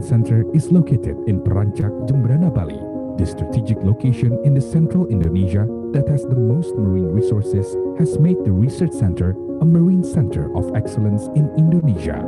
Observation Center is located in Perancak, Jemberana, Bali, the strategic location in the central Indonesia that has the most marine resources has made the research center a marine center of excellence in Indonesia.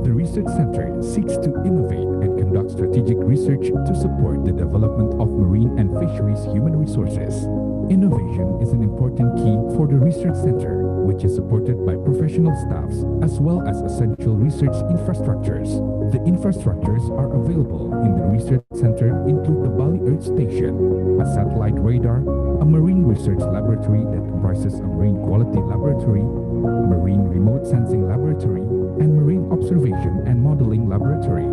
The research center seeks to innovate and conduct strategic research to support the development of marine and fisheries human resources. Innovation is an important key for the research center, which is supported by professional staffs as well as essential research infrastructures. The infrastructures are available in the research center include the Bali Earth Station, a satellite radar, a marine research laboratory that comprises a marine quality laboratory, marine remote sensing laboratory, and marine observation and modeling laboratory.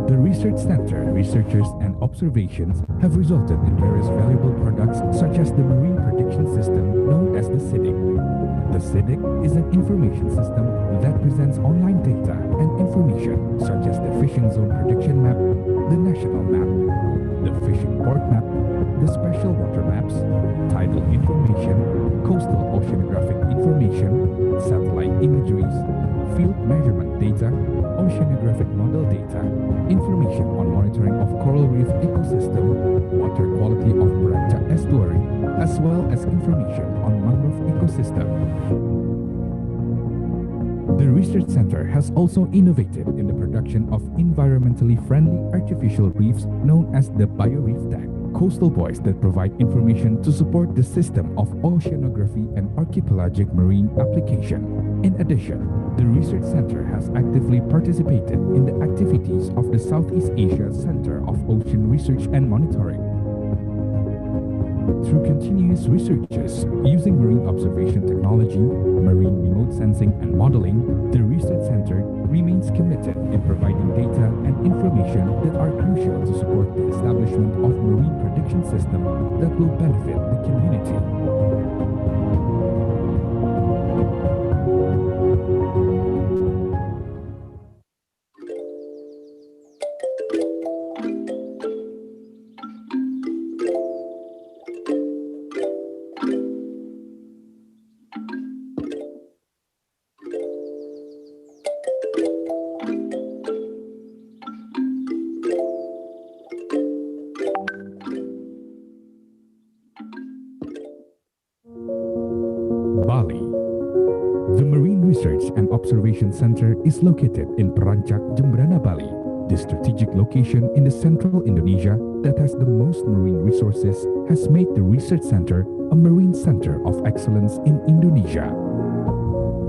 The research center, researchers, and observations have resulted in various valuable products such as the marine prediction system known as the SIDIC. The SIDIC is an information system that presents online data and information such as the fishing zone prediction map, the national map, the fishing port map, the special water maps, tidal information, coastal oceanographic information, satellite imageries, field measurement data, oceanographic model data, information on monitoring of coral reef ecosystem, water quality of Perancak estuary, as well as information on mangrove ecosystem. The research center has also innovated in the production of environmentally friendly artificial reefs known as the BioReef Tag, coastal buoys that provide information to support the system of oceanography and archipelagic marine application. In addition, the research center has actively participated in the activities of the Southeast Asia Center of Ocean Research and Monitoring. Through continuous researches using marine observation technology, marine remote sensing and modeling, the research center remains committed in providing data and information that are crucial to support the establishment of marine prediction system that will benefit the community. Bali. The Marine Research and Observation Center is located in Perancak, Jemberana, Bali, the strategic location in the central Indonesia that has the most marine resources has made the research center a marine center of excellence in Indonesia.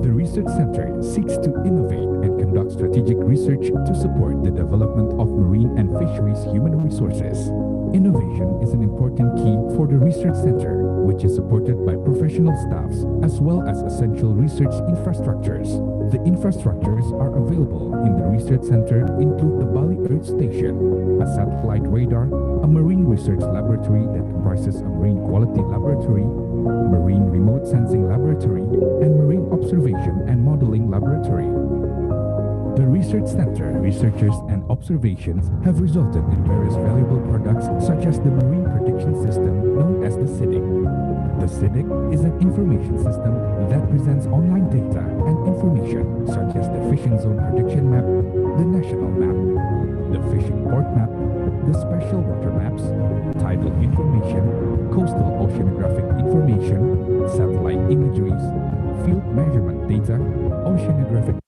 The research center seeks to innovate and conduct strategic research to support the development of marine and fisheries human resources. Innovation is an important key for the research center, which is supported by professional staffs as well as essential research infrastructures. The infrastructures are available in the research center include the Bali Earth Station, a satellite radar, a marine research laboratory that comprises a marine quality laboratory, marine remote sensing laboratory, and marine observation and modeling laboratory. The research center, researchers, and observations have resulted in various valuable products such as the marine prediction system known as the SIDIC. The SIDIC is an information system that presents online data and information such as the fishing zone prediction map, the national map, the fishing port map, the special water maps, tidal information, coastal oceanographic information, satellite imageries, field measurement data, oceanographic.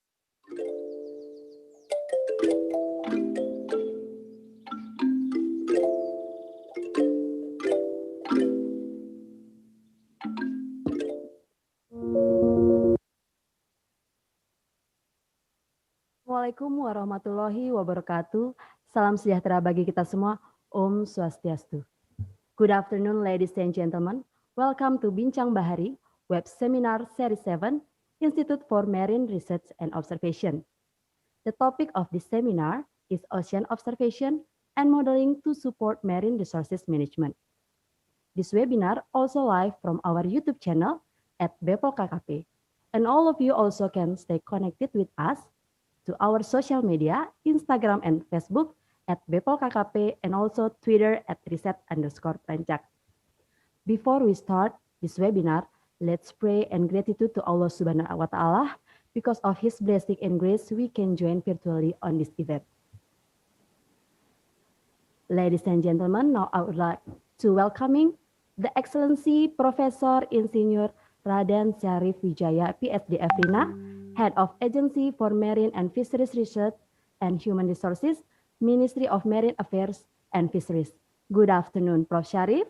Assalamualaikum warahmatullahi wabarakatuh. Salam sejahtera bagi kita semua. Om Swastiastu. Good afternoon, ladies and gentlemen. Welcome to Bincang Bahari Web Seminar Seri 7, Institute for Marine Research and Observation. The topic of this seminar is Ocean Observation and Modeling to Support Marine Resources Management. This webinar also live from our YouTube channel at Bepol KKP, and all of you also can stay connected with us to our social media, Instagram and Facebook at Bepol KKP, and also Twitter at @riset_Perancak. Before we start this webinar, let's pray and gratitude to Allah Subhanahu wa Ta'ala. Because of His blessing and grace, we can join virtually on this event. Ladies and gentlemen, now I would like to welcoming the Excellency Professor Insinyur Raden Syarif Wijaya, PhD Afrina, Head of Agency for Marine and Fisheries Research and Human Resources, Ministry of Marine Affairs and Fisheries. Good afternoon, Prof. Syarif.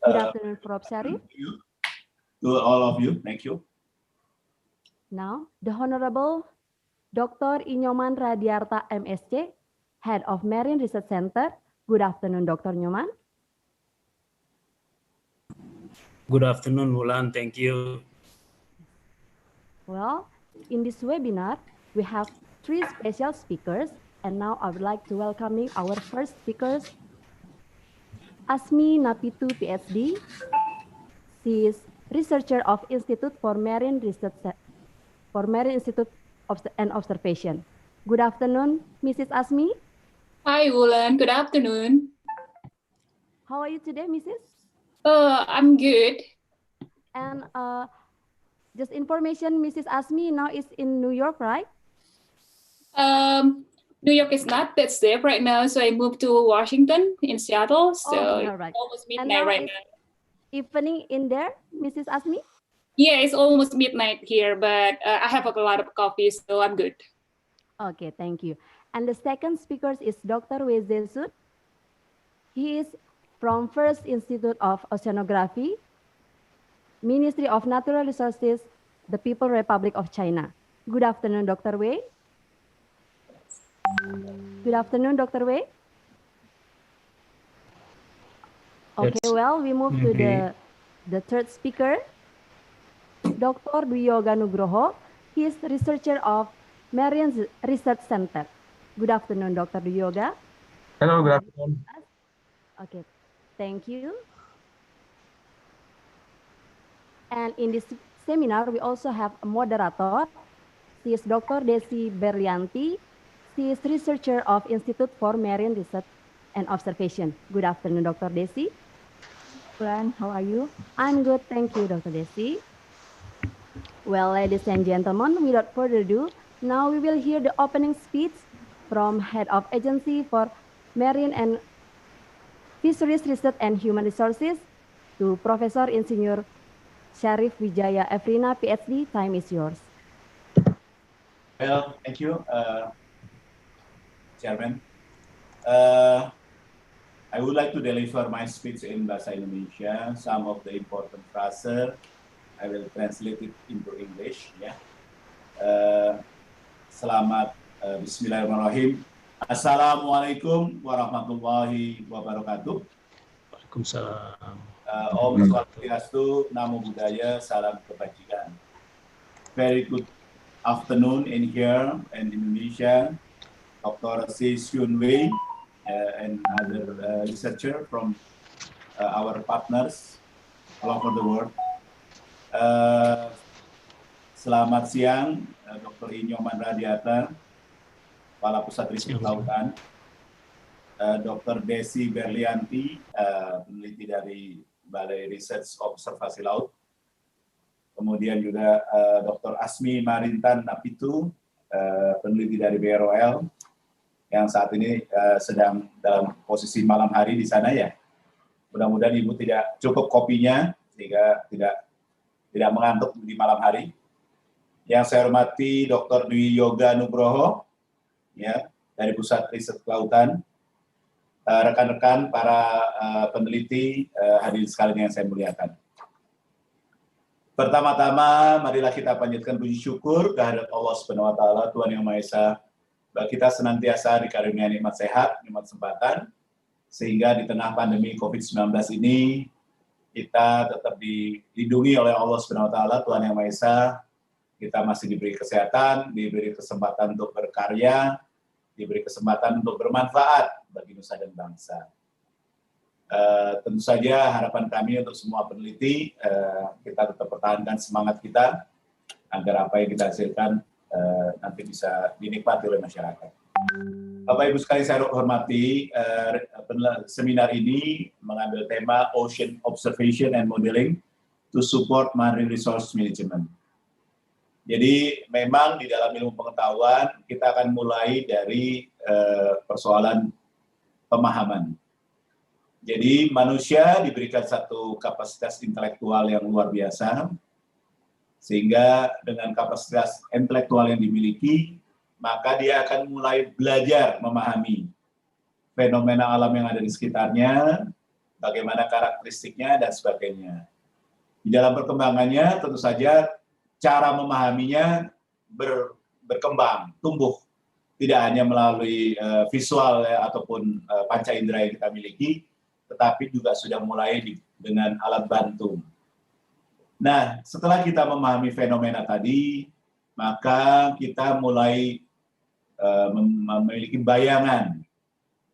Good afternoon, Prof. Syarif. Thank you to all of you. Thank you. Now, the Honorable Dr. Inyoman Radiarta, MSc, Head of Marine Research Center. Good afternoon, Dr. Nyoman. Good afternoon, Wulan. Thank you. Well, in this webinar, we have 3 special speakers, and now I would like to welcome our first speakers, Asmi Napitu, PhD. She is researcher of Institute for Marine Research Institute and Observation. Good afternoon, Mrs. Asmi. Hi, Wulan. Good afternoon. How are you today, Mrs.? I'm good. And just information, Mrs. Asmi now is in New York, right? New York is not that safe right now, so I moved to Washington in Seattle. So all right. It's almost And midnight now right it's now. evening in there, Mrs. Asmi? Yeah, it's almost midnight here, but I have a lot of coffee, so I'm good. Okay, thank you. And the second speaker is Dr. Weze Sud. He is from First Institute of Oceanography, Ministry of Natural Resources, the People's Republic of China. Good afternoon, Dr. Wei. Good afternoon, Dr. Wei. Okay, well, we move to the third speaker, Dr. Dwi Yoga Nugroho. He is researcher of Marine Research Center. Good afternoon, Dr. Dwi Yoga. Hello, good afternoon. Okay, thank you. And in this seminar, we also have a moderator. She is Dr. Desi Berlianti. She is researcher of Institute for Marine Research and Observation. Good afternoon, Dr. Desi. Wulan, how are you? I'm good, thank you, Dr. Desi. Well, ladies and gentlemen, without further ado, now we will hear the opening speech from Head of Agency for Marine and Fisheries Research and Human Resources to Professor Insinyur Syarif Wijaya Afrina, PhD. Time is yours. Well, thank you, Chairman. I would like to deliver my speech in Bahasa Indonesia. Some of the important phrases I will translate it into English. Ya. Selamat Bismillahirrahmanirrahim. Assalamualaikum warahmatullahi wabarakatuh. Waalaikumsalam. Om Swastiastu, Namo Buddhaya, Salam Kebajikan. Very good afternoon in here in Indonesia. Dr. Si Xun Wei and other researcher from our partners all over the world. Selamat siang, Dr. Inyoman Radiarta, Kepala Pusat Riset Kelautan, Dr. Desi Berlianti, peneliti dari Balai Research Observasi Laut, kemudian juga Dr. Asmi Marintan Napitu, peneliti dari BROL, yang saat ini sedang dalam posisi malam hari di sana ya. Mudah-mudahan Ibu tidak cukup kopinya sehingga tidak mengantuk di malam hari. Yang saya hormati Dr. Dwi Yoga Nugroho, ya, dari Pusat Riset Kelautan, rekan-rekan para peneliti, hadirin sekalian yang saya muliakan. Pertama-tama, marilah kita panjatkan puji syukur kehadirat Allah Subhanahu wa Ta'ala, Tuhan Yang Maha Esa, bahwa kita senantiasa dikaruniai nikmat sehat, nikmat kesempatan, sehingga di tengah pandemi COVID-19 ini kita tetap dilindungi oleh Allah Subhanahu wa Ta'ala, Tuhan Yang Maha Esa. Kita masih diberi kesehatan, diberi kesempatan untuk berkarya, diberi kesempatan untuk bermanfaat bagi nusa dan bangsa. Tentu saja harapan kami untuk semua peneliti, kita tetap pertahankan semangat kita agar apa yang kita hasilkan nanti bisa dinikmati oleh masyarakat. Bapak Ibu sekalian saya hormati, seminar ini mengambil tema Ocean Observation and Modeling to Support Marine Resource Management. Jadi memang di dalam ilmu pengetahuan kita akan mulai dari persoalan pemahaman. Jadi manusia diberikan satu kapasitas intelektual yang luar biasa, sehingga dengan kapasitas intelektual yang dimiliki, maka dia akan mulai belajar memahami fenomena alam yang ada di sekitarnya, bagaimana karakteristiknya, dan sebagainya. Di dalam perkembangannya, tentu saja cara memahaminya berkembang, tumbuh. Tidak hanya melalui visual ataupun panca indera yang kita miliki, tetapi juga sudah mulai dengan alat bantu. Nah, setelah kita memahami fenomena tadi, maka kita mulai memiliki bayangan.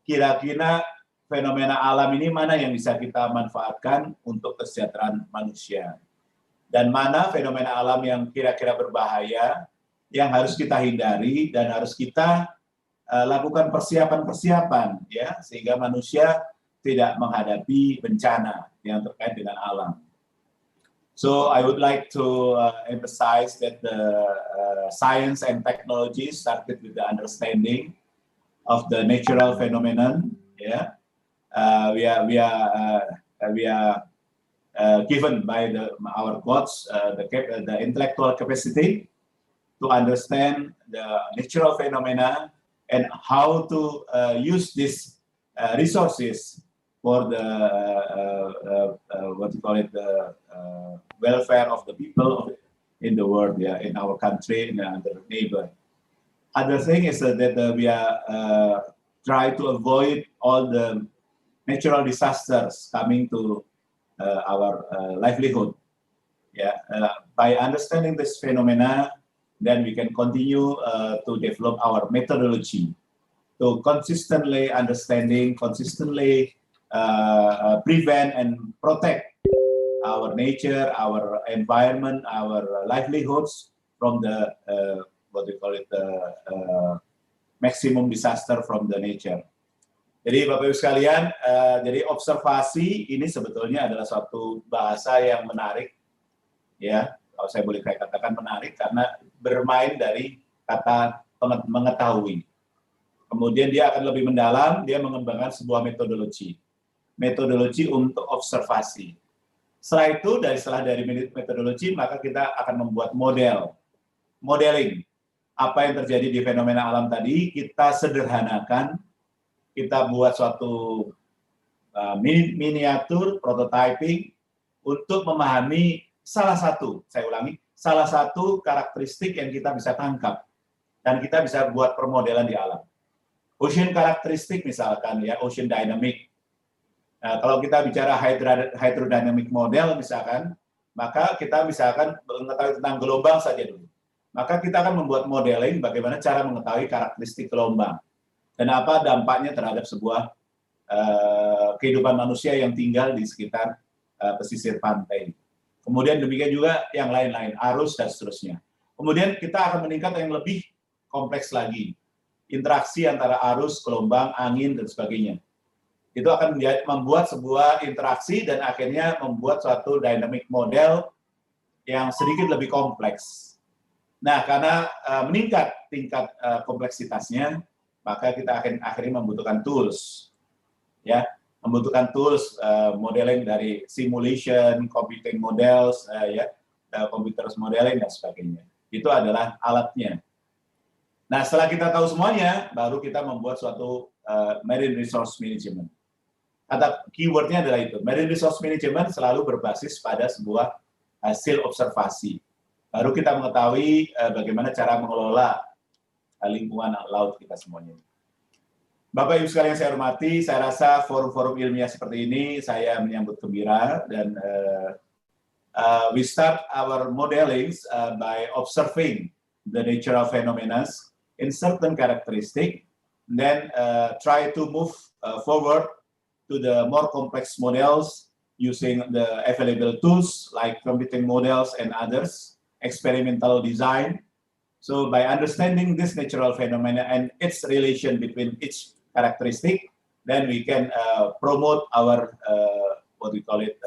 Kira-kira fenomena alam ini mana yang bisa kita manfaatkan untuk kesejahteraan manusia. Dan mana fenomena alam yang kira-kira berbahaya, yang harus kita hindari dan harus kita lakukan persiapan-persiapan, ya, sehingga manusia tidak menghadapi bencana yang terkait dengan alam. So I would like to emphasize that the science and technology started with the understanding of the natural phenomenon. Yeah, we are given by our gods the intellectual capacity to understand the natural phenomena and how to use these resources for the what you call it, the welfare of the people in the world, yeah, in our country, in other neighbor. Other thing is that we are try to avoid all the natural disasters coming to our livelihood. Yeah, by understanding this phenomena, then we can continue to develop our methodology to consistently understanding, consistently prevent and protect our nature, our environment, our livelihoods from the what we call it, the maximum disaster from the nature. Jadi Bapak Ibu sekalian, jadi observasi ini sebetulnya adalah suatu bahasa yang menarik, ya, kalau saya boleh katakan menarik karena bermain dari kata mengetahui. Kemudian dia akan lebih mendalam, dia mengembangkan sebuah metodologi untuk observasi. Setelah dari metodologi, maka kita akan membuat modeling. Apa yang terjadi di fenomena alam tadi, kita sederhanakan, kita buat suatu miniatur, prototyping, untuk memahami salah satu karakteristik yang kita bisa tangkap, dan kita bisa buat permodelan di alam. Ocean karakteristik misalkan, ya, ocean dynamic. Nah, kalau kita bicara hydrodynamic model misalkan, maka kita misalkan mengetahui tentang gelombang saja dulu. Maka kita akan membuat modeling bagaimana cara mengetahui karakteristik gelombang dan apa dampaknya terhadap sebuah kehidupan manusia yang tinggal di sekitar pesisir pantai. Kemudian demikian juga yang lain-lain, arus dan seterusnya. Kemudian kita akan meningkat yang lebih kompleks lagi, interaksi antara arus, gelombang, angin, dan sebagainya. Itu akan membuat sebuah interaksi dan akhirnya membuat suatu dynamic model yang sedikit lebih kompleks. Nah, karena meningkat tingkat kompleksitasnya, maka kita akhirnya membutuhkan tools, ya, membutuhkan tools modeling dari simulation, computing models, ya, computers modeling dan sebagainya. Itu adalah alatnya. Nah, setelah kita tahu semuanya, baru kita membuat suatu marine resource management. Kata keywordnya adalah itu. Marine resource management selalu berbasis pada sebuah hasil observasi. Baru kita mengetahui bagaimana cara mengelola lingkungan laut kita semuanya. Bapak Ibu sekalian yang saya hormati, saya rasa forum-forum ilmiah seperti ini saya menyambut gembira, dan we start our modeling by observing the natural phenomena in certain characteristic, then try to move forward to the more complex models using the available tools like computing models and others, experimental design. So by understanding this natural phenomena and its relation between each characteristic, then we can promote our what we call it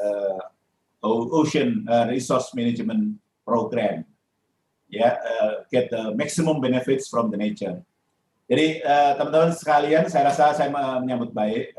ocean resource management program. Yeah, get the maximum benefits from the nature. Jadi teman-teman sekalian, saya rasa saya menyambut baik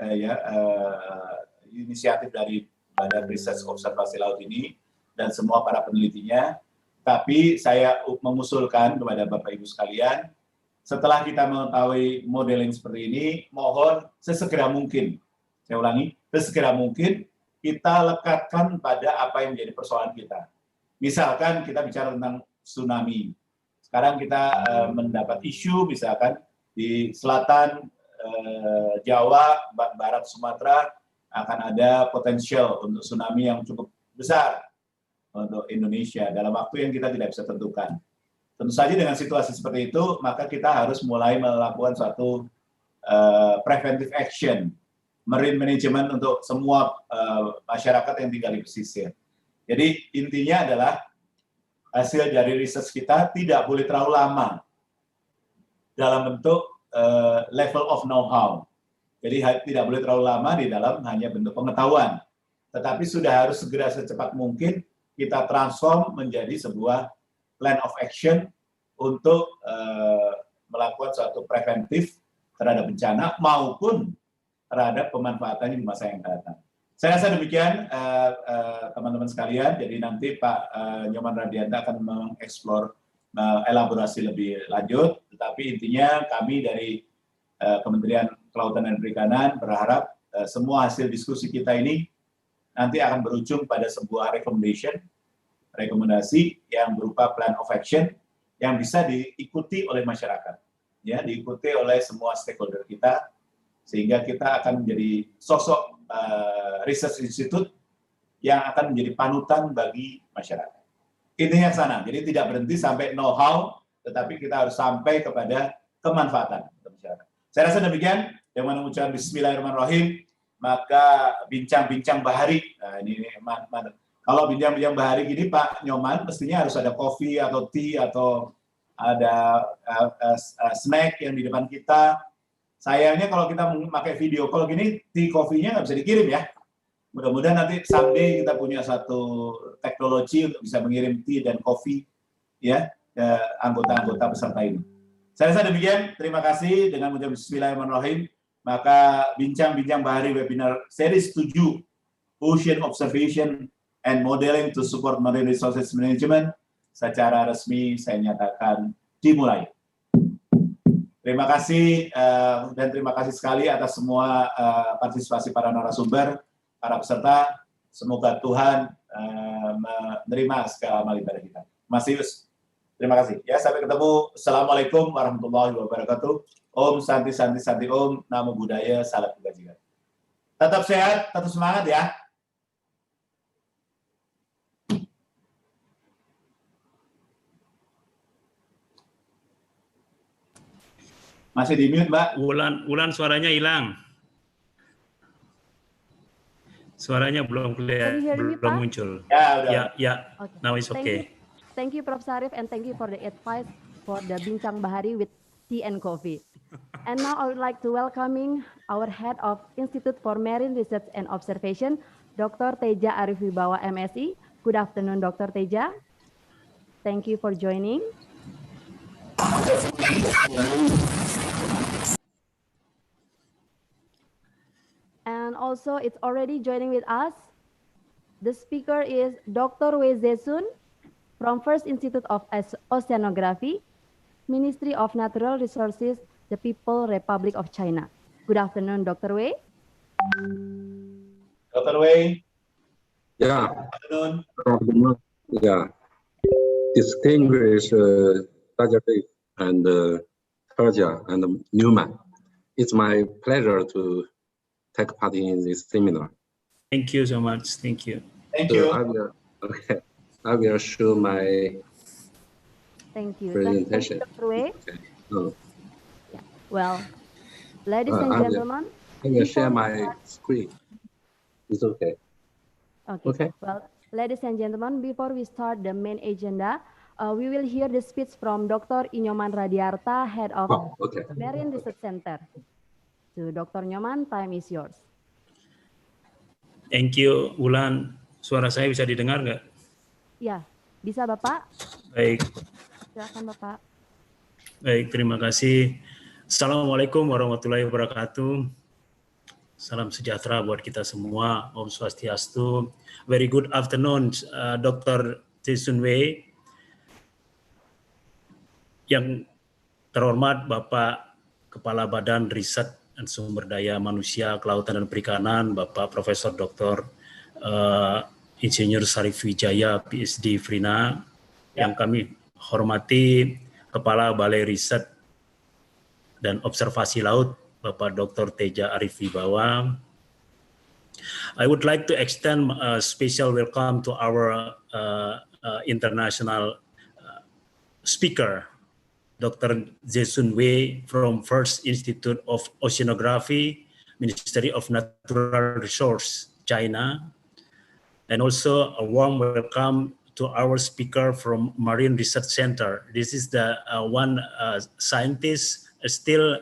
inisiatif dari Badan Riset Observasi Laut ini dan semua para penelitinya. Tapi saya mengusulkan kepada Bapak Ibu sekalian, setelah kita mengetahui modeling seperti ini, mohon sesegera mungkin, saya ulangi, sesegera mungkin kita lekatkan pada apa yang menjadi persoalan kita. Misalkan kita bicara tentang tsunami. Sekarang kita mendapat isu misalkan di selatan Jawa, barat Sumatera akan ada potensial untuk tsunami yang cukup besar untuk Indonesia dalam waktu yang kita tidak bisa tentukan. Tentu saja dengan situasi seperti itu, maka kita harus mulai melakukan suatu preventive action, marine management untuk semua masyarakat yang tinggal di pesisir. Jadi intinya adalah hasil dari riset kita tidak boleh terlalu lama dalam bentuk level of know-how. Jadi tidak boleh terlalu lama di dalam hanya bentuk pengetahuan. Tetapi sudah harus segera secepat mungkin kita transform menjadi sebuah plan of action untuk melakukan suatu preventif terhadap bencana maupun terhadap pemanfaatannya di masa yang akan datang. Saya rasa demikian teman-teman sekalian. Jadi nanti Pak Nyoman Radianta akan mengeksplor elaborasi lebih lanjut. Tetapi intinya kami dari Kementerian Kelautan dan Perikanan berharap semua hasil diskusi kita ini nanti akan berujung pada sebuah rekomendasi yang berupa plan of action yang bisa diikuti oleh masyarakat, ya, diikuti oleh semua stakeholder kita, sehingga kita akan menjadi sosok research institute yang akan menjadi panutan bagi masyarakat. Intinya sana, jadi tidak berhenti sampai know-how, tetapi kita harus sampai kepada kemanfaatan untuk masyarakat. Saya rasa demikian. Yang mengucapkan Bismillahirrahmanirrahim, maka bincang-bincang bahari. Nah, ini kalau bincang-bincang bahari gini, Pak Nyoman, mestinya harus ada kopi atau tea atau ada snack yang di depan kita. Sayangnya kalau kita memakai video call gini, tea kopinya nggak bisa dikirim ya. Mudah-mudahan nanti someday kita punya satu teknologi untuk bisa mengirim tea dan kopi ya ke anggota-anggota peserta ini. Saya rasa demikian. Terima kasih. Dengan mengucapkan Bismillahirrahmanirrahim, maka Bincang Bahari Webinar Series 7 Ocean Observation and Modeling to Support Marine Resources Management secara resmi saya nyatakan dimulai. Terima kasih dan terima kasih sekali atas semua partisipasi para narasumber, para peserta. Semoga Tuhan menerima segala amal ibadah kita. Mas Yus, terima kasih. Ya, sampai ketemu. Assalamualaikum warahmatullahi wabarakatuh. Om Santi Santi Santi Om, Namo Buddhaya, salam kebajikan. Tetap sehat, tetap semangat ya. Masih di mute, Mbak. Wulan suaranya hilang. Suaranya belum kelihatan, belum muncul. Ya, udah. Ya. Okay. Now it's okay. Thank you, Prof. Sarif, and thank you for the advice for the Bincang Bahari with tea and coffee. And now I would like to welcoming our Head of Institute for Marine Research and Observation, Dr. Teja Arif Wibawa, MSI. Good afternoon, Dr. Teja. Thank you for joining. And also, it's already joining with us. The speaker is Dr. Wei Zesun from First Institute of Oceanography, Ministry of Natural Resources, the People Republic of China. Good afternoon, Dr. Wei. Dr. Wei. Yeah. Good afternoon. Yeah. Distinguished Dr. Dave and Terja and Newman. It's my pleasure to take part in this seminar. Thank you so much. Thank you. Thank you. I will show my presentation. Thank you, Dr. Wei. Okay. Well, ladies and gentlemen, I will share my screen. It's okay. Okay. Well, ladies and gentlemen, before we start the main agenda, we will hear the speech from Dr. Nyoman Radiarta, Head of Marine Research Center. So, Dr. Nyoman, time is yours. Thank you, Wulan. Suara saya bisa didengar nggak? Ya, bisa Bapak. Baik. Silakan Bapak. Baik, terima kasih. Assalamualaikum warahmatullahi wabarakatuh. Salam sejahtera buat kita semua. Om Swastiastu. Very good afternoon, Dr. Jason Wei. Yang terhormat Bapak Kepala Badan Riset dan Sumber Daya Manusia, Kelautan dan Perikanan, Bapak Profesor Dr. Insinyur Sarif Wijaya, PhD Frina, yang kami hormati Kepala Balai Riset dan Observasi Laut, Bapak Dr. Teja Arif Wibawa. I would like to extend a special welcome to our international speaker, Dr. Jason Wei from First Institute of Oceanography, Ministry of Natural Resources, China. And also a warm welcome to our speaker from Marine Research Center. This is the one scientist still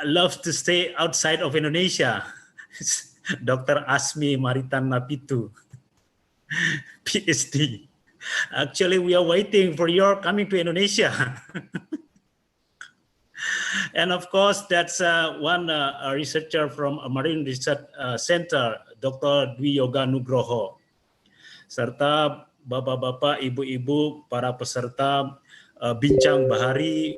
loves to stay outside of Indonesia. Dr. Asmi Maritan Napitu, PhD. Actually, we are waiting for your coming to Indonesia. And of course, that's one researcher from a Marine Research Center, Dr. Dwi Yoga Nugroho. Serta bapak-bapak, ibu-ibu, para peserta Bincang Bahari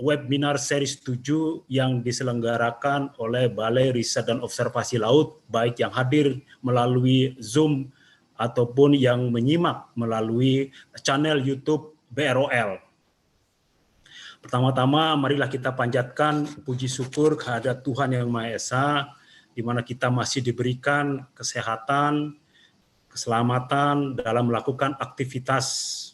webinar series 7 yang diselenggarakan oleh Balai Riset dan Observasi Laut, baik yang hadir melalui Zoom ataupun yang menyimak melalui channel YouTube BROL. Pertama-tama, marilah kita panjatkan puji syukur kehadirat Tuhan Yang Maha Esa, di mana kita masih diberikan kesehatan, keselamatan dalam melakukan aktivitas,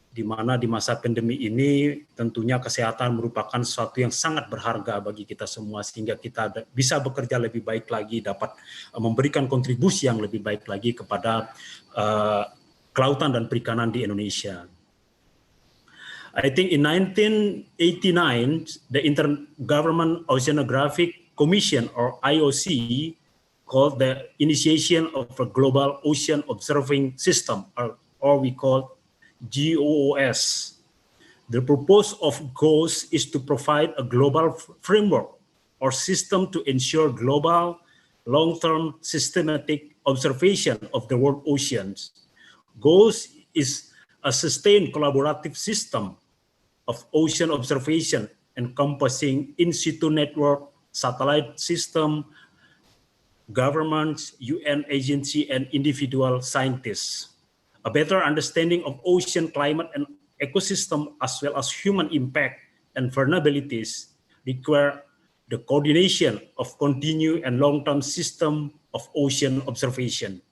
di mana di masa pandemi ini tentunya kesehatan merupakan sesuatu yang sangat berharga bagi kita semua, sehingga kita bisa bekerja lebih baik lagi, dapat memberikan kontribusi yang lebih baik lagi kepada kelautan dan perikanan di Indonesia. I think in 1989, the Intergovernmental Oceanographic Commission, or IOC, called the initiation of a global ocean observing system, or we call GOOS. The purpose of GOOS is to provide a global framework or system to ensure global, long-term, systematic observation of the world oceans. GOOS is a sustained collaborative system of ocean observation encompassing in situ network, satellite system, governments, UN agency, and individual scientists. A better understanding of ocean climate and ecosystem, as well as human impact and vulnerabilities, require the coordination of continued and long-term system of ocean observation.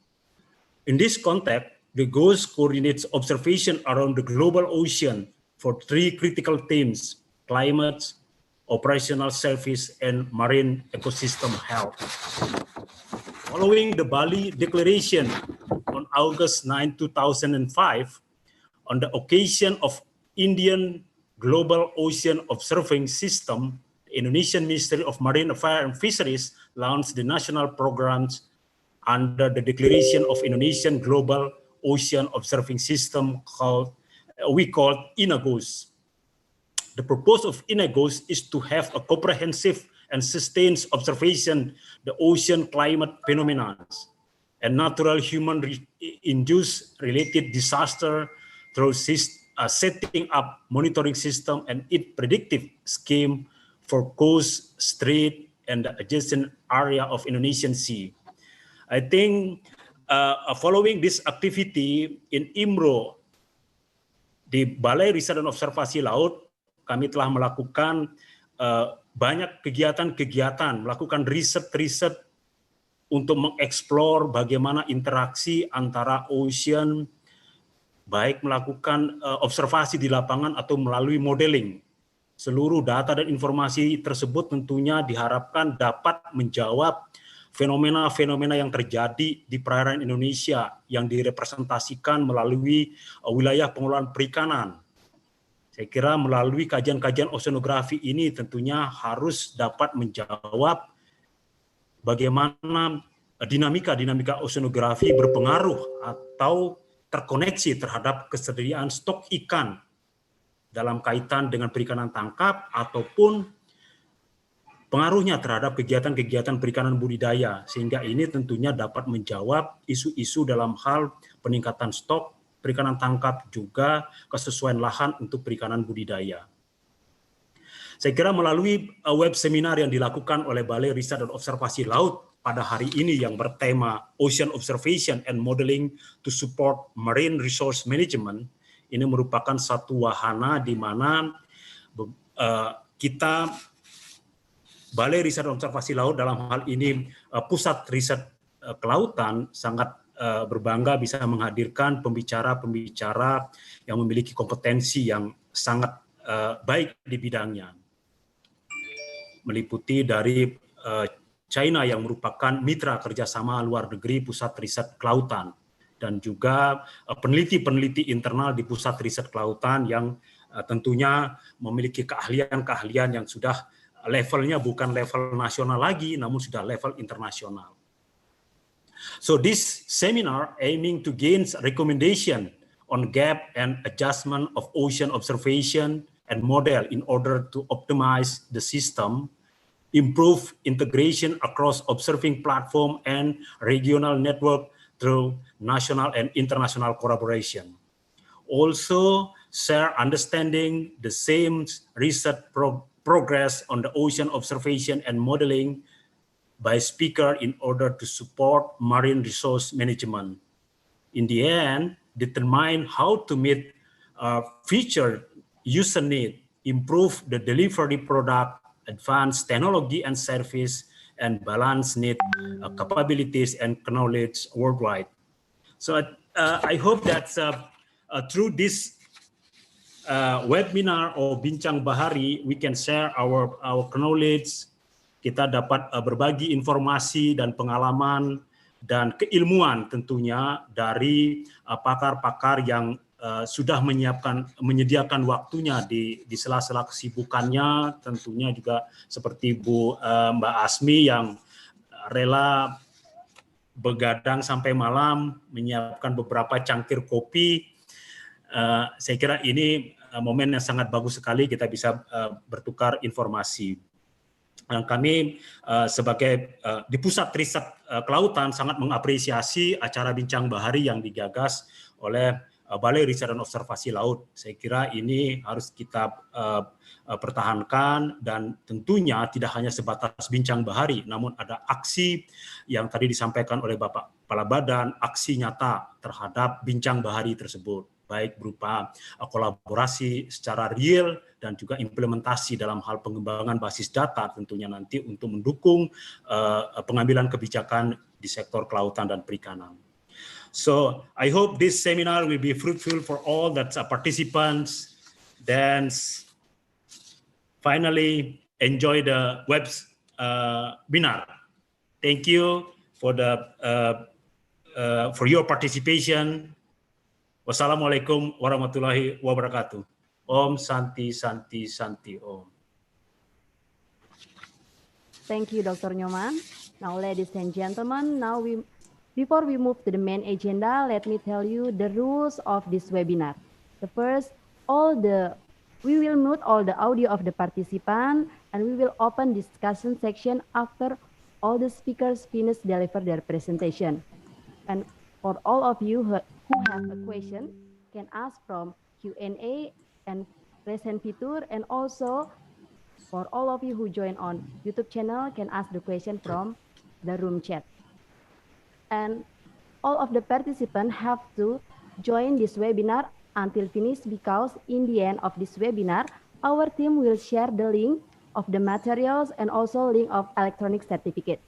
In this context, the GOOS coordinates observation around the global ocean for 3 critical themes: climate, operational service, and marine ecosystem health. Following the Bali Declaration on August 9, 2005, on the occasion of Indian Global Ocean Observing System, the Indonesian Ministry of Marine Affairs and Fisheries launched the national programs under the Declaration of Indonesian Global Ocean Observing System we called INAGOS. The purpose of INAGOS is to have a comprehensive and sustained observation the ocean climate phenomena and natural human-induced related disaster through setting up monitoring system and its predictive scheme for coast, strait, and the adjacent area of Indonesian Sea. I think following this activity in IMRO, di Balai Riset dan Observasi Laut, kami telah melakukan banyak kegiatan-kegiatan, melakukan riset-riset untuk mengeksplor bagaimana interaksi antara ocean, baik melakukan observasi di lapangan atau melalui modeling. Seluruh data dan informasi tersebut tentunya diharapkan dapat menjawab fenomena-fenomena yang terjadi di perairan Indonesia yang direpresentasikan melalui wilayah pengelolaan perikanan. Saya kira melalui kajian-kajian oceanografi ini tentunya harus dapat menjawab bagaimana dinamika-dinamika oceanografi berpengaruh atau terkoneksi terhadap kesediaan stok ikan dalam kaitan dengan perikanan tangkap ataupun pengaruhnya terhadap kegiatan-kegiatan perikanan budidaya, sehingga ini tentunya dapat menjawab isu-isu dalam hal peningkatan stok perikanan tangkap juga kesesuaian lahan untuk perikanan budidaya. Saya kira melalui web seminar yang dilakukan oleh Balai Riset dan Observasi Laut pada hari ini yang bertema Ocean Observation and Modeling to Support Marine Resource Management, ini merupakan satu wahana di mana kita Balai Riset dan Observasi Laut dalam hal ini Pusat Riset Kelautan sangat berbangga bisa menghadirkan pembicara-pembicara yang memiliki kompetensi yang sangat baik di bidangnya. Meliputi dari China yang merupakan mitra kerjasama luar negeri Pusat Riset Kelautan, dan juga peneliti-peneliti internal di Pusat Riset Kelautan yang tentunya memiliki keahlian-keahlian yang sudah levelnya bukan level nasional lagi, namun sudah level internasional. So this seminar aiming to gain recommendation on gap and adjustment of ocean observation and model in order to optimize the system, improve integration across observing platform and regional network through national and international collaboration. Also, share understanding the same research progress on the ocean observation and modeling by speaker in order to support marine resource management. In the end, determine how to meet future user need, improve the delivery product, advance technology and service, and balance need, capabilities and knowledge worldwide. So I hope that through this webinar or Bincang Bahari, we can share our knowledge, kita dapat berbagi informasi dan pengalaman dan keilmuan tentunya dari pakar-pakar yang sudah menyediakan waktunya di sela-sela kesibukannya, tentunya juga seperti Mbak Asmi yang rela begadang sampai malam menyiapkan beberapa cangkir kopi. Saya kira ini momen yang sangat bagus sekali kita bisa bertukar informasi. Kami sebagai di Pusat Riset Kelautan sangat mengapresiasi acara Bincang Bahari yang digagas oleh Balai Riset dan Observasi Laut. Saya kira ini harus kita pertahankan, dan tentunya tidak hanya sebatas Bincang Bahari, namun ada aksi yang tadi disampaikan oleh Bapak Kepala Badan, aksi nyata terhadap Bincang Bahari tersebut, baik berupa kolaborasi secara real dan juga implementasi dalam hal pengembangan basis data tentunya nanti untuk mendukung pengambilan kebijakan di sektor kelautan dan perikanan. So I hope this seminar will be fruitful for all that participants. Then finally enjoy the webinar. Thank you for for your participation. Wassalamualaikum warahmatullahi wabarakatuh. Om Santi Santi Santi Om. Thank you, Dr. Nyoman. Now, ladies and gentlemen, before we move to the main agenda, let me tell you the rules of this webinar. The first, we will mute all the audio of the participant, and we will open discussion section after all the speakers finish deliver their presentation. And for all of you who have a question, can ask from Q&A and present feature, and also for all of you who join on YouTube channel can ask the question from the room chat. And all of the participants have to join this webinar until finished, because in the end of this webinar, our team will share the link of the materials and also link of electronic certificate.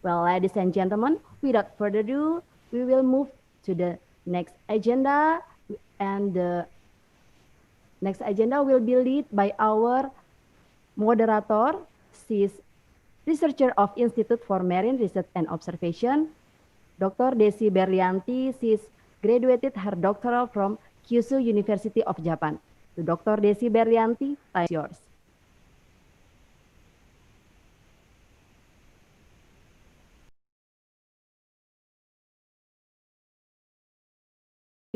Well, ladies and gentlemen, without further ado, we will move to the next agenda, and the next agenda will be led by our moderator. She is researcher of Institute for Marine Research and Observation, Dr. Desi Berlianti. She is graduated her doctoral from Kyushu University of Japan. To Dr. Desi Berlianti, time is yours.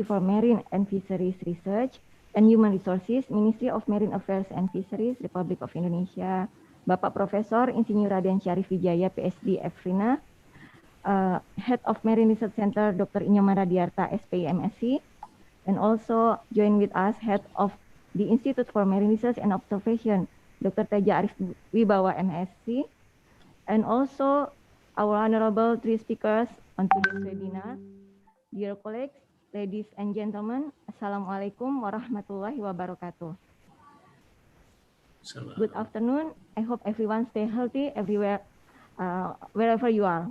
For Marine and Fisheries Research, and Human Resources, Ministry of Marine Affairs and Fisheries, Republic of Indonesia, Bapak Profesor Insinyur Raden Syarif Wijaya, PhD, Efrina, Head of Marine Research Center, Dr. Inyomara Diarta, SPI, MSc, and also join with us, Head of the Institute for Marine Research and Observation, Dr. Teja Arif Wibawa, MSc, and also our honorable three speakers on today's webinar. Dear colleagues, ladies and gentlemen, Assalamualaikum warahmatullahi wabarakatuh. Good afternoon. I hope everyone stay healthy everywhere, wherever you are.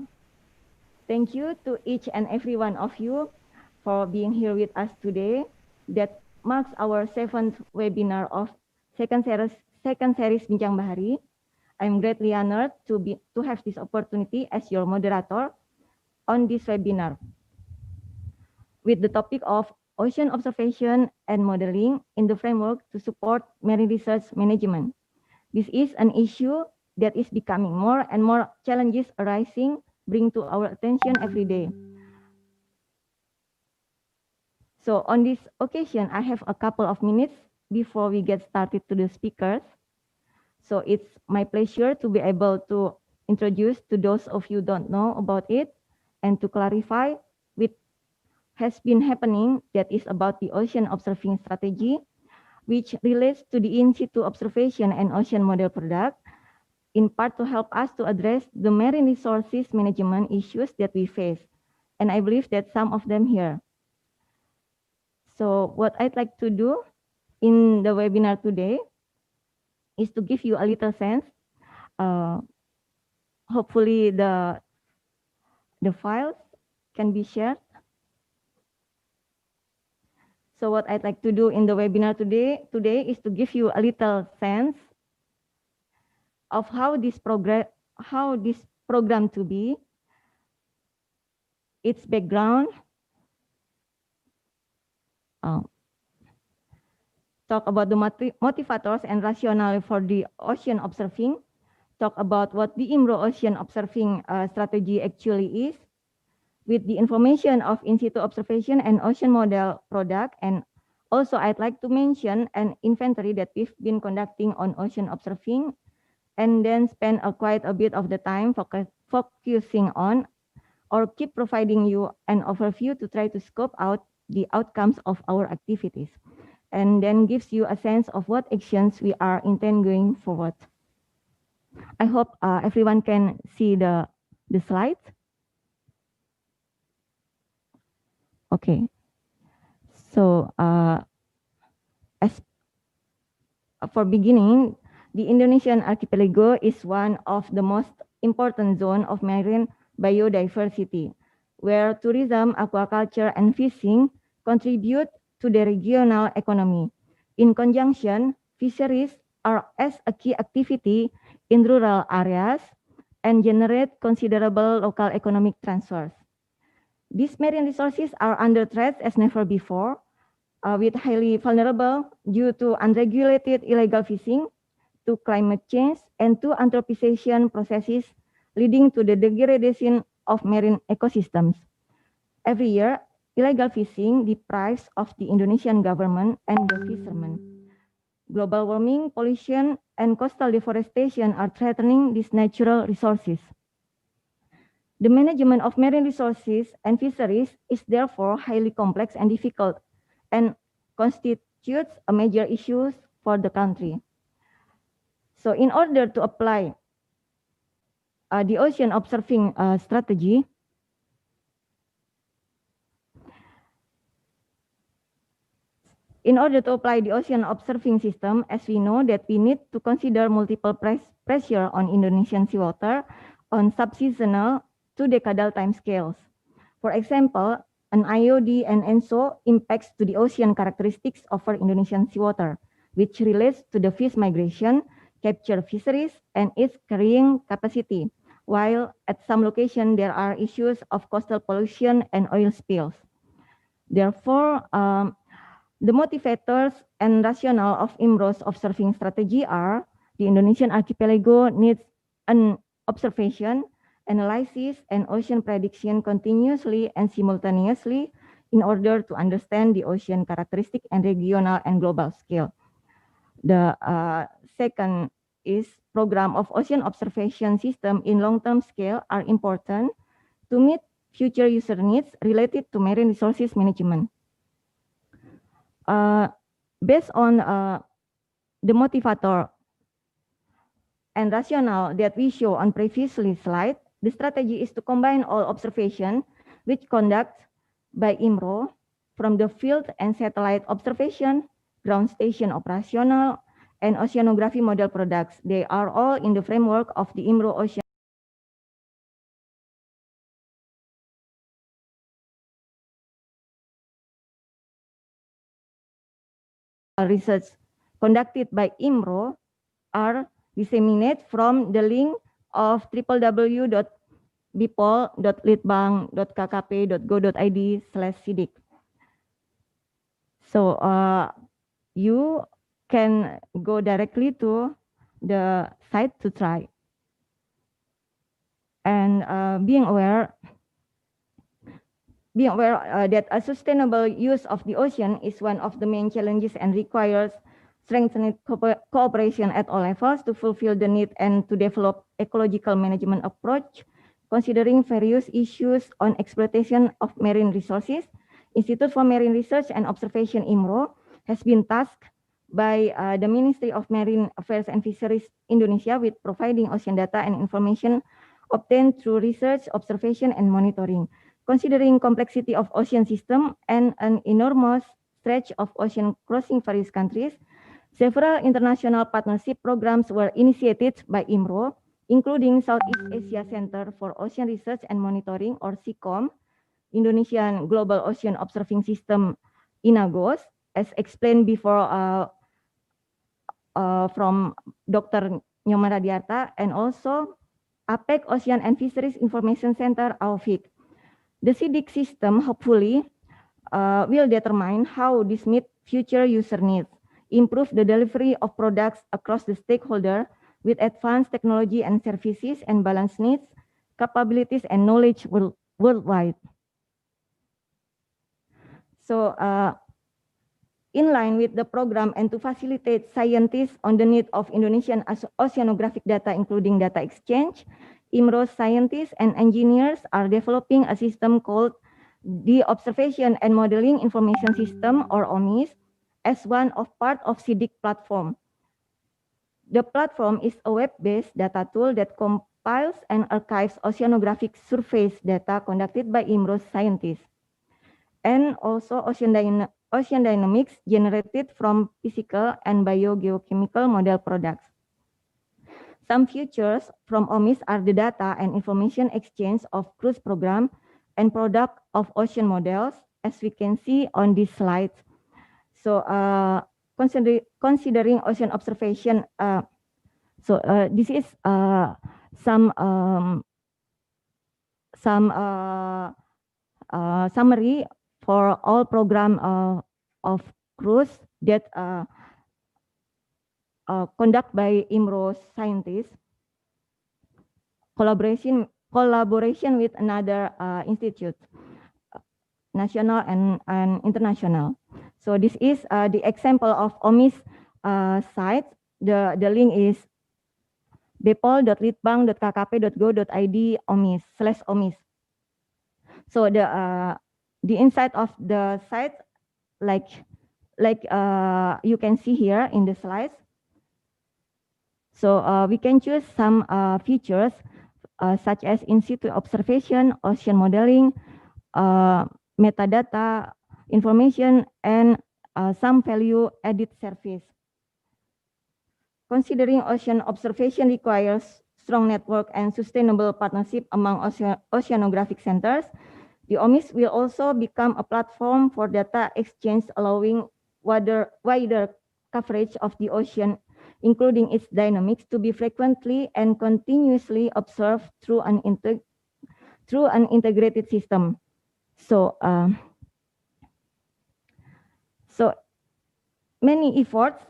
Thank you to each and every one of you for being here with us today. That marks our 7th webinar of second series Bincang Bahari. I'm greatly honored to have this opportunity as your moderator on this webinar with the topic of ocean observation and modeling in the framework to support marine research management. This is an issue that is becoming more and more challenges arising bring to our attention every day. So on this occasion, I have a couple of minutes before we get started to the speakers. So it's my pleasure to be able to introduce to those of you who don't know about it and to clarify what has been happening that is about the ocean observing strategy, which relates to the in-situ observation and ocean model product, in part to help us to address the marine resources management issues that we face. And I believe that some of them here. So what I'd like to do in the webinar today is to give you a little sense. Hopefully the files can be shared. So what I'd like to do in the webinar today is to give you a little sense of how this program to be, its background, talk about the motivators and rationale for the ocean observing, talk about what the IMRO ocean observing strategy actually is, with the information of in-situ observation and ocean model product. And also I'd like to mention an inventory that we've been conducting on ocean observing, and then spend quite a bit of the time focusing on or keep providing you an overview to try to scope out the outcomes of our activities, and then gives you a sense of what actions we are intend going forward. I hope everyone can see the slides. Okay. So as for beginning, the Indonesian archipelago is one of the most important zones of marine biodiversity, where tourism, aquaculture, and fishing contribute to the regional economy. In conjunction, fisheries are as a key activity in rural areas and generate considerable local economic transfers. These marine resources are under threat as never before, with highly vulnerable due to unregulated illegal fishing, to climate change, and to anthropization processes leading to the degradation of marine ecosystems. Every year, illegal fishing deprives of the Indonesian government and the fishermen. Global warming, pollution, and coastal deforestation are threatening these natural resources. The management of marine resources and fisheries is therefore highly complex and difficult, and constitutes a major issue for the country. So in order to apply the ocean observing strategy, in order to apply the ocean observing system, as we know that we need to consider multiple pressure on Indonesian seawater on subseasonal to decadal timescales. For example, an IOD and ENSO impacts to the ocean characteristics over Indonesian seawater, which relates to the fish migration, capture fisheries, and its carrying capacity, while at some locations there are issues of coastal pollution and oil spills. Therefore, the motivators and rationale of IMRO's observing strategy are: the Indonesian archipelago needs an observation, analysis, and ocean prediction continuously and simultaneously in order to understand the ocean characteristic and regional and global scale. The second is program of ocean observation system in long-term scale are important to meet future user needs related to marine resources management. Based on the motivator and rationale that we show on previously slide, the strategy is to combine all observation which conduct by IMRO from the field and satellite observation, ground station operational, and oceanography model products. They are all in the framework of the IMRO Ocean research conducted by IMRO are disseminated from the link of www.bipol.litbang.kkp.go.id/sidik. So you can go directly to the site to try. And being aware that a sustainable use of the ocean is one of the main challenges and requires strengthened cooperation at all levels to fulfill the need and to develop ecological management approach, considering various issues on exploitation of marine resources. Institute for Marine Research and Observation IMRO has been tasked by the Ministry of Marine Affairs and Fisheries Indonesia with providing ocean data and information obtained through research, observation, and monitoring. Considering complexity of ocean system and an enormous stretch of ocean crossing various countries, several international partnership programs were initiated by IMRO, including Southeast Asia Center for Ocean Research and Monitoring, or SICOM, Indonesian Global Ocean Observing System, INAGOS, as explained before from Dr. Nyoman Radiarta, and also APEC Ocean and Fisheries Information Center, AOFIC. The SIDIC system hopefully will determine how this meet future user needs, improve the delivery of products across the stakeholder with advanced technology and services, and balance needs, capabilities, and knowledge worldwide. So in line with the program and to facilitate scientists on the need of Indonesian oceanographic data, including data exchange, IMRO scientists and engineers are developing a system called the Observation and Modeling Information System, or OMIS, as one of part of SIDIC platform. The platform is a web-based data tool that compiles and archives oceanographic surface data conducted by IMRO scientists, and also ocean dynamics generated from physical and biogeochemical model products. Some features from OMIS are the data and information exchange of cruise program and product of ocean models, as we can see on this slide. So considering ocean observation, this is some summary for all program of cruise that conducted by IMRO scientists, collaboration with another institute, national and international. So this is the example of OMIS site. The link is bepol.litbang.kkp.go.id OMIS/OMIS. So the inside of the site, like you can see here in the slides. So we can choose some features such as in situ observation, ocean modeling, metadata information, and some value added service. Considering ocean observation requires strong network and sustainable partnership among oceanographic centers, the OMIS will also become a platform for data exchange, allowing wider coverage of the ocean, including its dynamics, to be frequently and continuously observed through an integrated system. So, many efforts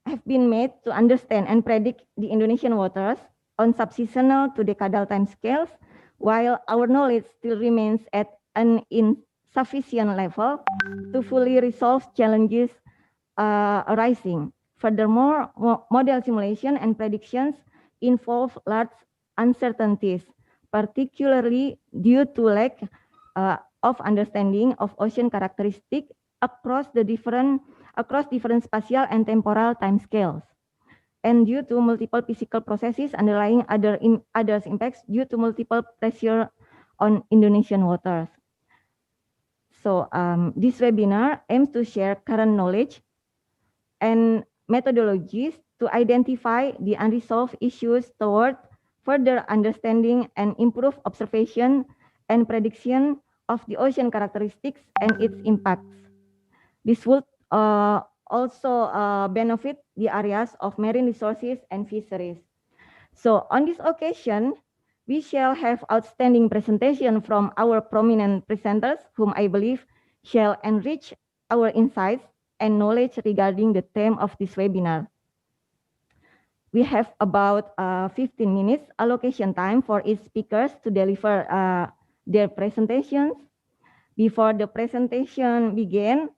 have been made to understand and predict the Indonesian waters on subseasonal to decadal timescales, while our knowledge still remains at an sufficient level to fully resolve challenges arising. Furthermore, model simulation and predictions involve large uncertainties, particularly due to lack of understanding of ocean characteristics across different spatial and temporal timescales, and due to multiple physical processes underlying others impacts due to multiple pressure on Indonesian waters. So this webinar aims to share current knowledge and methodologies to identify the unresolved issues toward further understanding and improve observation and prediction of the ocean characteristics and its impacts. This would also benefit the areas of marine resources and fisheries. So on this occasion, we shall have outstanding presentation from our prominent presenters, whom I believe shall enrich our insights and knowledge regarding the theme of this webinar. We have about 15 minutes allocation time for each speakers to deliver their presentations. Before the presentation begin,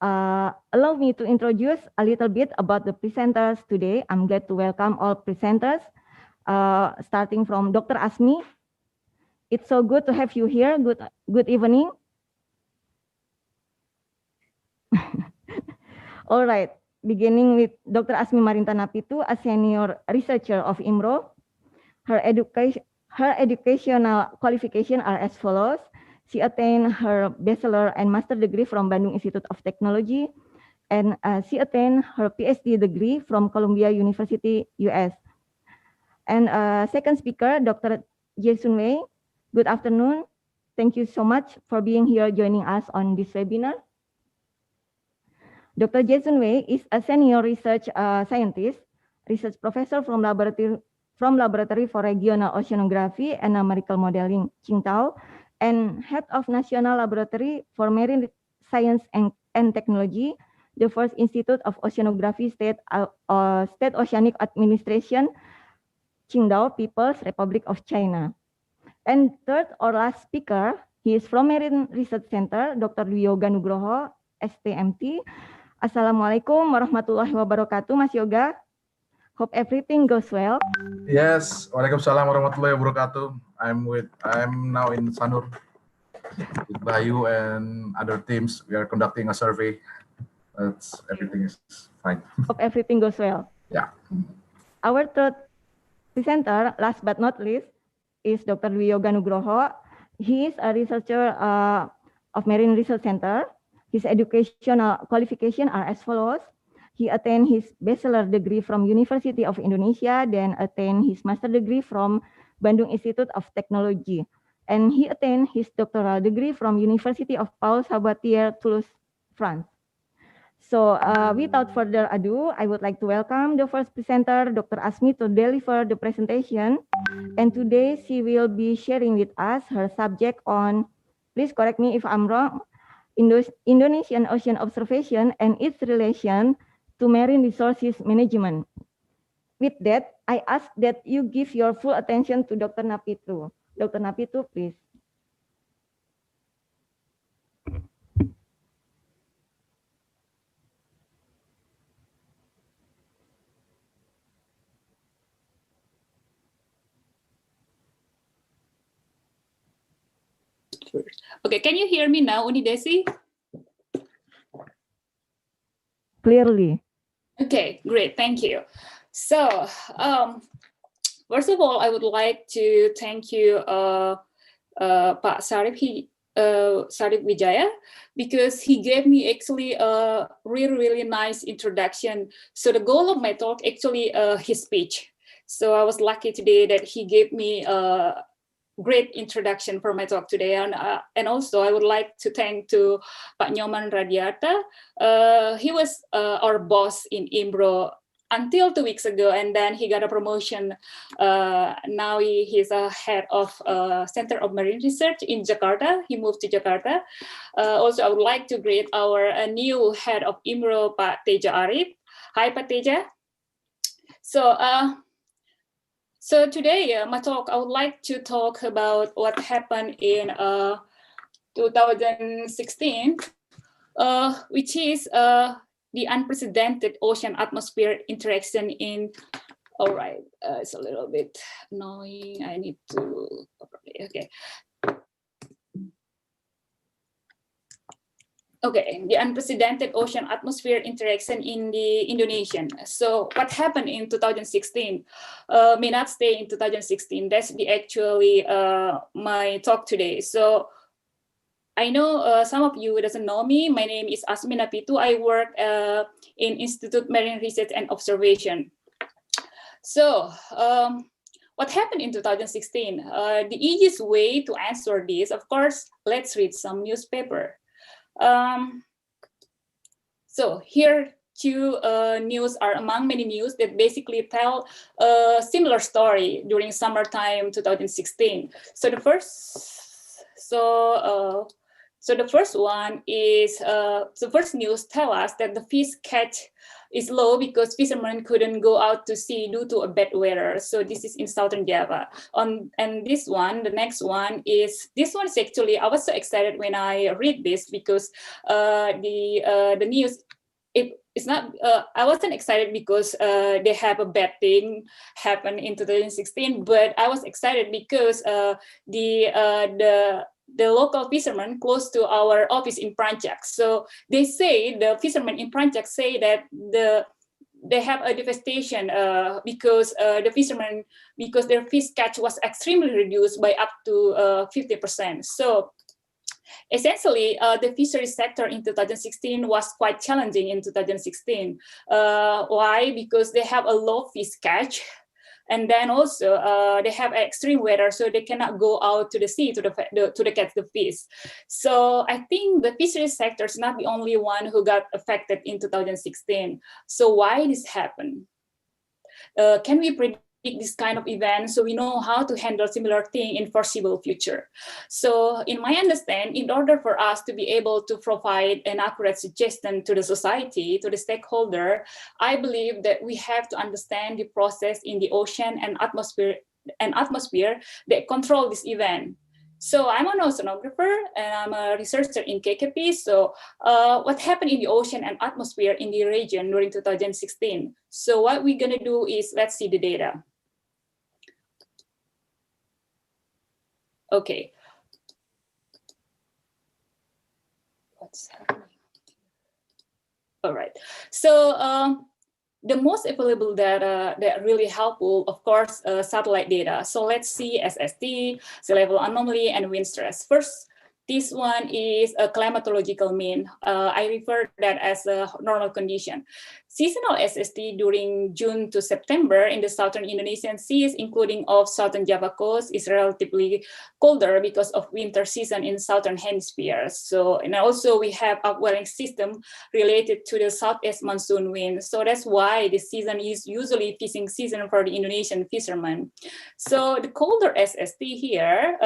allow me to introduce a little bit about the presenters today. I'm glad to welcome all presenters, starting from Dr. Asmi. It's so good to have you here. Good evening. All right, beginning with Dr. Asmi Marintanapitu, a senior researcher of IMRO. Her educational qualifications are as follows. She attained her bachelor and master degree from Bandung Institute of Technology, and she attained her PhD degree from Columbia University, US. And second speaker, Dr. Jason Wei. Good afternoon. Thank you so much for being here joining us on this webinar. Dr. Jason Wei is a senior research scientist, research professor from Laboratory for Regional Oceanography and Numerical Modeling, Qingdao, and head of National Laboratory for Marine Science and Technology, the first Institute of Oceanography State Oceanic Administration, Qingdao, People's Republic of China. And third or last speaker, he is from Marine Research Center, Dr. Yoga Nugroho, STMT. Assalamualaikum warahmatullahi wabarakatuh, Mas Yoga. Hope everything goes well. Yes, Waalaikumsalam warahmatullahi wabarakatuh. I'm now in Sanur with Bayu and other teams. We are conducting a survey. Everything is fine. Hope everything goes well. Yeah. Our third presenter, last but not least, is Dr. Yoga Nugroho. He is a researcher of Marine Research Center. His educational qualifications are as follows. He attained his bachelor degree from University of Indonesia, then attained his master degree from Bandung Institute of Technology. And he attained his doctoral degree from University of Paul Sabatier, Toulouse, France. So without further ado, I would like to welcome the first presenter, Dr. Asmi, to deliver the presentation. And today she will be sharing with us her subject on, please correct me if I'm wrong, Indonesian ocean observation and its relation to marine resources management. With that, I ask that you give your full attention to Dr. Napitu. Dr. Napitu, please. Okay, can you hear me now, Unidesi? Clearly. Okay, great, thank you. So, first of all, I would like to thank you, Pak Sarif Wijaya, because he gave me actually a really nice introduction. So the goal of my talk actually his speech. So I was lucky today that he gave me a great introduction for my talk today, and also I would like to thank to Pak Nyoman Radiata. He was our boss in IMBRO until 2 weeks ago, and then he got a promotion. Now he's a head of Center of Marine Research in Jakarta. He moved to Jakarta. Also, I would like to greet our new head of IMBRO, Pak Teja Arif. Hi, Pak Teja. So today, my talk, I would like to talk about what happened in 2016, which is the unprecedented ocean atmosphere interaction in. All right, it's a little bit annoying. I need to, okay. Okay, the unprecedented ocean atmosphere interaction in the Indonesian. So what happened in 2016? May not stay in 2016. That's the actually my talk today. So I know some of you doesn't know me. My name is Asmina Pitu. I work in Institute Marine Research and Observation. So what happened in 2016? The easiest way to answer this, of course, let's read some newspaper. So here two news are among many news that basically tell a similar story during summertime 2016. So the first one is the first news tell us that the fish catch is low because fishermen couldn't go out to sea due to a bad weather. So this is in Southern Java. And this one, the next one is, this one is actually, I was so excited when I read this because the news, it's not, I wasn't excited because they have a bad thing happen in 2016, but I was excited because the local fishermen close to our office in Prancak. So they say, the fishermen in Prancak say that they have a devastation because the fishermen, because their fish catch was extremely reduced by up to 50%. So essentially, the fisheries sector in 2016 was quite challenging in 2016. Why? Because they have a low fish catch. And then also they have extreme weather, so they cannot go out to the sea to catch the fish. So I think the fisheries sector is not the only one who got affected in 2016. So why this happened? Can we predict this kind of event so we know how to handle similar thing in foreseeable future? So in my understanding, in order for us to be able to provide an accurate suggestion to the society, to the stakeholder, I believe that we have to understand the process in the ocean and atmosphere that control this event. So I'm an oceanographer and I'm a researcher in KKP. So what happened in the ocean and atmosphere in the region during 2016? So what we're gonna do is, let's see the data. Okay. What's happening? All right. So the most available data that really helpful, of course, satellite data. So let's see SST, sea level anomaly, and wind stress. First, this one is a climatological mean. I refer that as a normal condition. Seasonal SST during June to September in the southern Indonesian seas, including off southern Java coast, is relatively colder because of winter season in southern hemisphere. So, and also we have upwelling system related to the southeast monsoon wind. So that's why this season is usually fishing season for the Indonesian fishermen. So the colder SST here,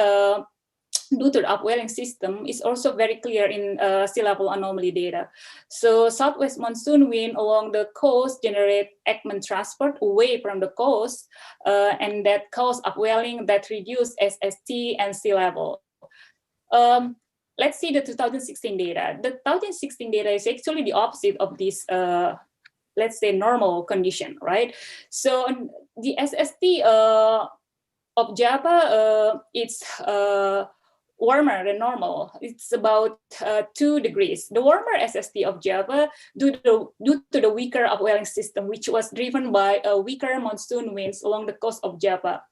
due to the upwelling system, is also very clear in sea level anomaly data. So southwest monsoon wind along the coast generate Ekman transport away from the coast, and that cause upwelling that reduce SST and sea level. Let's see the 2016 data. The 2016 data is actually the opposite of this, let's say, normal condition, right? So the SST of Java, it's warmer than normal. It's about 2 degrees. The warmer SST of Java due to the weaker upwelling system, which was driven by weaker monsoon winds along the coast of Java.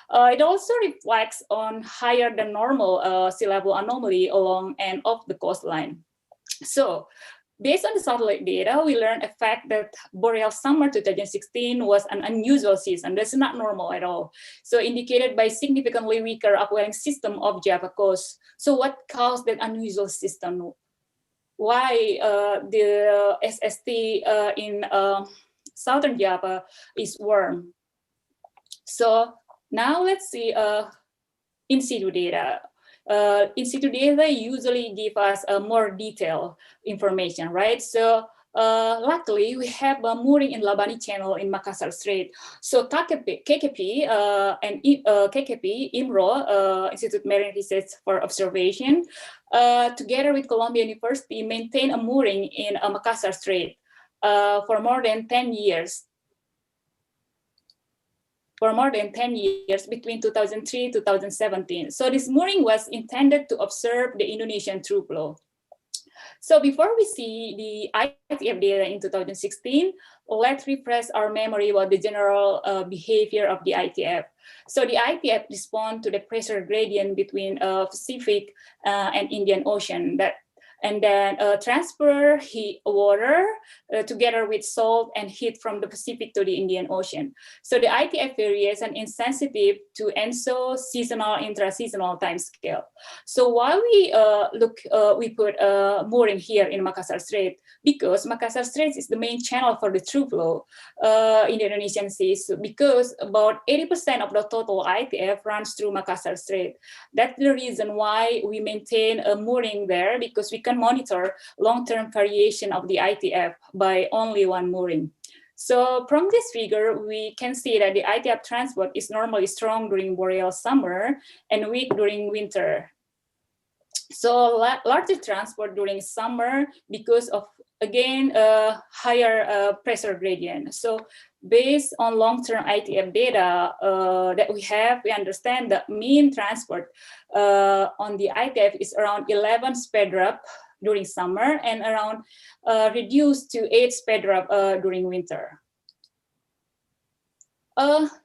It also reflects on higher than normal sea level anomaly along and off the coastline. So, based on the satellite data, we learned a fact that boreal summer 2016 was an unusual season. That's not normal at all. So indicated by significantly weaker upwelling system of Java coast. So what caused that unusual system? Why the SST in southern Java is warm? So now let's see in situ data. In situ data usually give us more detailed information, right? So luckily, we have a mooring in Labani Channel in Makassar Strait. So KKP and KKP, IMRO, Institute Marine Research for Observation, together with Columbia University, maintain a mooring in Makassar Strait for more than 10 years. For more than 10 years between 2003 to 2017. So this mooring was intended to observe the Indonesian true flow. So before we see the ITF data in 2016, let's refresh our memory about the general behavior of the ITF. So the ITF responds to the pressure gradient between Pacific and Indian Ocean and then transfer heat water together with salt and heat from the Pacific to the Indian Ocean. So the ITF variation is sensitive to ENSO seasonal, intra-seasonal time scale. So while we put mooring here in Makassar Strait, because Makassar Strait is the main channel for the true flow in the Indonesian seas, because about 80% of the total ITF runs through Makassar Strait. That's the reason why we maintain a mooring there, because we can monitor long-term variation of the ITF by only one mooring. So from this figure, we can see that the ITF transport is normally strong during boreal summer and weak during winter. So larger transport during summer because of, again, higher pressure gradient. So based on long-term ITF data that we have, we understand that mean transport on the ITF is around 11 sped drop during summer and around reduced to 8 sped drop during winter.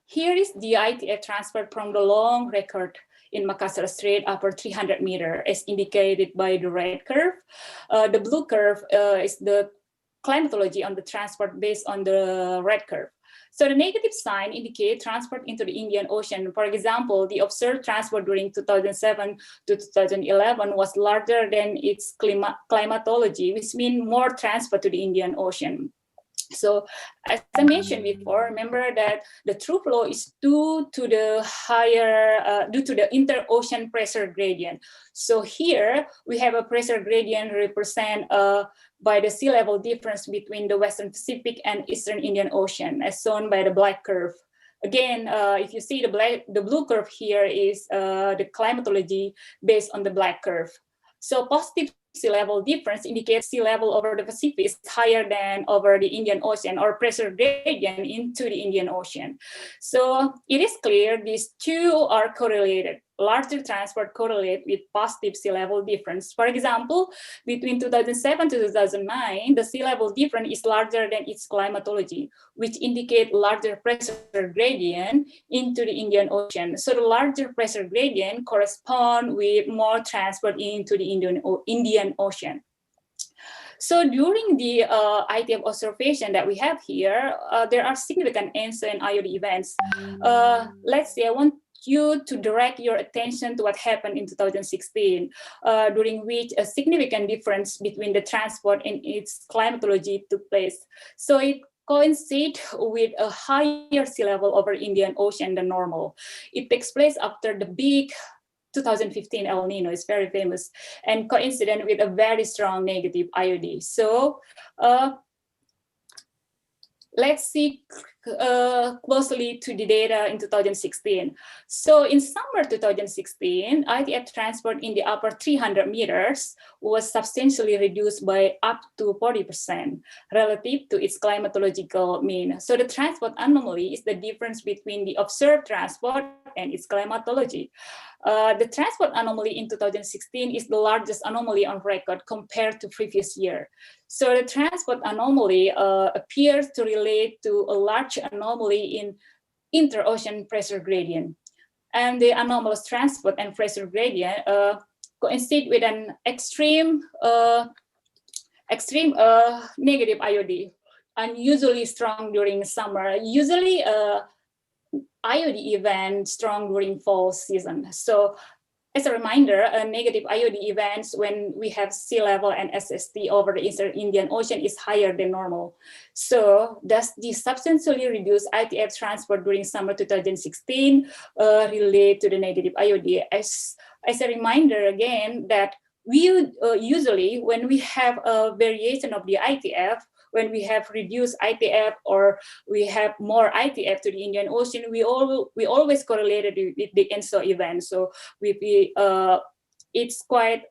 Here is the ITF transport from the long record in Makassar Strait upper 300 meters, as indicated by the red curve. The blue curve is the climatology on the transport based on the red curve. So the negative sign indicates transport into the Indian Ocean. For example, the observed transport during 2007 to 2011 was larger than its climatology, which means more transport to the Indian Ocean. So as I mentioned before, remember that the true flow is due to the inter-ocean pressure gradient. So here we have a pressure gradient represented by the sea level difference between the Western Pacific and Eastern Indian Ocean, as shown by the black curve. Again, if you see the blue curve here is the climatology based on the black curve. So positive sea level difference indicates sea level over the Pacific is higher than over the Indian Ocean, or pressure gradient into the Indian Ocean. So it is clear these two are correlated. Larger transport correlate with positive sea level difference. For example, between 2007 to 2009, the sea level difference is larger than its climatology, which indicate larger pressure gradient into the Indian Ocean. So the larger pressure gradient correspond with more transport into the Indian Ocean. So during the ITF observation that we have here, there are significant ENSO and IOD events. Let's say I want you to direct your attention to what happened in 2016, during which a significant difference between the transport and its climatology took place. So it coincides with a higher sea level over Indian Ocean than normal. It takes place after the big 2015 El Nino is very famous and coincident with a very strong negative IOD. So let's see closely to the data in 2016. So in summer 2016, ITF transport in the upper 300 meters was substantially reduced by up to 40% relative to its climatological mean. So the transport anomaly is the difference between the observed transport and its climatology. The transport anomaly in 2016 is the largest anomaly on record compared to previous year. So the transport anomaly appears to relate to a large anomaly in inter-ocean pressure gradient. And the anomalous transport and pressure gradient coincide with an extreme negative IOD, unusually strong during summer. Usually IOD event strong during fall season. So as a reminder, negative IOD events when we have sea level and SST over the Eastern Indian Ocean is higher than normal. So does the substantially reduced ITF transport during summer 2016 relate to the negative IOD? As a reminder again that we usually, when we have a variation of the ITF, when we have reduced ITF or we have more ITF to the Indian Ocean, we always correlated with the ENSO event. So it's quite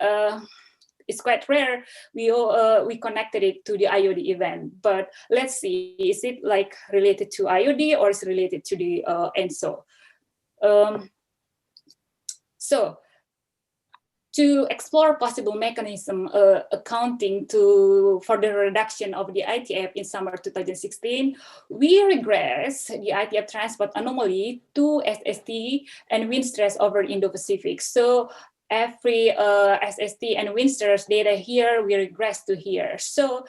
rare we connected it to the IOD event. But let's see, is it like related to IOD or is it related to the ENSO? So to explore possible mechanism accounting for the reduction of the ITF in summer 2016, we regress the ITF transport anomaly to SST and wind stress over Indo-Pacific. So every SST and wind stress data here, we regress to here. So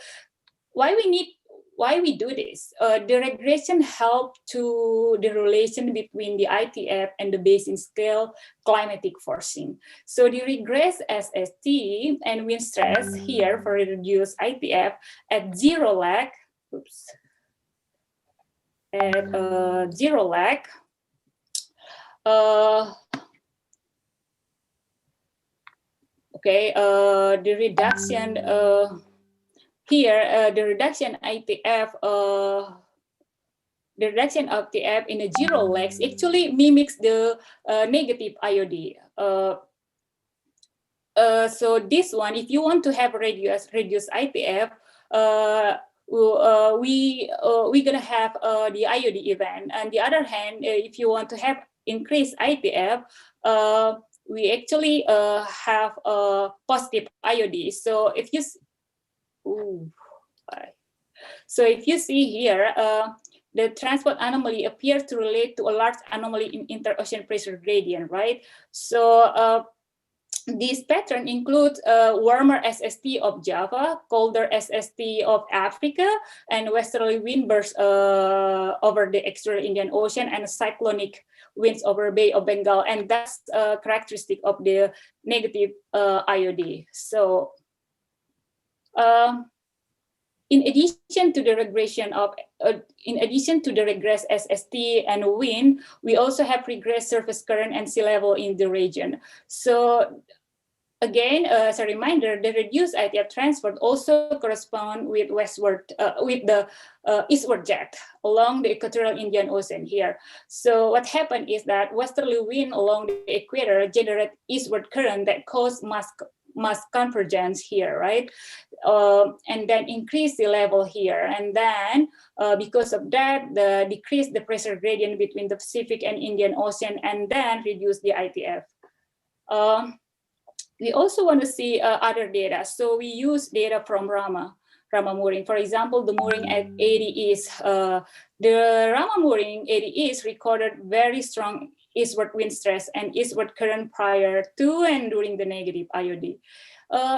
why we do this? The regression help to the relation between the ITF and the basin scale climatic forcing. So the regress SST and wind stress here for reduced ITF at zero lag, the reduction here, the reduction ITF, the reduction of ITF in the zero lags actually mimics the negative IOD. So this one, if you want to have reduced ITF, we're gonna have the IOD event. On the other hand, if you want to have increased ITF, we actually have a positive IOD. So if you see here, the transport anomaly appears to relate to a large anomaly in interocean pressure gradient, right? So this pattern includes warmer SST of Java, colder SST of Africa, and westerly wind bursts over the exterior Indian Ocean, and cyclonic winds over Bay of Bengal, and that's a characteristic of the negative IOD. So in addition to the regression of, regress SST and wind, we also have regress surface current and sea level in the region. So again, as a reminder, the reduced ITF transport also correspond with the eastward jet along the equatorial Indian Ocean here. So what happened is that westerly wind along the equator generate eastward current that cause mass convergence here, right? And then increase the level here. And then because of that, decrease the pressure gradient between the Pacific and Indian Ocean, and then reduce the ITF. We also want to see other data. So we use data from Rama mooring. For example, the mooring at 80 East. The Rama mooring 80 East recorded very strong eastward wind stress and eastward current prior to and during the negative IOD.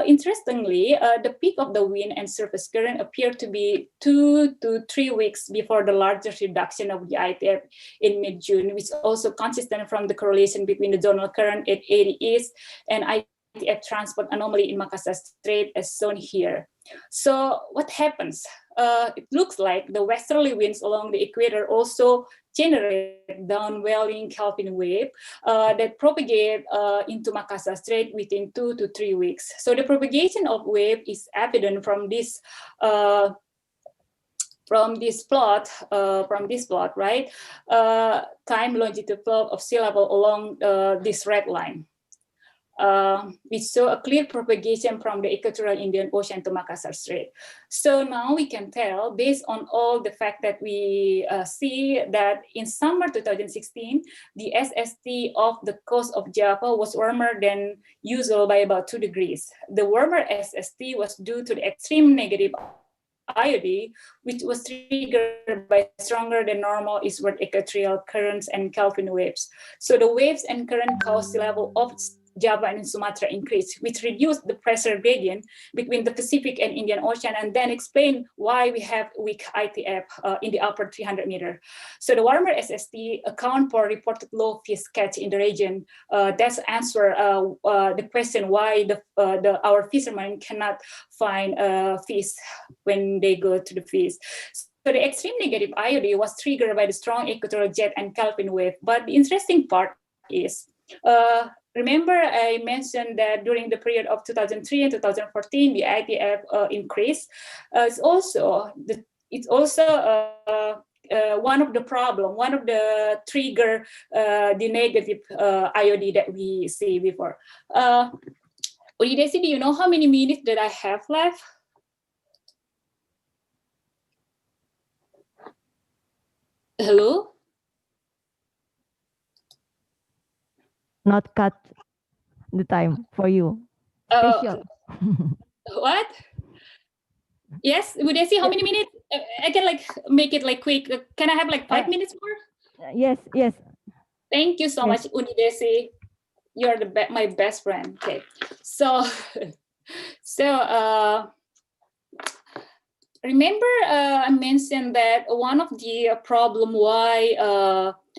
Interestingly, the peak of the wind and surface current appeared to be 2 to 3 weeks before the largest reduction of the ITF in mid-June, which is also consistent from the correlation between the zonal current at 80 East and ITF transport anomaly in Makassar Strait as shown here. So what happens? It looks like the westerly winds along the equator also generate downwelling Kelvin wave that propagate into Makassar Strait within 2 to 3 weeks. So the propagation of wave is evident from this plot, right? Time longitude plot of sea level along this red line. We saw a clear propagation from the equatorial Indian Ocean to Makassar Strait. So now we can tell, based on all the fact that we see that in summer 2016, the SST of the coast of Java was warmer than usual by about 2 degrees. The warmer SST was due to the extreme negative IOD, which was triggered by stronger than normal eastward equatorial currents and Kelvin waves. So the waves and current caused the level of Java and Sumatra increased, which reduced the pressure gradient between the Pacific and Indian Ocean, and then explain why we have weak ITF in the upper 300 meter. So the warmer SST account for reported low fish catch in the region. That's answer the question why our fishermen cannot find fish when they go to the fish. So the extreme negative IOD was triggered by the strong equatorial jet and Kelvin wave. But the interesting part is remember I mentioned that during the period of 2003 and 2014, the ITF increased. It's also one of the problem, one of the trigger the negative IOD that we see before. Desi, do you know how many minutes that I have left? Hello? Not cut the time for you. Special. What? Yes, would I see how many minutes? I can like make it like quick. Can I have like 5 minutes more? Yes, yes. Thank you so much, Unidesi. You're my best friend. Okay, so remember I mentioned that one of the problem why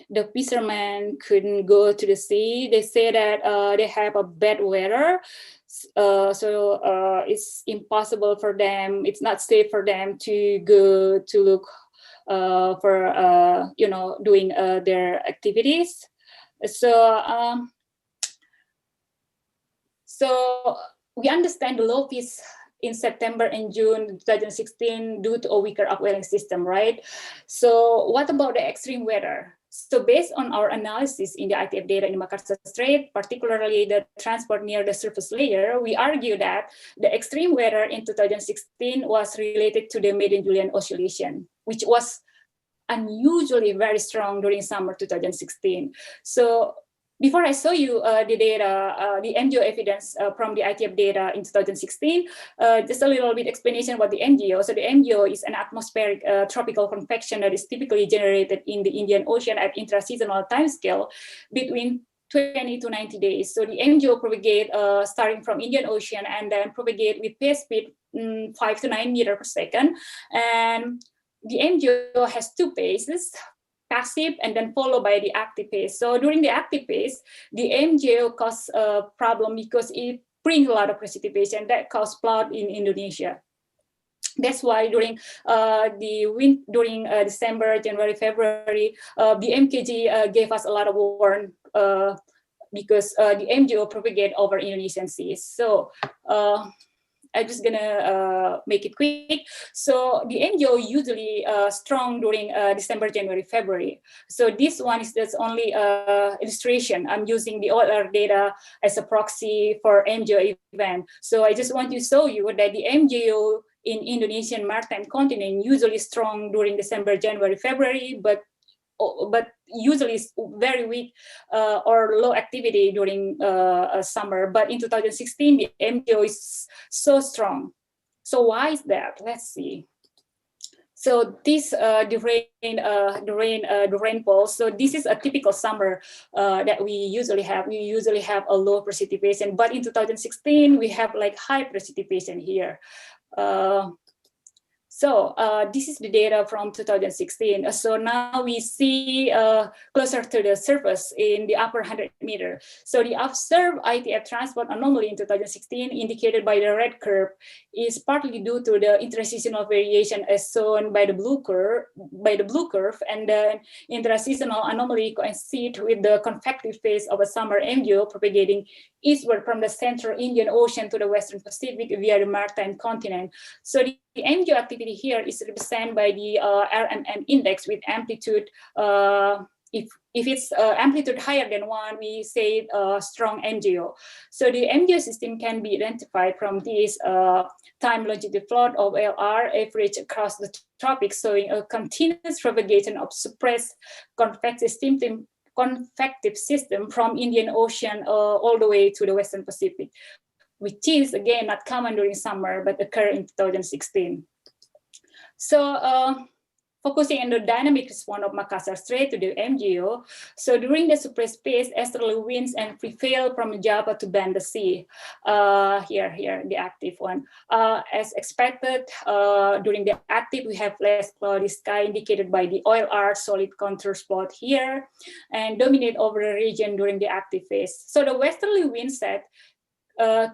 the fishermen couldn't go to the sea. They say that they have a bad weather. So it's impossible for them. It's not safe for them to go to look for doing their activities. So we understand the low fish in September and June 2016 due to a weaker upwelling system, right? So what about the extreme weather? So based on our analysis in the ITF data in Makassar Strait, particularly the transport near the surface layer, we argue that the extreme weather in 2016 was related to the Madden-Julian oscillation, which was unusually very strong during summer 2016. So before I show you the data, the MGO evidence from the ITF data in 2016, just a little bit explanation about the MGO. So the MGO is an atmospheric tropical convection that is typically generated in the Indian Ocean at intraseasonal timescale between 20 to 90 days. So the MGO propagate starting from Indian Ocean and then propagate with phase speed 5 to 9 meters per second. And the MGO has two phases, passive and then followed by the active phase. So during the active phase, the MGO causes a problem because it brings a lot of precipitation that causes flood in Indonesia. That's why during December, January, February, the MKG gave us a lot of warning because the MGO propagate over Indonesian seas. So I'm just gonna make it quick. So the MGO usually strong during December, January, February. So this one is just only illustration. I'm using the OLR data as a proxy for MGO event. So I just want to show you that the MGO in Indonesian maritime continent usually strong during December, January, February, but usually it's very weak or low activity during summer. But in 2016, the MGO is so strong. So why is that? Let's see. So this the rainfall. So this is a typical summer that we usually have. We usually have a low precipitation, but in 2016 we have like high precipitation here. So this is the data from 2016. So now we see closer to the surface in the upper 100 meter. So the observed ITF transport anomaly in 2016 indicated by the red curve is partly due to the intraseasonal variation as shown by the blue curve, and the intraseasonal anomaly coincides with the convective phase of a summer MGO propagating eastward from the central Indian Ocean to the Western Pacific via the maritime continent. So the MGO activity here is represented by the RMM index with amplitude. If it's amplitude higher than 1, we say strong MGO. So the MGO system can be identified from this time longitude plot of LR average across the tropics, showing a continuous propagation of suppressed convective system from Indian Ocean all the way to the Western Pacific, which is again not common during summer but occur in 2016. So focusing on the dynamic response of Makassar Strait to the MGO. So during the suppressed phase, easterly winds and prevail from Java to Banda Sea. Here, the active one. As expected, during the active, we have less cloudy sky indicated by the OLR solid contour spot here, and dominate over the region during the active phase. So the westerly wind set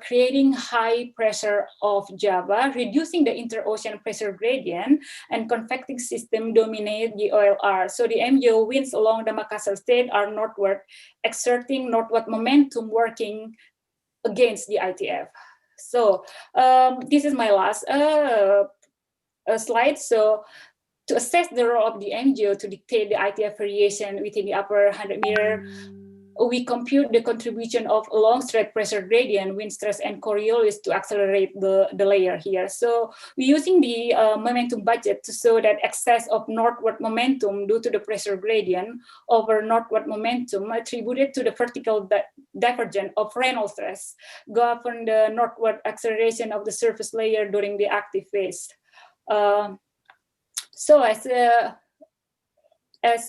creating high pressure of Java, reducing the interocean pressure gradient, and convecting system dominate the OLR. So the MJO winds along the Makassar state are northward, exerting northward momentum working against the ITF. So this is my last slide. So to assess the role of the MJO to dictate the ITF variation within the upper 100 meter, we compute the contribution of long straight pressure gradient, wind stress, and Coriolis to accelerate the layer here. So we're using the momentum budget to show that excess of northward momentum due to the pressure gradient over northward momentum attributed to the vertical divergence of Reynolds stress govern the northward acceleration of the surface layer during the active phase. So as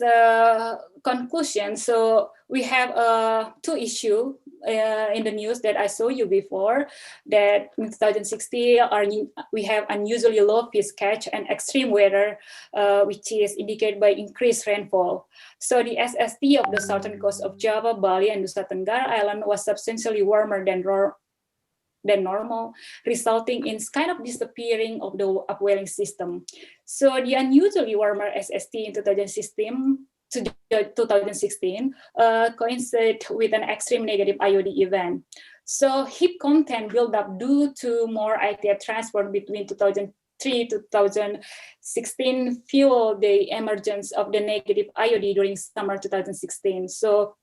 a conclusion, so we have two issues in the news that I saw you before, that in 2016 we have unusually low fish catch and extreme weather, which is indicated by increased rainfall. So the SST of the southern coast of Java, Bali, and Nusa Tenggara Island was substantially warmer than normal, resulting in kind of disappearing of the upwelling system. So the unusually warmer SST in 2016 coincided with an extreme negative IOD event. So heap content buildup due to more ITF transport between 2003 to 2016 fueled the emergence of the negative IOD during summer 2016. So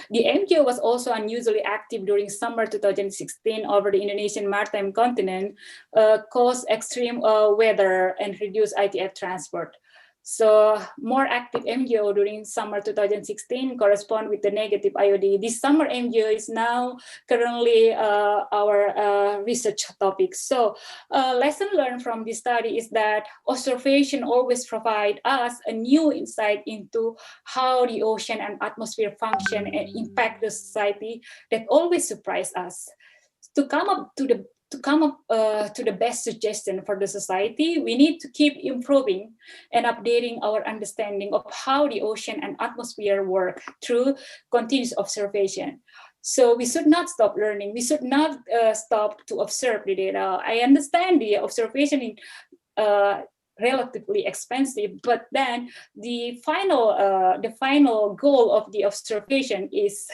the MJO was also unusually active during summer 2016 over the Indonesian maritime continent, caused extreme weather and reduced ITF transport. So more active MJO during summer 2016 correspond with the negative IOD. This summer MJO is now currently our research topic. So lesson learned from this study is that observation always provide us a new insight into how the ocean and atmosphere function and impact the society that always surprise us. To come up to the best suggestion for the society, we need to keep improving and updating our understanding of how the ocean and atmosphere work through continuous observation. So we should not stop learning. We should not stop to observe the data. I understand the observation is relatively expensive, but then the final goal of the observation is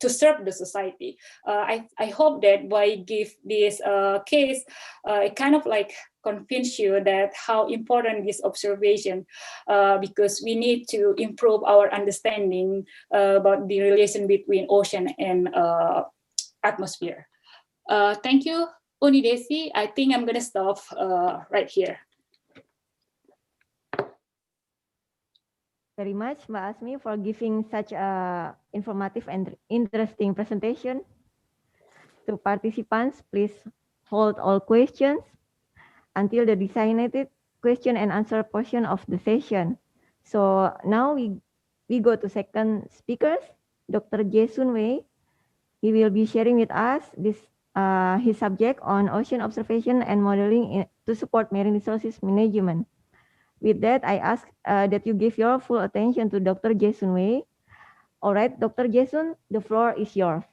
to serve the society. I hope that by give this case, it kind of like convince you that how important this observation, because we need to improve our understanding about the relation between ocean and atmosphere. Thank you, Unidesi. I think I'm gonna stop right here. Very much, Mbak Asmi, for giving such a informative and interesting presentation. To participants, please hold all questions until the designated question and answer portion of the session. So now we go to second speakers, Dr. Jason Wei. He will be sharing with us his subject on ocean observation and modeling to support marine resources management. With that, I ask that you give your full attention to Dr. Jason Wei. All right, Dr. Jason, the floor is yours.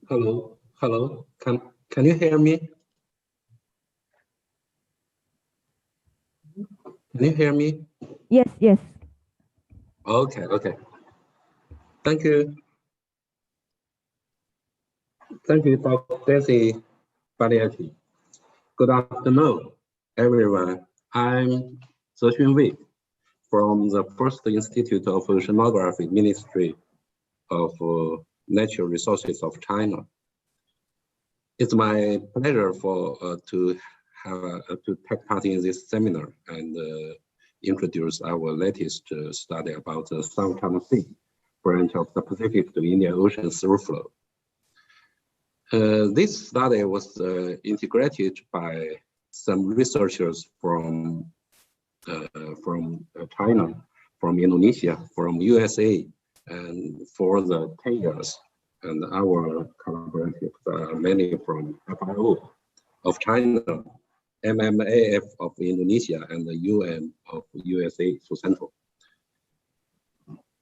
Hello. Can you hear me? Can you hear me? Yes. Okay. Thank you. Thank you, Dr. Desi Baliati. Good afternoon, everyone. I'm Zexun Wei from the First Institute of Oceanography, Ministry of Natural Resources of China. It's my pleasure to take part in this seminar and introduce our latest study about the South China Sea branch of the Pacific to Indian Ocean through flow. This study was integrated by some researchers from China, from Indonesia, from USA, and for the 10 years. And our collaborators are many from FIO of China, MMAF of Indonesia, and the UN of USA to Central.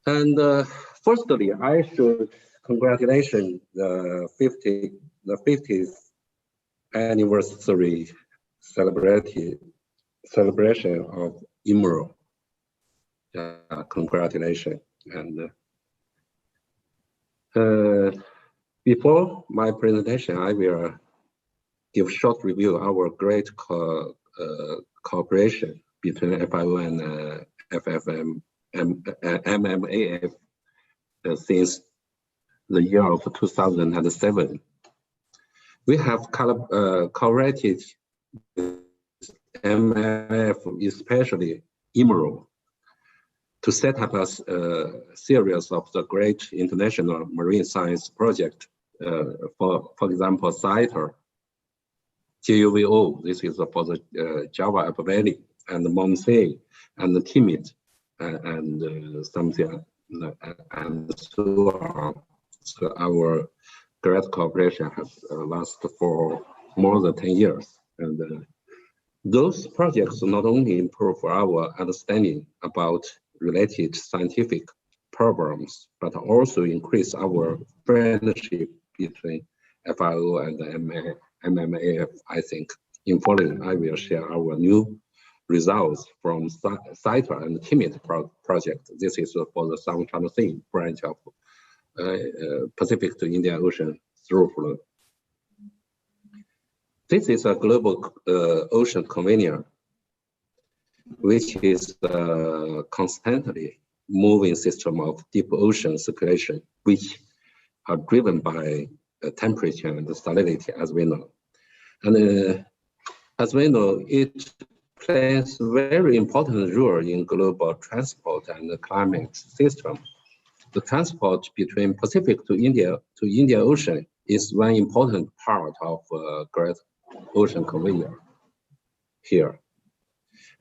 And firstly, I should congratulate the 50th anniversary celebration of IMRO. Congratulations. And before my presentation, I will give short review our great cooperation between FIO and MMAF since the year of 2007. We have collaborated with MMAF, especially IMRO, to set up a series of the great international marine science project. For example, CITER, JUVO, this is for the Java Upper Valley, and MOMSE, and the TIMID, and something, and so on. So our great cooperation has lasted for more than 10 years. And those projects not only improve our understanding about related scientific problems, but also increase our friendship between FIO and the MMAF, I think. In following, I will share our new results from CITER and TIMID project. This is for the South China Sea branch of Pacific to Indian Ocean through flow. This is a global ocean conveyor, which is a constantly moving system of deep ocean circulation, which are driven by temperature and salinity, as we know. And as we know, it plays a very important role in global transport and the climate system. The transport between Pacific to Indian Ocean is one important part of Great Ocean Conveyor here,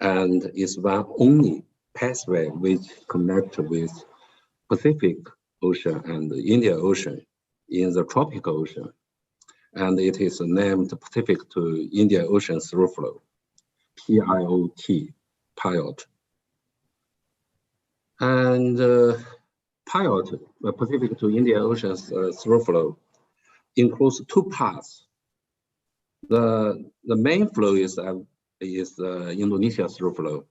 and is one only pathway which connects with Pacific Ocean and the Indian Ocean in the tropical ocean, and it is named Pacific to Indian Ocean Through Flow, PIOT. And PIOT, the Pacific to Indian Ocean Through Flow, includes two paths. The main flow is Indonesia through flow.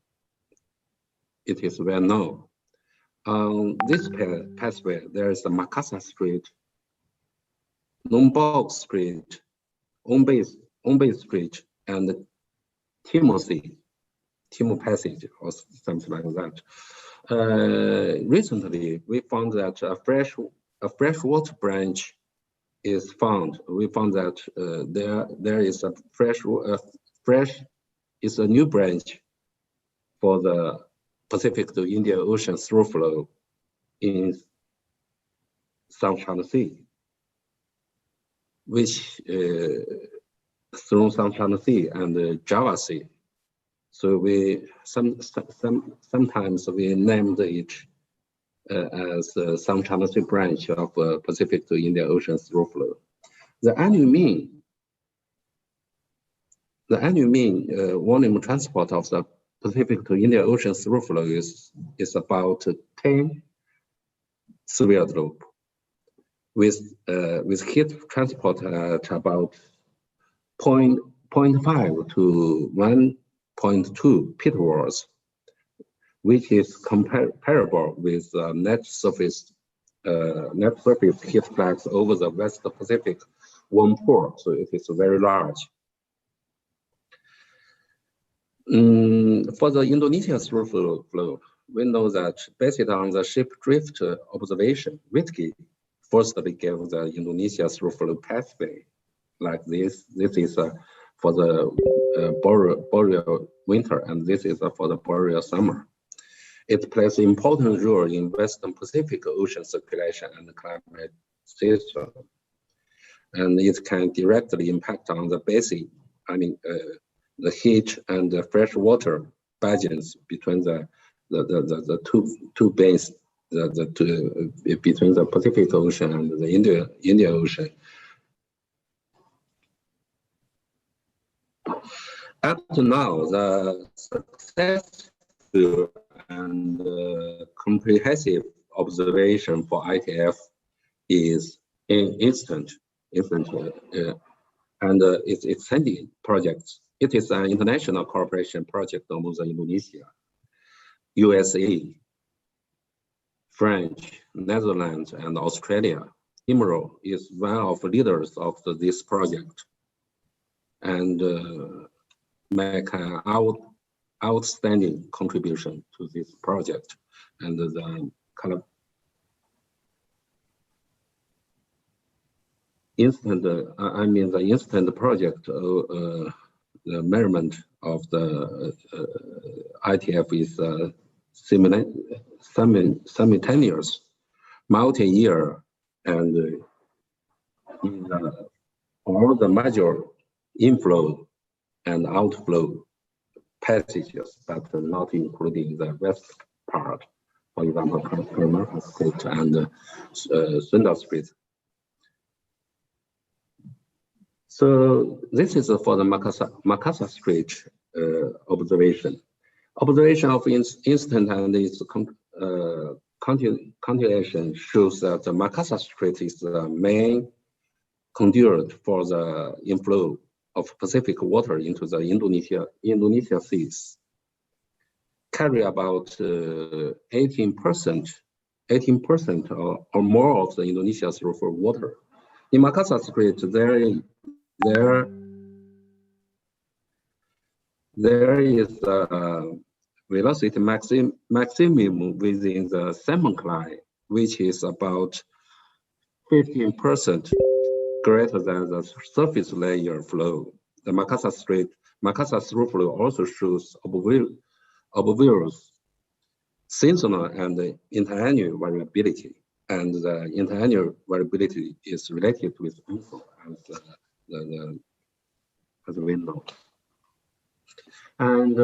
It is well known. On this pathway, there is the Makassar Strait, Lombok Strait, Ombay Strait, and Timor Passage, or something like that. Recently, we found that a freshwater branch is found. We found that there is a new branch for the Pacific to Indian Ocean through flow in South China Sea, which through South China Sea and the Java Sea. So we sometimes we named it as the South China Sea branch of Pacific to Indian Ocean through flow. The annual mean volume transport of the Pacific to Indian Ocean through flow is about 10 severe loop, with heat transport at about 0.5 to 1.2 petawatts, which is comparable with net surface heat flux over the West Pacific warm pore. So it is very large. For the Indonesia through flow, we know that based on the ship drift observation, Whitkey firstly gave the Indonesia through flow pathway like this. This is for the boreal winter, and this is for the boreal summer. It plays an important role in Western Pacific Ocean circulation and the climate system, and it can directly impact on the basic, the heat and the freshwater balance between the two between the Pacific Ocean and the Indian Ocean. Up to now, the successful and comprehensive observation for ITF is instant and its extending projects. It is an international cooperation project among Indonesia, USA, French, Netherlands, and Australia. IMRO is one of the leaders of this project and make an outstanding contribution to this project. And the instant project, the measurement of the ITF is simultaneous, multi-year, and in all the major inflow and outflow passages, but not including the west part, for example, Permaka Strait and Sunda Strait. So this is for the Makassar Strait observation. Observation of instant and its continuation shows that the Makassar Strait is the main conduit for the inflow of Pacific water into the Indonesia seas, carry about 18% or more of the Indonesia's surface water. In Makassar Strait, there is a velocity maximum within the salmon line, which is about 15% greater than the surface layer flow. The Makassar through flow also shows obvious seasonal and interannual variability, and the interannual variability is related with inflow as we know. And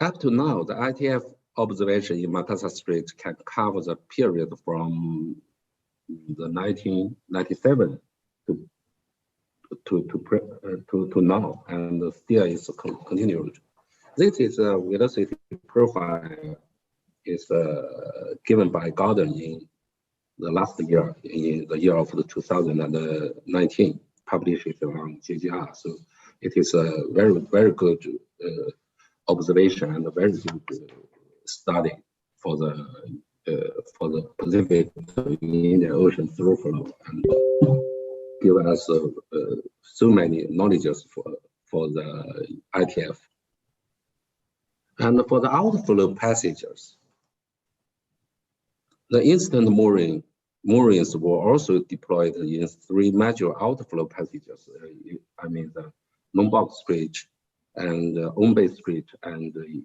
up to now, the ITF observation in Makassar Strait can cover the period from the 1997 to now, and still is continued. This is a velocity profile is given by Gordon in the last year, in the year of 2019, published on JGR. So it is a very, very good observation and a very good study for the Pacific Indian Ocean through flow, and give us so many knowledges for the ITF. And for the outflow passages, the instant moorings were also deployed in 3 major outflow passages. I mean the Lombok Strait and Ombe Strait and the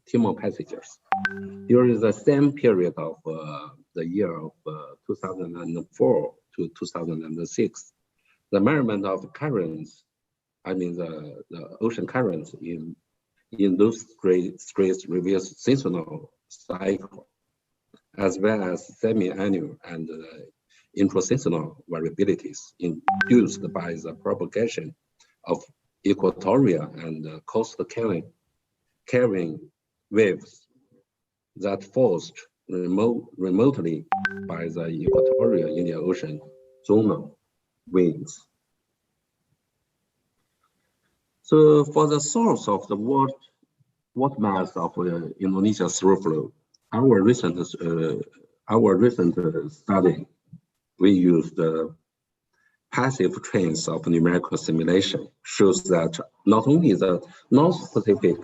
Timor passages. During the same period of the year of 2004 to 2006, the measurement of currents, I mean the ocean currents in those straits reveals seasonal cycle, as well as semi-annual and intraseasonal variabilities induced by the propagation of equatorial and coastal carrying waves that forced remotely by the equatorial Indian Ocean zonal winds. So for the source of the water mass of Indonesia's through flow, our recent study, we used passive trains of numerical simulation, shows that not only the North Pacific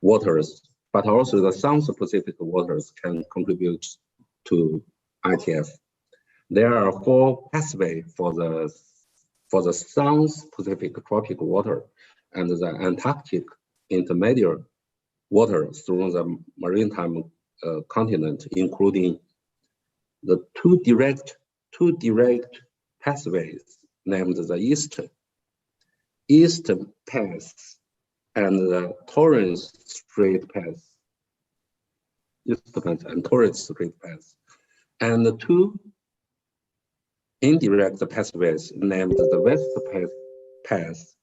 waters, but also the South Pacific waters can contribute to ITF. There are 4 pathways for the South Pacific tropical water and the Antarctic intermediate water through the maritime continent, including the two direct pathways named the East Path and the Torrens Strait Pass, and Torrens Strait Pass, and the two indirect pathways named the West Pass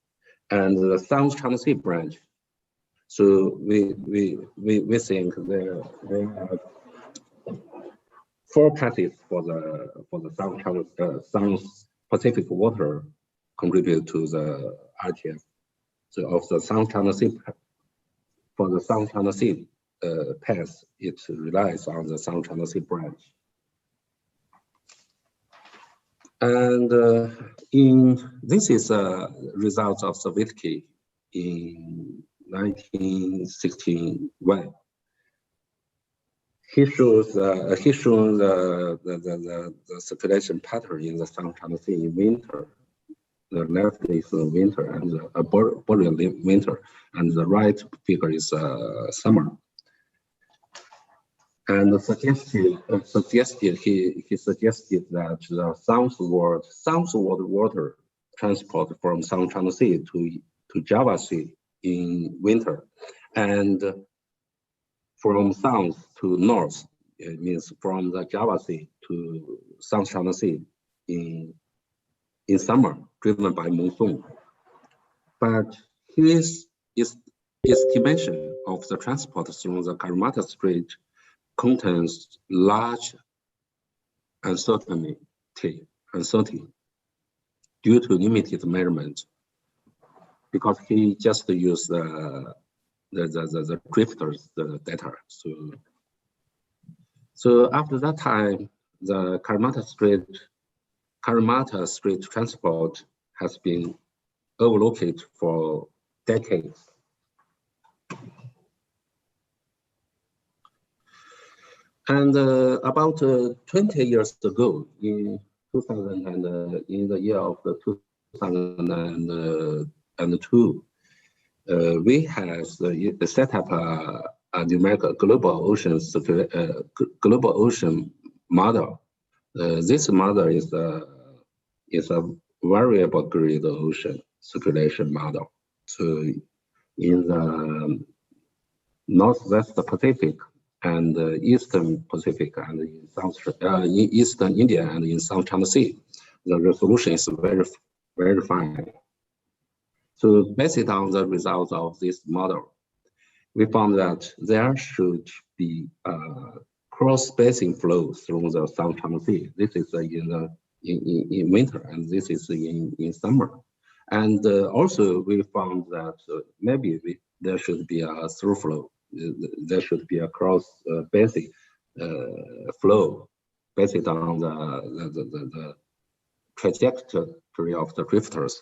and the South China Sea branch. So we think there are 4 passes for the South Pacific water contribute to the RTF. So of the South China Sea, for the South China Sea pass, it relies on the South China Sea branch. And this is a result of the Wittke in 1961. He shows the circulation pattern in the South China Sea in winter. The left is winter and a boreal winter, and the right figure is summer. And he suggested that the southward water transport from South China Sea to Java Sea in winter, and from south to north, it means from the Java Sea to South China Sea in summer, driven by monsoon. But his estimation of the transport through the Karimata Strait contains large uncertainty due to limited measurement, because he just used the drifters, the data. So after that time, the Karimata Strait transport has been overlooked for decades. And about 20 years ago, in the year of 2002, we have set up a numerical global ocean model. This model is a variable grid ocean circulation model. So in the Northwest Pacific and Eastern Pacific and in Eastern India and in South China Sea, the resolution is very fine. So based on the results of this model, we found that there should be cross-basin flow through the South China Sea. This is in winter, and this is in summer. And also we found that maybe there should be a through flow. There should be a cross-basin flow based on the trajectory of the drifters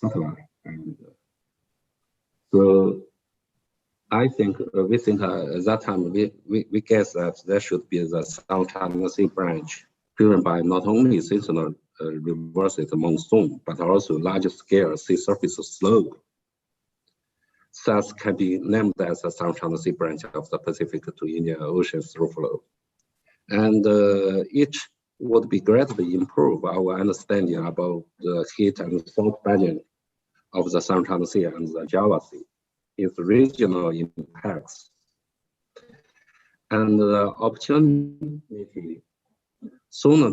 satellite. And so I think we think at that time we guess that there should be the South China Sea branch driven by not only seasonal reverses monsoon, but also large-scale sea surface slope. Thus can be named as the South China Sea branch of the Pacific to Indian Ocean through flow. And it would be greatly improve our understanding about the heat and salt balance of the South China Sea and the Java Sea, its regional impacts. And the opportunity sooner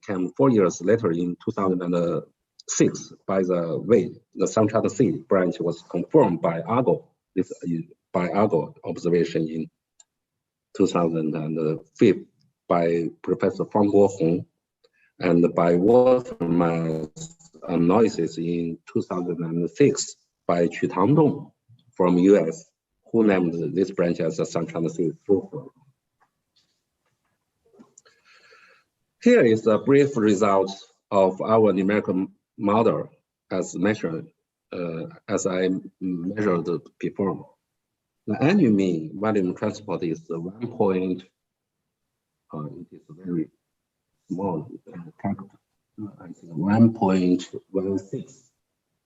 came 4 years later in 2006. By the way, the South China Sea branch was confirmed by Argo, observation in 2005 by Professor Fang Guohong, and by water mass analysis in 2006 by Qu Tangdong from US, who named this branch as the South China Sea through flow. Here is a brief result of our numerical model as measured, as I measured before. The annual mean volume transport is 1. It is very small, I think 1.16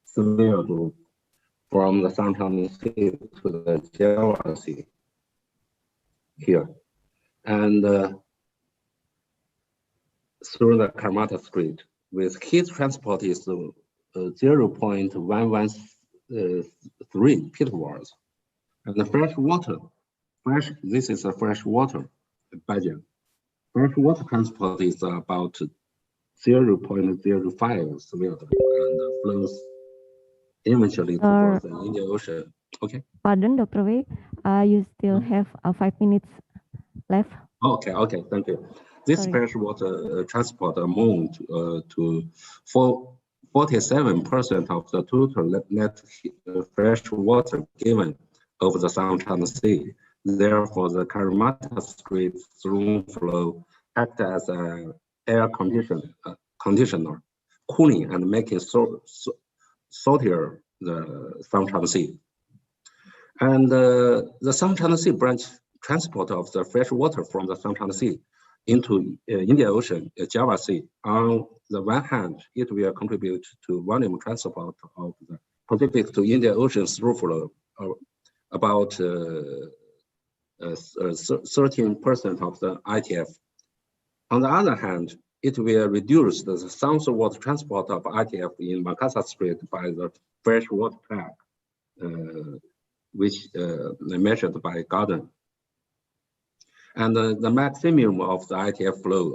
severe from the South China Sea to the Java Sea here. And through the Karimata Strait, with heat transport is 0.117 3 pitfalls. And the fresh water, this is a fresh water budget. Fresh water transport is about 0.05 severity and flows eventually towards the Indian Ocean. Okay. Pardon, Dr. Wei, you still have 5 minutes left. Okay, thank you. This freshwater transport amount to 47% of the total net fresh water given over the South China Sea. Therefore, the Karimata Strait through flow act as an air conditioner, cooling and making saltier the South China Sea. And the South China Sea branch transport of the fresh water from the South China Sea into Indian Ocean, Java Sea. On the one hand, it will contribute to volume transport of the Pacific to Indian Ocean through flow, about 13% of the ITF. On the other hand, it will reduce the southward transport of ITF in Makassar Strait by the freshwater pack, which measured by Garden. And the maximum of the ITF flow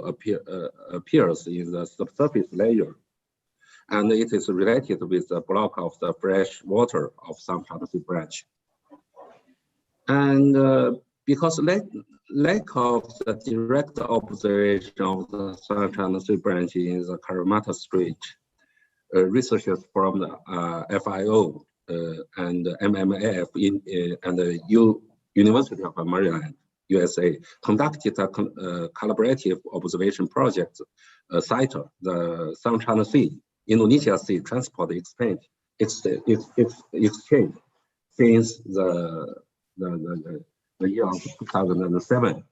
appears in the subsurface layer, and it is related with the block of the fresh water of South China Sea branch. And because lack of the direct observation of the South China Sea branch in the Karimata Strait, researchers from the FIO and MMAF and the University of Maryland, USA, conducted a collaborative observation project, CITER, the South China Sea, Indonesia Sea Transport Exchange since the year of 2007.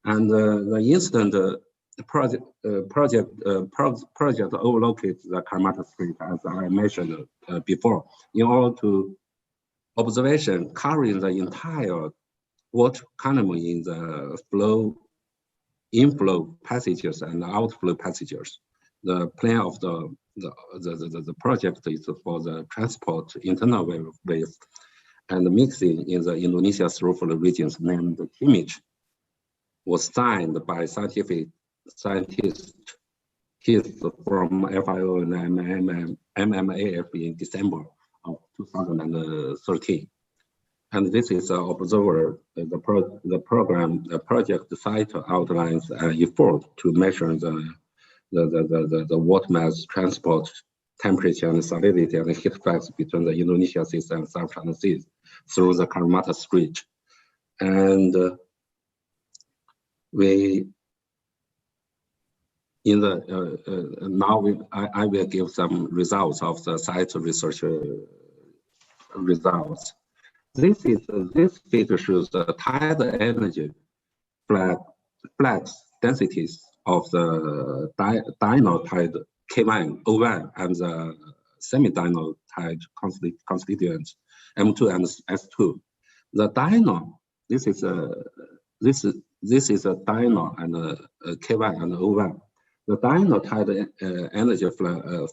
And the incident project overlooked the Karimata Strait, as I mentioned before, in order to observation covering the entire water column in the inflow passages and outflow passages. The plan of the project is for the transport internal waves and mixing in the Indonesia through flow regions named Image, was signed by scientists from FIO and MMAF in December of 2013. And this is an observer, the project site outlines an effort to measure the water mass transport temperature and salinity and heat flux between the Indonesia Sea and South China Sea through the Karimata Strait. And I will give some results of the site research results. This figure shows the tide energy flux densities of the diurnal tide K1, O1, and the semi-diurnal tide constituents M2 and S2. The diurnal, this is a diurnal and K1 and O1. The diurnal tide energy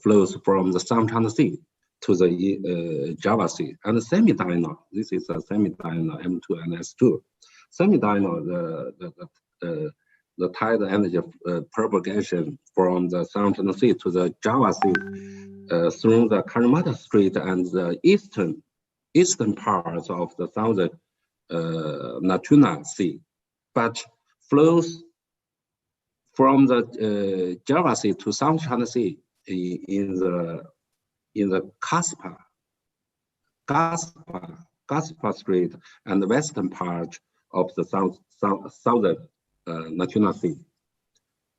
flows from the South China Sea to the Java Sea, and semi-diurnal, this is a semi-diurnal M2 and S2. Semi-diurnal, the tide energy propagation from the South China Sea to the Java Sea through the Karimata Strait and the eastern parts of the southern Natuna Sea, but flows from the Java Sea to South China Sea in the Caspar Strait and the western part of the southern Natuna Sea.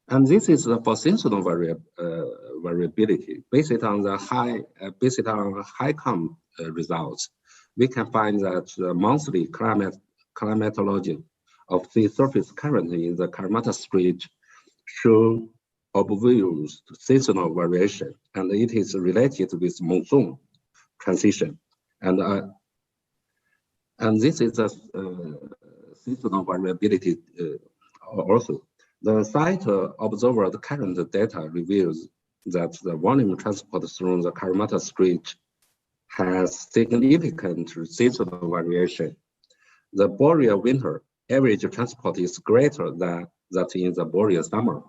And this is for seasonal variability. Based on HICOM results, we can find that the monthly climatology of the surface current in the Karimata Strait show obvious seasonal variation, and it is related with monsoon transition. And this is a seasonal variability also. The site observed current data reveals that the volume transport through the Karimata Strait has significant seasonal variation. The boreal winter average transport is greater than that in the boreal summer.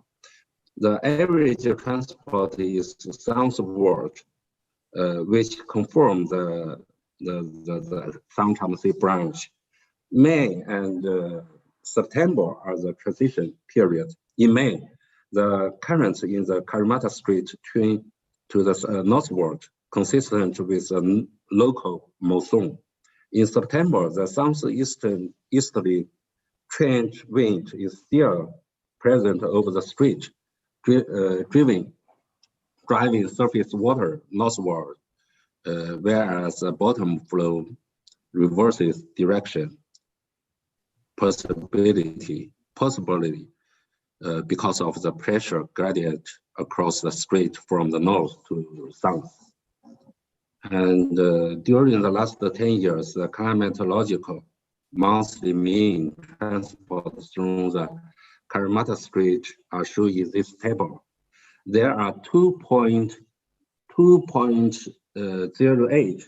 The average transport is southward, which confirms the South China Sea branch. May and September are the transition period. In May, the current in the Karimata Strait turn to the northward, consistent with a local monsoon. In September, the southeasterly trend wind is still present over the strait, driving surface water northward, whereas the bottom flow reverses direction, possibly because of the pressure gradient across the strait from the north to south. And during the last 10 years, the climatological monthly mean transport through the Karimata Strait are shown in this table. There are 2.08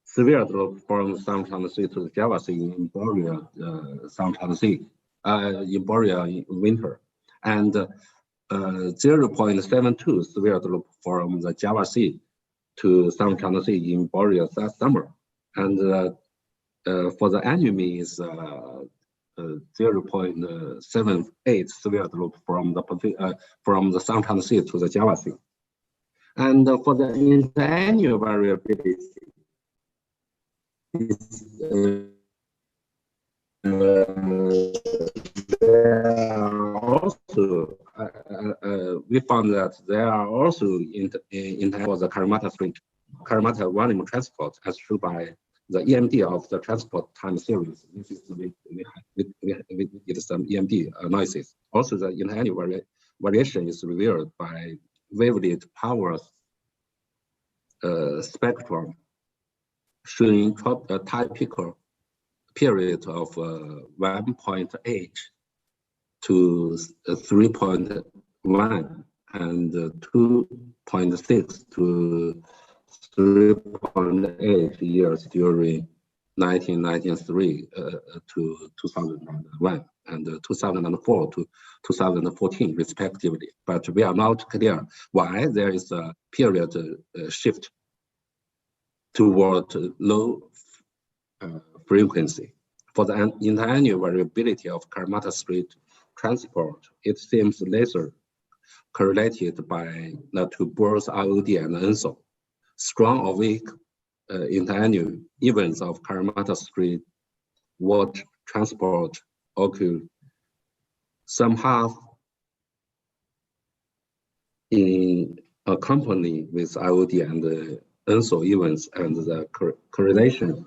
severe drop from South China Sea to the Java Sea in boreal South China Sea, in boreal in winter, and 0.72 severe drop from the Java Sea to South China Sea in boreal summer, and for the annual mean is 0.78 severe drop from the South China Sea to the Java Sea, and for the interannual variability, also we found that there are also in for the Karimata Strait, Karimata volume transport as shown by the EMD of the transport time series. This is we did some EMD analysis. Also, the interannual variation is revealed by wavelet power spectrum, showing a typical period of 1.8 to 3.1 and 2.6 to 3.8 years during 1993 to 2001 and 2004 to 2014 respectively. But we are not clear why there is a period shift toward low frequency. For the interannual variability of Karimata Strait transport, it seems lesser correlated by the two birds IOD and ENSO. Strong or weak interannual events of Karimata Strait water transport occur somehow in accompany with IOD and ENSO events, and the correlation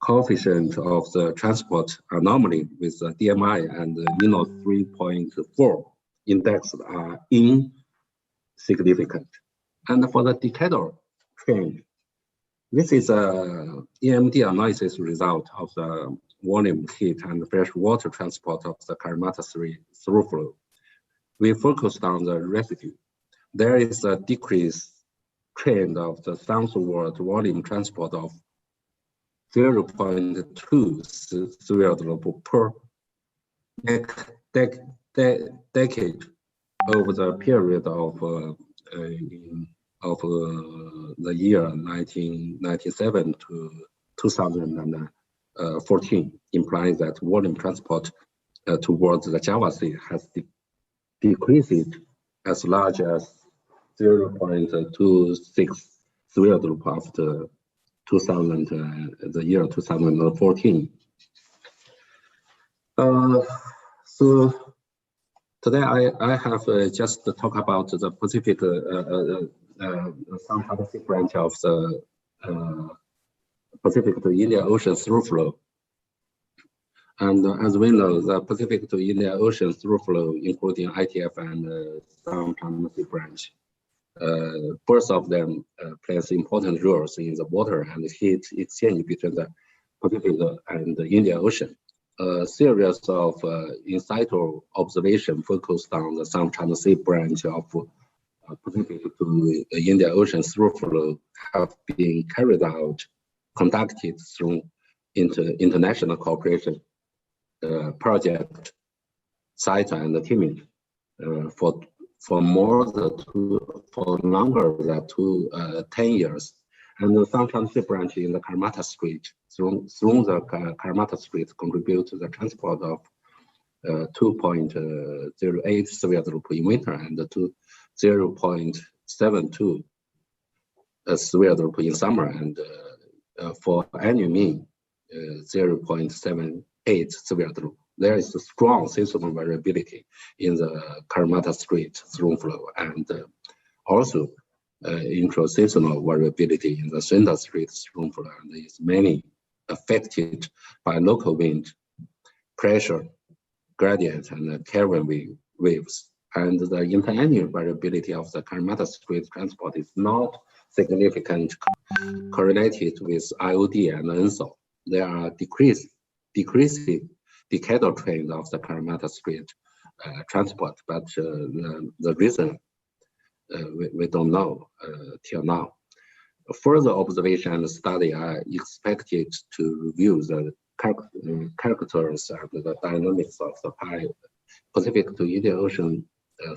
coefficient of the transport anomaly with the DMI and the minus 3.4 index are insignificant. And for the decadal trend, this is a EMD analysis result of the volume, heat, and fresh water transport of the Karimata Seri through flow. We focused on the residue. There is a decrease trend of the southward volume transport of 0.2 severe drop per decade over the period of the year 1997 to 2014, implying that volume transport towards the Java Sea has decreased as large as 0.26 severe drop after the year 2014. So today I have just to talk about the Pacific South China Sea branch of the Pacific to Indian Ocean through flow. And as we know, the Pacific to Indian Ocean through flow, including ITF and South China Sea branch, both of them plays important roles in the water and heat exchange between the Pacific and the Indian Ocean. A series of in situ observation focused on the South China Sea branch of Pacific to Indian Ocean through flow have been carried out, conducted through international cooperation project, site and teaming for longer than 10 years. And the South Sea branch in the Karmata Strait through the Karmata Strait contribute to the transport of 2.08 severe loop in winter and to 0.72 severe loop in summer, and for annual mean 0.78 severe loop. There is a strong seasonal variability in the Karmata Strait stream flow, and also intra-seasonal variability in the Sunda Strait stream flow, and is mainly affected by local wind, pressure, gradient, and Kelvin waves. And the interannual variability of the Karmata Strait transport is not significant correlated with IOD and ENSO. There are decreasing decadal trend of the Karmata Strait transport, but the reason we don't know till now. Further observation and study are expected to review the characters and the dynamics of the Pacific to Indian Ocean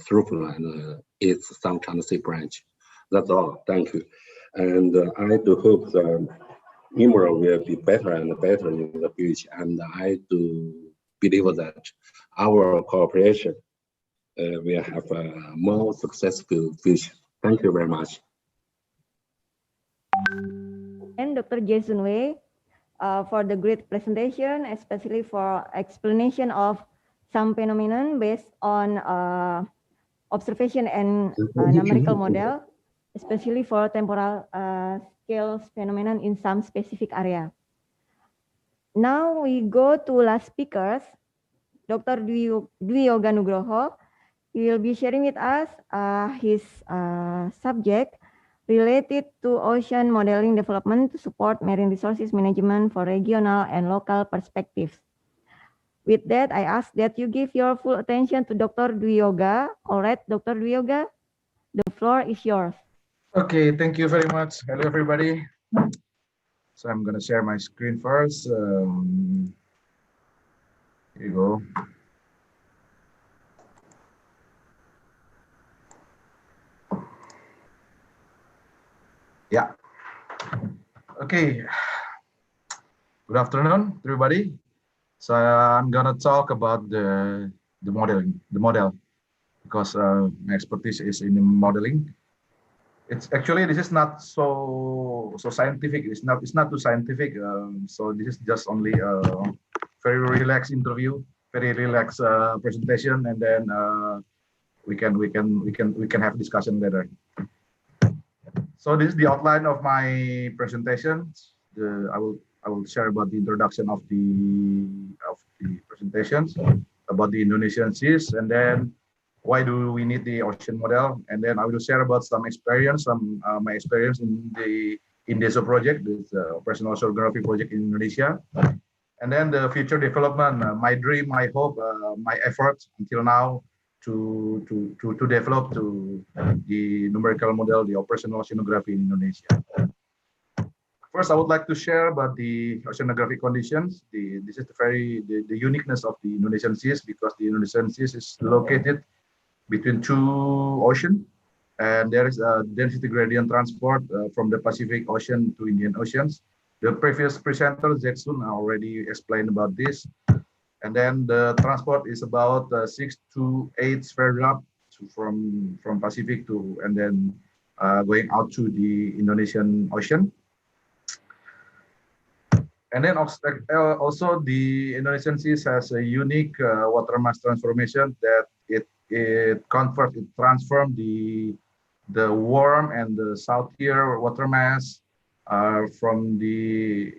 through flow and its South China Sea branch. That's all. Thank you. And I do hope the IMRO will be better and better in the future. And I do believe that our cooperation will have a more successful future. Thank you very much. And Dr. Jason Wei for the great presentation, especially for explanation of some phenomenon based on observation and numerical model, especially for temporal scale phenomenon in some specific area. Now we go to last speakers, Dr. Dwi Yoga Nugroho. He will be sharing with us his subject related to ocean modeling development to support marine resources management for regional and local perspectives. With that, I ask that you give your full attention to Dr. Dwi Yoga. All right, Dr. Dwi Yoga, the floor is yours. Okay, thank you very much. Hello, everybody. So I'm going to share my screen first. Here you go. Yeah. Okay. Good afternoon, everybody. So I'm gonna talk about the model, because my expertise is in modeling. It's actually, this is not so scientific. It's not too scientific. So this is just only a very relaxed interview, very relaxed presentation, and then we can have discussion later. So this is the outline of my presentation. I will share about the introduction of the presentations, about the Indonesian seas, and then why do we need the ocean model, and then I will share about some experience, my experience in the INDESO project, this operational oceanography project in Indonesia, and then the future development, my dream, my hope, my efforts until now to develop the numerical model, the operational oceanography in Indonesia. First, I would like to share about the oceanographic conditions. This is the uniqueness of the Indonesian seas, because the Indonesian seas is located between two oceans, and there is a density gradient transport from the Pacific Ocean to Indian Oceans. The previous presenter, Jackson, already explained about this. And then the transport is about 6 to 8 sphere drop from Pacific to, and then going out to the Indonesian Ocean. And then also the Indonesian seas has a unique water mass transformation that it transforms the warm and the saltier water mass from the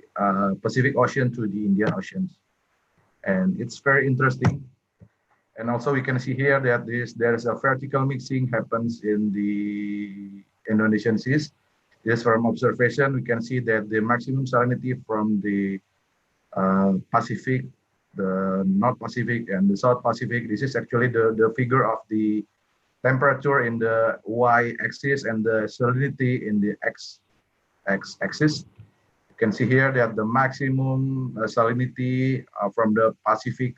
Pacific Ocean to the Indian Oceans. And it's very interesting. And also we can see here that there is a vertical mixing happens in the Indonesian seas. Just from observation, we can see that the maximum salinity from the Pacific, the North Pacific, and the South Pacific, this is actually the figure of the temperature in the y-axis and the salinity in the x-axis. You can see here that the maximum salinity from the Pacific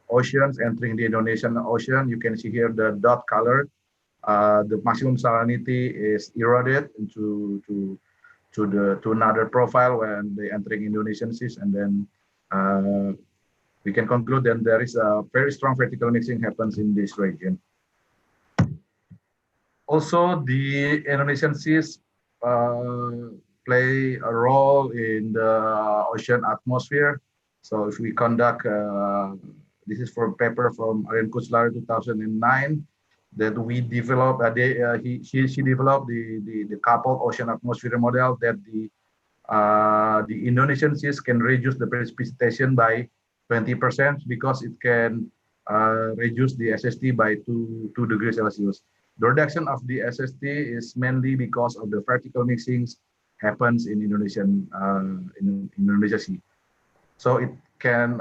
oceans entering the Indonesian Ocean. You can see here the dot color. The maximum salinity is eroded to another profile when they entering Indonesian seas, and then we can conclude that there is a very strong vertical mixing happens in this region. Also, the Indonesian seas play a role in the ocean atmosphere. So if we conduct, this is for a paper from Arjen Kuchlar 2009, that we developed, she developed the coupled ocean atmosphere model that the Indonesian seas can reduce the precipitation by 20% because it can reduce the SST by 2 degrees Celsius. The reduction of the SST is mainly because of the vertical mixings happens in Indonesia Sea. So it can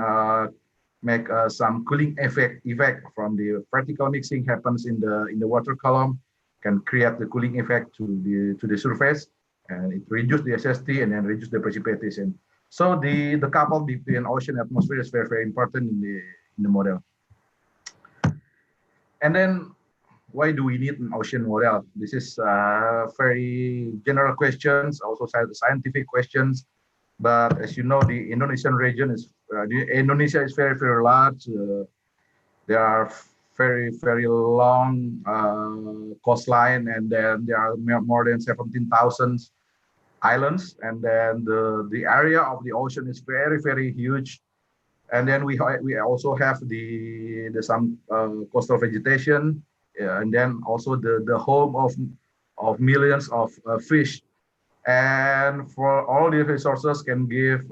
make some cooling effect from the vertical mixing happens in the water column, can create the cooling effect to the surface, and it reduce the SST and then reduce the precipitation. So the couple between ocean atmosphere is very, very important in the model. And then why do we need an ocean model? This is very general questions, also scientific questions. But as you know, the Indonesian region is, Indonesia is very, very large. There are very, very long coastline, and then there are more than 17,000 islands. And then the area of the ocean is very, very huge. And then we also have some coastal vegetation, and then also the home of millions of fish. And for all these resources can give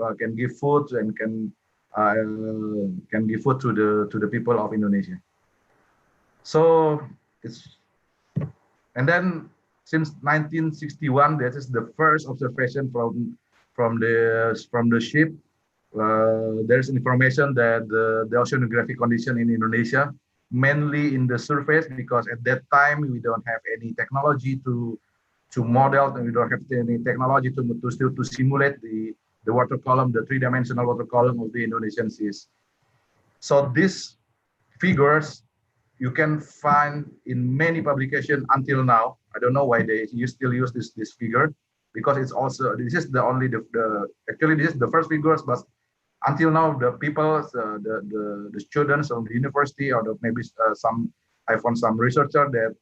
food and can give food to the people of Indonesia. So and then since 1961, that is the first observation from the ship. There's information that the oceanographic condition in Indonesia, mainly in the surface, because at that time we don't have any technology to model, and we don't have any technology to simulate the water column, the three-dimensional water column of the Indonesian seas. So these figures you can find in many publications until now. I don't know why you still use this figure, because it's also, this is the only actually this is the first figures, but until now the people, the students of the university, or maybe I found some researcher that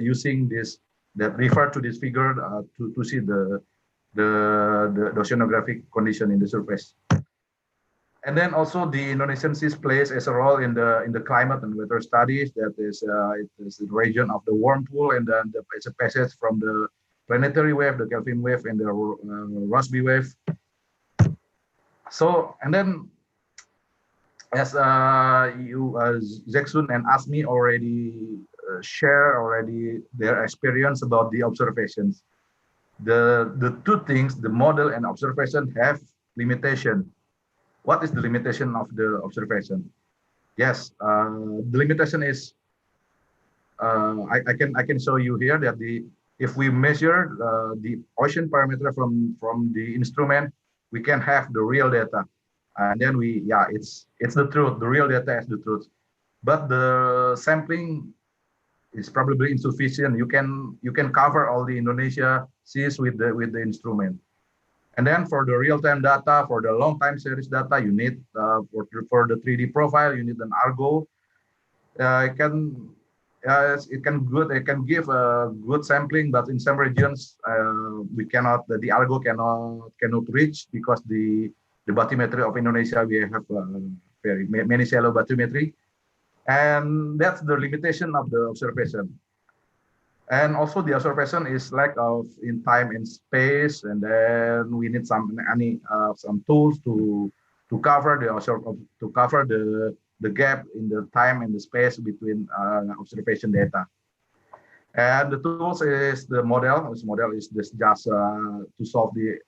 using this, that refer to this figure to see the oceanographic condition in the surface. And then also the Indonesian seas plays as a role in the climate and weather studies. That is, it is the region of the whirlpool, and then it's a passage from the planetary wave, the Kelvin wave, and the Rossby wave. So, and then as Zeksun and Asmi already share their experience about the observations. The two things, the model and observation, have limitation. What is the limitation of the observation? Yes, the limitation is, I can show you here that if we measure the ocean parameter from the instrument, we can have the real data, and then it's the truth. The real data is the truth, but the sampling is probably insufficient. You can cover all the Indonesia seas with the instrument. And then for the real-time data, for the long-time series data, you need for the 3D profile, you need an Argo. It can give a good sampling, but in some regions the Argo cannot reach, because the bathymetry of Indonesia, we have very many shallow bathymetry, and that's the limitation of the observation. And also the observation is lack of in time and space, and then we need some tools to cover the gap in the time and the space between observation data. And the tools is the model. This model is just to solve the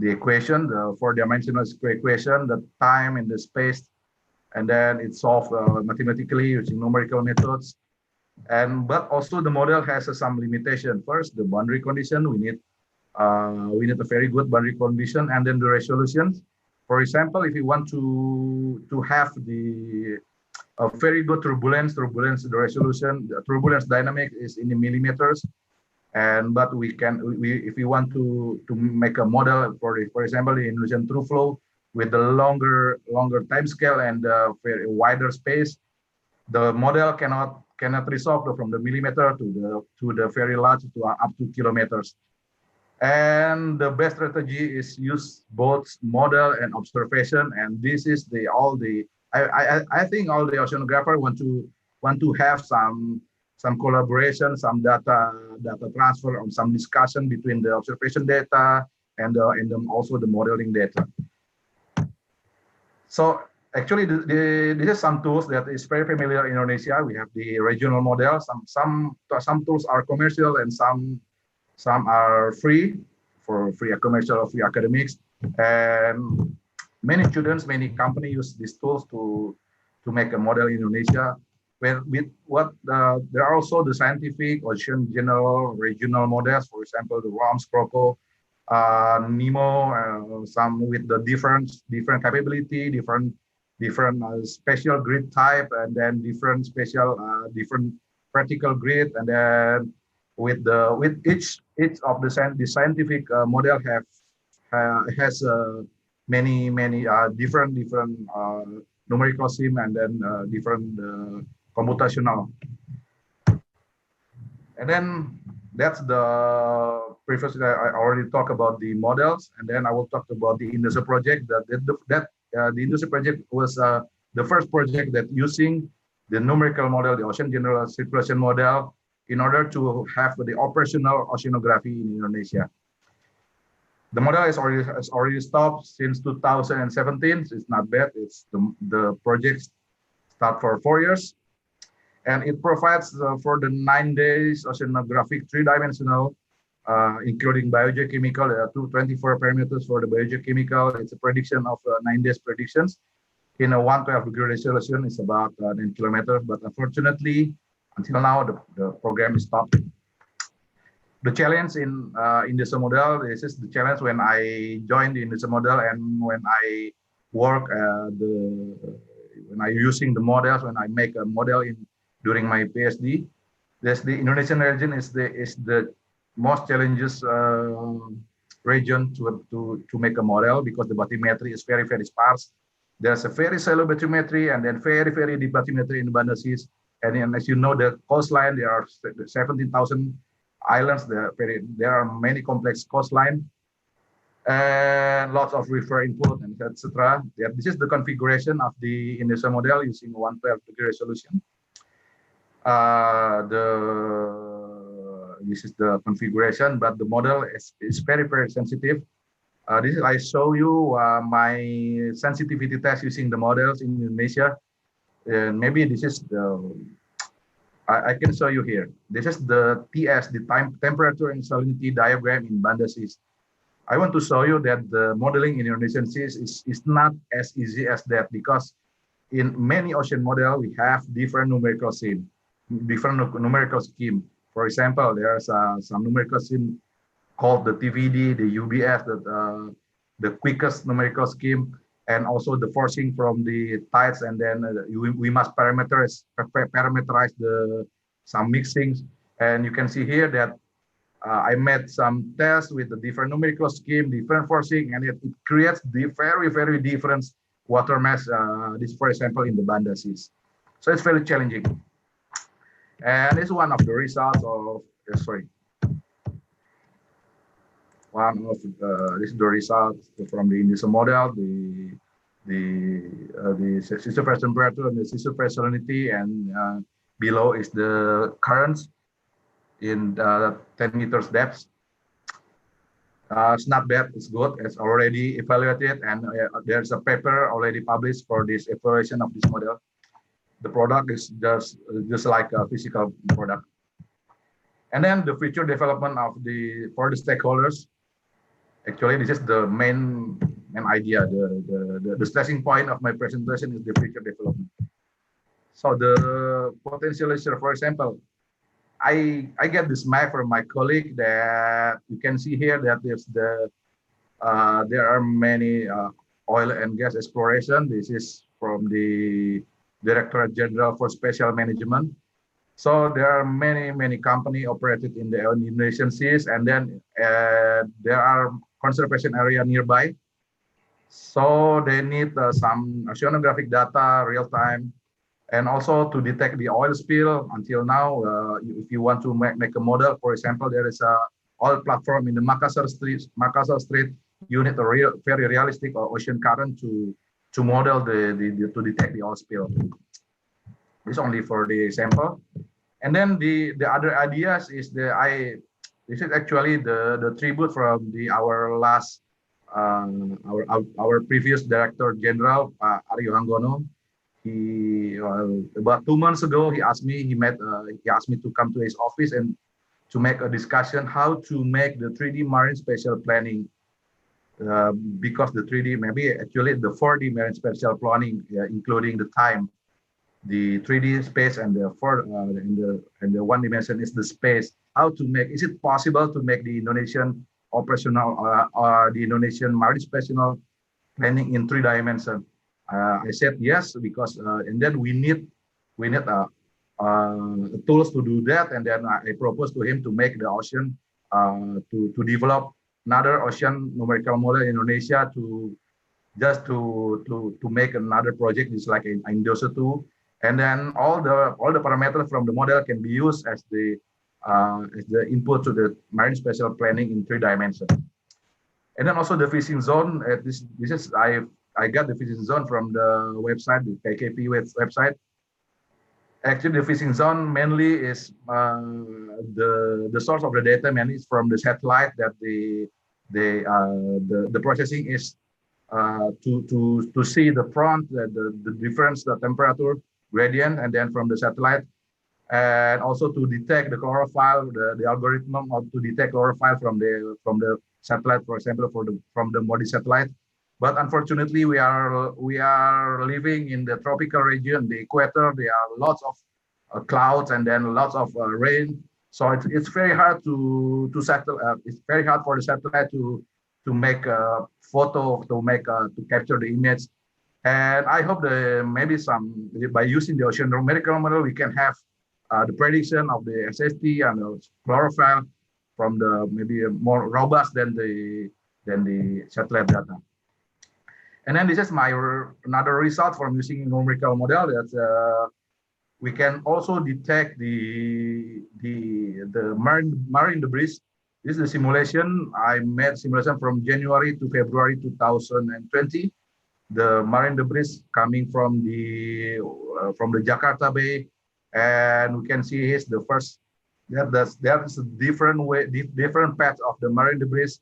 equation, the four-dimensional equation, the time and the space, and then it's solved mathematically using numerical methods. But also the model has some limitation. First, the boundary condition, we need a very good boundary condition, and then the resolution. For example, if you want to have a very good turbulence, the resolution, the turbulence dynamic is in the millimeters. But if we want to make a model for example, the Indonesian true flow with the longer time scale and very wider space, the model cannot resolve from the millimeter to the very large to up to kilometers. And the best strategy is use both model and observation. And this is I think all the oceanographers want to have some collaboration, some data transfer, or some discussion between the observation data and also the modeling data. So actually, this is some tools that is very familiar in Indonesia. We have the regional model. Some tools are commercial and some are free for free commercial or free academics. And many students, many companies use these tools to make a model in Indonesia. There are also the scientific, ocean general, regional models. For example, the ROMS, CROCO, NEMO, some with the different capability, different special grid type, and then different vertical grid, and then with each of the scientific model has many different numerical sim, and then different computational. And then that's the previously I already talked about the models, and then I will talk about the industry project. The industry project was the first project that using the numerical model, the ocean general circulation model, in order to have the operational oceanography in Indonesia. The model has already stopped since 2017. It's not bad. It's the project start for 4 years. And it provides for the 9 days oceanographic 3-dimensional, including biogeochemical. There are 24 parameters for the biogeochemical. It's a prediction of 9 days predictions. In a 112-degree resolution, it's about 10 kilometers. But unfortunately, until now, the program is stopped. The challenge in this model, this is the challenge when I joined in this model, and when I work when I using the models, when I make a model during my PhD. The Indonesian region is the most challenges region to make a model, because the bathymetry is very sparse. There's a very shallow bathymetry, and then very deep bathymetry in the Banda Seas. And as you know, the coastline, there are 17,000 islands. There are many complex coastline, and lots of river input, and etc. This is the configuration of the Indonesia model using 112-degree resolution. This is the configuration, but the model is very sensitive. I show you my sensitivity test using the models in Indonesia. And maybe this is I can show you here. This is the TS, the temperature and salinity diagram in Banda Seas. I want to show you that the modeling in Indonesian seas is not as easy as that, because in many ocean model we have different numerical scheme. For example, there's some numerical scheme called the TVD, the UBS, the quickest numerical scheme, and also the forcing from the tides, and then we must parameterize some mixings. And you can see here that I made some tests with the different numerical scheme, different forcing, and it creates the very different water mass. This, for example, in the Banda Seas. So it's very challenging. And it's one of the results of, this is the results from the Indonesian model, the surface temperature and the surface salinity, and below is the currents in 10 meters depth. It's not bad, it's good, it's already evaluated, and there's a paper already published for this evaluation of this model. The product is just like a physical product. And then the future development for the stakeholders. Actually, this is the main idea. The stressing point of my presentation is the future development. So the potential is, for example, I get this map from my colleague that you can see here that there are many oil and gas exploration. This is from the Directorate General for Special Management. So there are many company operated in the Indonesian seas, and then there are conservation area nearby. So they need some oceanographic data real time, and also to detect the oil spill. Until now, if you want to make a model, for example, there is a oil platform in the Makassar Street. You need a very realistic ocean current to model to detect the oil spill. This only for the example. And then the other ideas is this is actually the tribute from our last our previous Director General Aryo Hanggono. He about 2 months ago he asked me to come to his office and to make a discussion how to make the 3D marine spatial planning, because the 3D maybe actually the 4D marine spatial planning, including the time, the 3D space and the one dimension is the space. How to make, is it possible to make the Indonesian operational the Indonesian marine spatial planning in 3 dimensions? I said yes, because and then we need tools to do that, and then I proposed to him to make the ocean to develop another ocean numerical model in Indonesia to make another project. It's like in Indonesia 2, and then all the parameters from the model can be used as the input to the marine spatial planning in 3 dimensions. And then also the fishing zone. This is I got the fishing zone from the website, the KKP website. Actually, the fishing zone mainly is the source of the data mainly is from the satellite that the processing is to see the front, the difference, the temperature gradient, and then from the satellite, and also to detect the chlorophyll, the algorithm of to detect chlorophyll from the satellite, for example, from the MODI satellite. But unfortunately, we are living in the tropical region, the equator. There are lots of clouds and then lots of rain. So it's very hard to it's very hard for the satellite to make a photo, to capture the image. And I hope maybe by using the ocean numerical model, we can have the prediction of the SST and the chlorophyll from the maybe more robust than the satellite data. And then this is another result from using numerical model that we can also detect the marine debris. This is the simulation. I made simulation from January to February 2020. The marine debris coming from the Jakarta Bay, and we can see here's the first. There's a different path of the marine debris.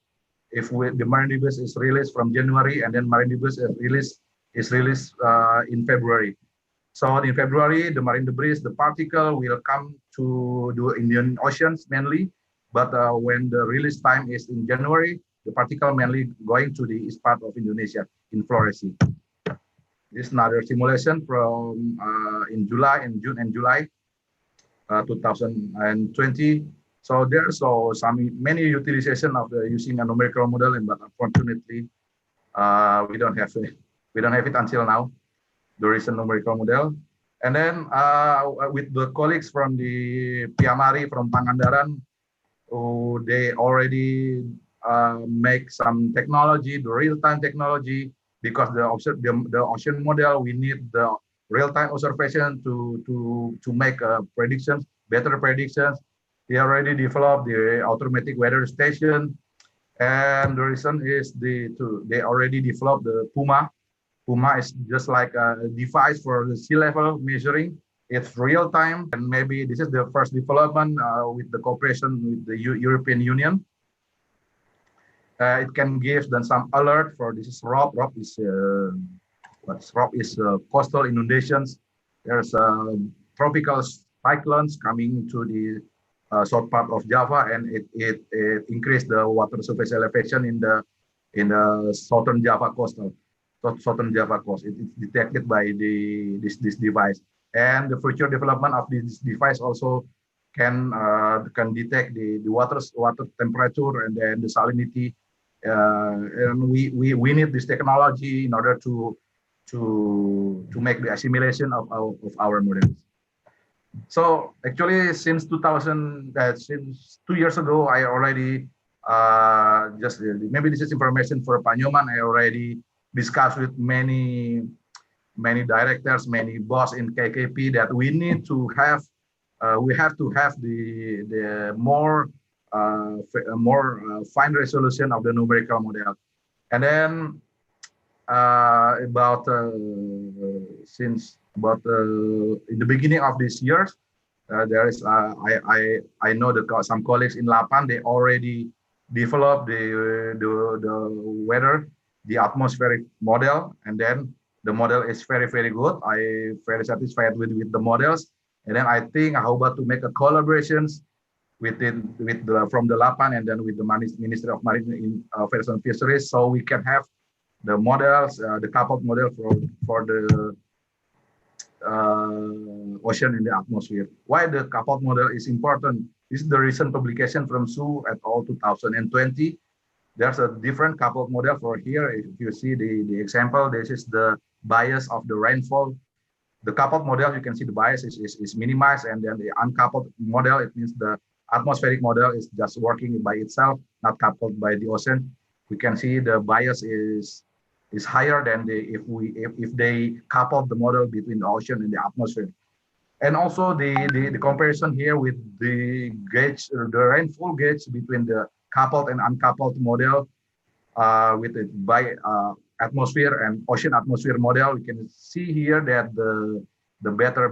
If the marine debris is released from January, and then marine debris is released in February. So in February, the marine debris, the particle will come to the Indian Oceans mainly, but when the release time is in January, the particle mainly going to the east part of Indonesia in Flores Sea. This is another simulation from in June and July 2020. So there's many utilization of using a numerical model, but unfortunately, we don't have it until now. There is a numerical model, and then with the colleagues from the Piamari from Pangandaran, they already make some technology, the real-time technology, because the ocean model, we need the real-time observation to make predictions, better predictions. They already developed the automatic weather station, and the reason is they already developed the Puma. Puma is just like a device for the sea level measuring. It's real time, and maybe this is the first development with the cooperation with the European Union. It can give them some alert for this is ROP. ROP is coastal inundations. There's tropical cyclones coming to the south part of Java, and it increased the water surface elevation in the southern Java coast. Southern Java coast. It's detected by this device. and the future development of this device also can detect the water temperature and then the salinity. And we need this technology in order to make the assimilation of our models. So actually, since 2 years ago, I already just maybe this is information for Pak Nyoman. I already discussed with many directors, many boss in KKP that we need to have the more fine resolution of the numerical model, and then in the beginning of this year, there is I know that some colleagues in Lapan, they already developed the weather, the atmospheric model, and then the model is very good. I very satisfied with the models, and then I think how about to make a collaborations from the Lapan and then with the Ministry of Marine Affairs and Fisheries, so we can have the models, the coupled model for the ocean in the atmosphere. Why the coupled model is important? This is the recent publication from Su et al. 2020. There's a different coupled model for here. If you see the example, this is the bias of the rainfall. The coupled model, you can see the bias is minimized, and then the uncoupled model, it means the atmospheric model is just working by itself, not coupled by the ocean. We can see the bias is higher than if they couple the model between the ocean and the atmosphere. And also the comparison here with the gauge, the rainfall gauge between the coupled and uncoupled model with the atmosphere and ocean atmosphere model, we can see here that the better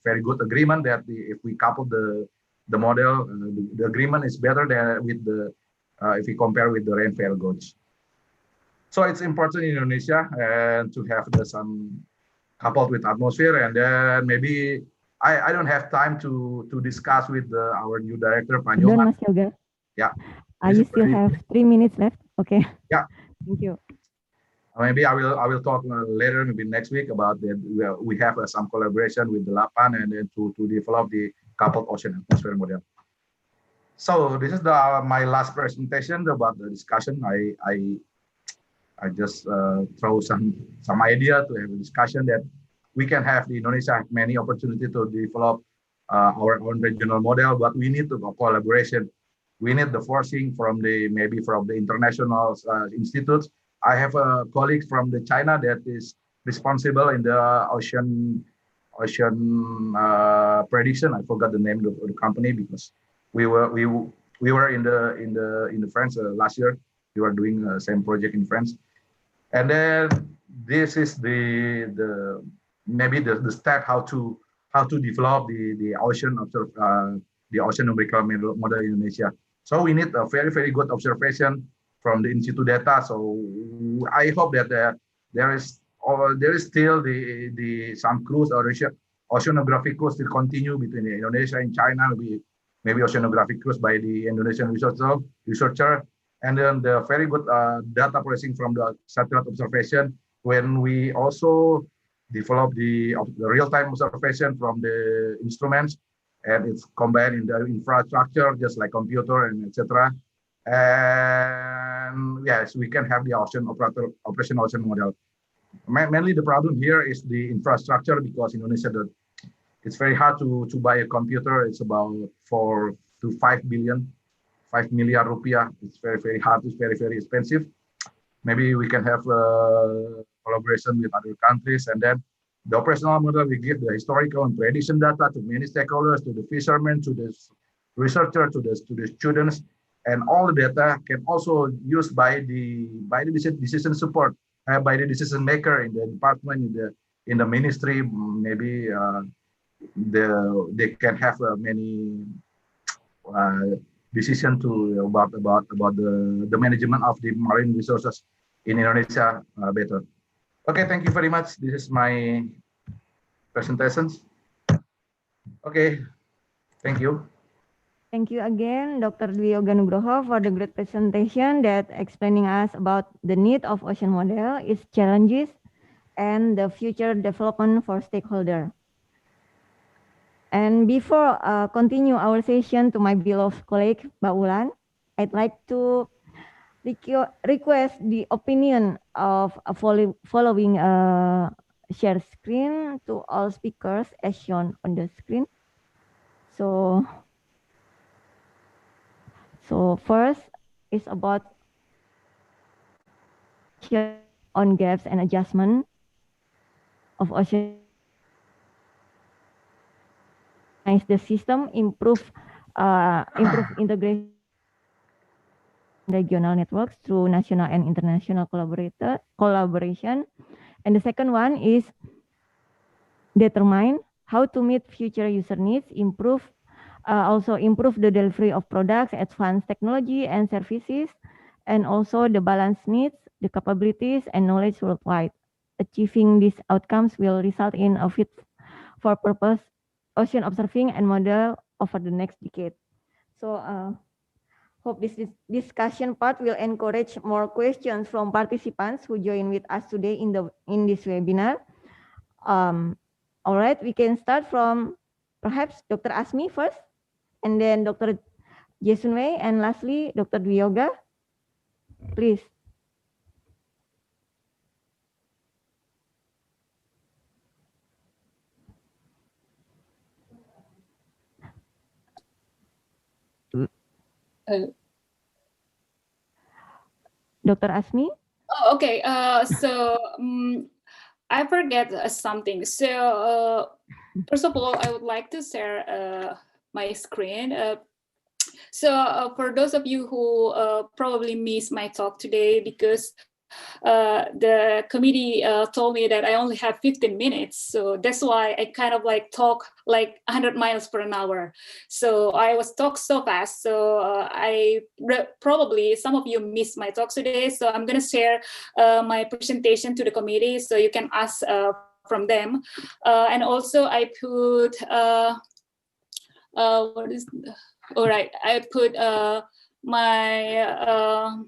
very good agreement that if we couple the model, the agreement is better than with the if we compare with the rainfall gauge. So it's important in Indonesia and to have some coupled with atmosphere, and then maybe I don't have time to discuss with our new director, Pak Nyoman. Mas Yoga. Yeah. You still have 3 minutes left. Okay. Yeah. Thank you. Maybe I will talk later, maybe next week about that. We have some collaboration with the Lapan and then to develop the coupled ocean atmosphere model. So this is my last presentation about the discussion. I just throw some idea to have a discussion that we can have the Indonesia have many opportunity to develop our own regional model, but we need to go collaboration. We need the forcing from the international institutes. I have a colleague from the China that is responsible in the ocean prediction. I forgot the name of the company because we were in the France last year. We were doing the same project in France, and then this is the step how to develop the ocean numerical model in Indonesia. So we need a very good observation from the institute data. So I hope that there is still some cruise or oceanographic cruise to continue between Indonesia and China. Maybe oceanographic cruise by the Indonesian researcher, and then the very good data processing from the satellite observation. When we also develop the real-time observation from the instruments, and it's combined in the infrastructure, just like computer and etc. And yes, we can have the ocean operation ocean model. Mainly the problem here is the infrastructure, because Indonesia, it's very hard to buy a computer. It's about 4 to 5 million rupiah. It's very hard. It's very expensive. Maybe we can have collaboration with other countries, and then the operational model, we give the historical and prediction data to many stakeholders, to the fishermen, to the researcher, to the students, and all the data can also used by the decision support, by the decision maker in the department, in the ministry. Maybe they can have many decision about the management of the marine resources in Indonesia better. Okay, thank you very much. This is my presentations. Okay, thank you. Thank you again, Dr. Dwi Yoga Nugroho, for the great presentation that explaining us about the need of ocean model, its challenges, and the future development for stakeholders. And before continue our session to my beloved colleague, Mbak Ulan, I'd like to request the opinion of following share screen to all speakers as shown on the screen. So first is about on gaps and adjustment of ocean. The system improve integration regional networks through national and international collaboration. And the second one is determine how to meet future user needs, also improve the delivery of products, advanced technology and services, and also the balance needs, the capabilities and knowledge worldwide. Achieving these outcomes will result in a fit for purpose ocean observing and model over the next decade. So hope this discussion part will encourage more questions from participants who join with us today in this webinar. All right, we can start from perhaps Dr. Asmi first, and then Dr. Jason Wei, and lastly Dr. Dwi Yoga. Please. Dr. Asmi? Oh, okay. So I forget something. So first of all, I would like to share my screen. So for those of you who probably missed my talk today because the committee told me that I only have 15 minutes. So that's why I kind of like talk like 100 miles per hour. So I was talk so fast. So probably some of you missed my talk today. So I'm going to share my presentation to the committee so you can ask from them. And also I put, what is, all right, I put my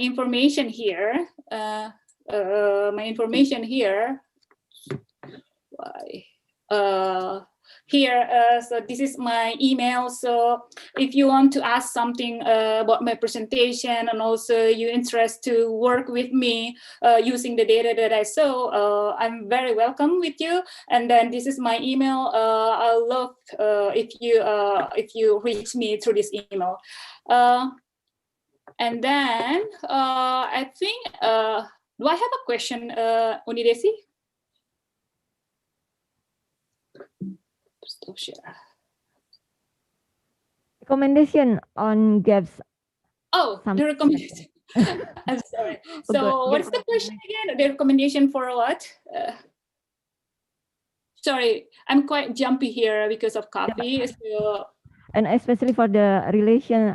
information here. So this is my email. So if you want to ask something about my presentation and also you're interested to work with me using the data that I saw, I'm very welcome with you. And then this is my email. I'll love if you reach me through this email. And then I think, do I have a question, Unidesi? Stop share. Recommendation on gaps. Oh, the recommendation. I'm sorry. So what is the question again? The recommendation for what? Sorry, I'm quite jumpy here because of coffee. So, and especially for the relation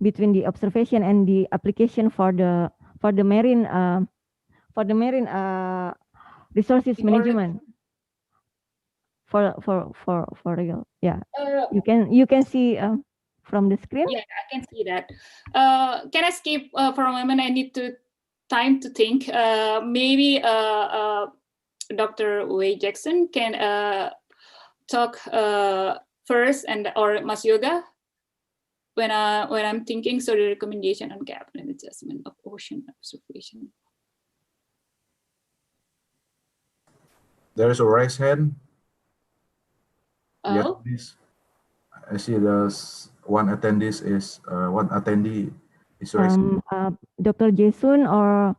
between the observation and the application for the marine resources management. For real, yeah. You can see from the screen. Yeah, I can see that. Can I skip for a moment? I need time to think. Maybe Dr. Wei Jackson can talk first, or Mas Yoga when I'm thinking. So the recommendation on gap and adjustment of ocean observation. There is a raised hand. Oh. Yes, please. I see there's one attendee is raising. Dr. Jason or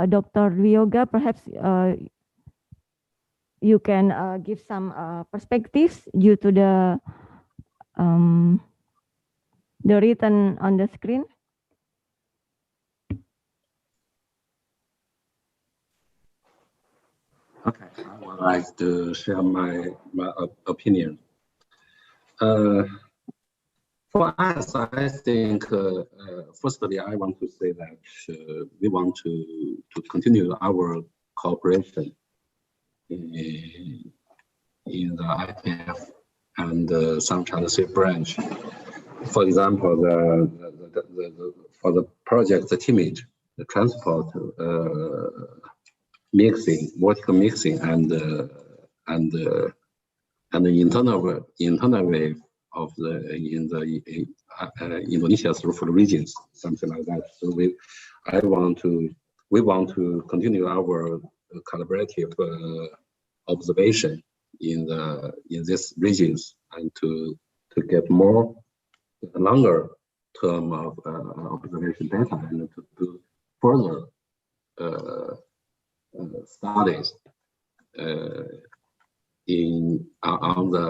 Dr. Yoga, perhaps you can give some perspectives due to the written on the screen. Okay, I would like to share my opinion. For us, I think, firstly, I want to say that we want to continue our cooperation in the IPF and the South China Sea branch. For example, for the project, the TIMIT, the transport mixing, vertical mixing, and the internal wave of the in the Indonesia's rural regions, something like that. So we want to continue our collaborative observation in these regions, and to get more longer term of observation data, and to do further studies on the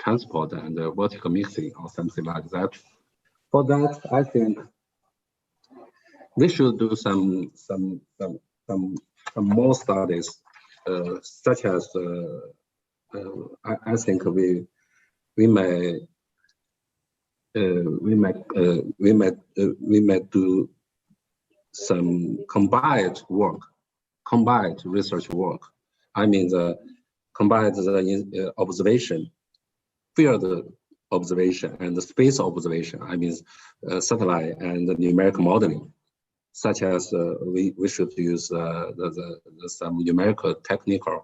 transport and the vertical mixing or something like that. For that, I think we should do some more studies, such as I think we may do some combined research work. I mean, the combined observation, field observation, and the space observation. I mean, satellite and the numerical modeling, such as we should use some numerical technical,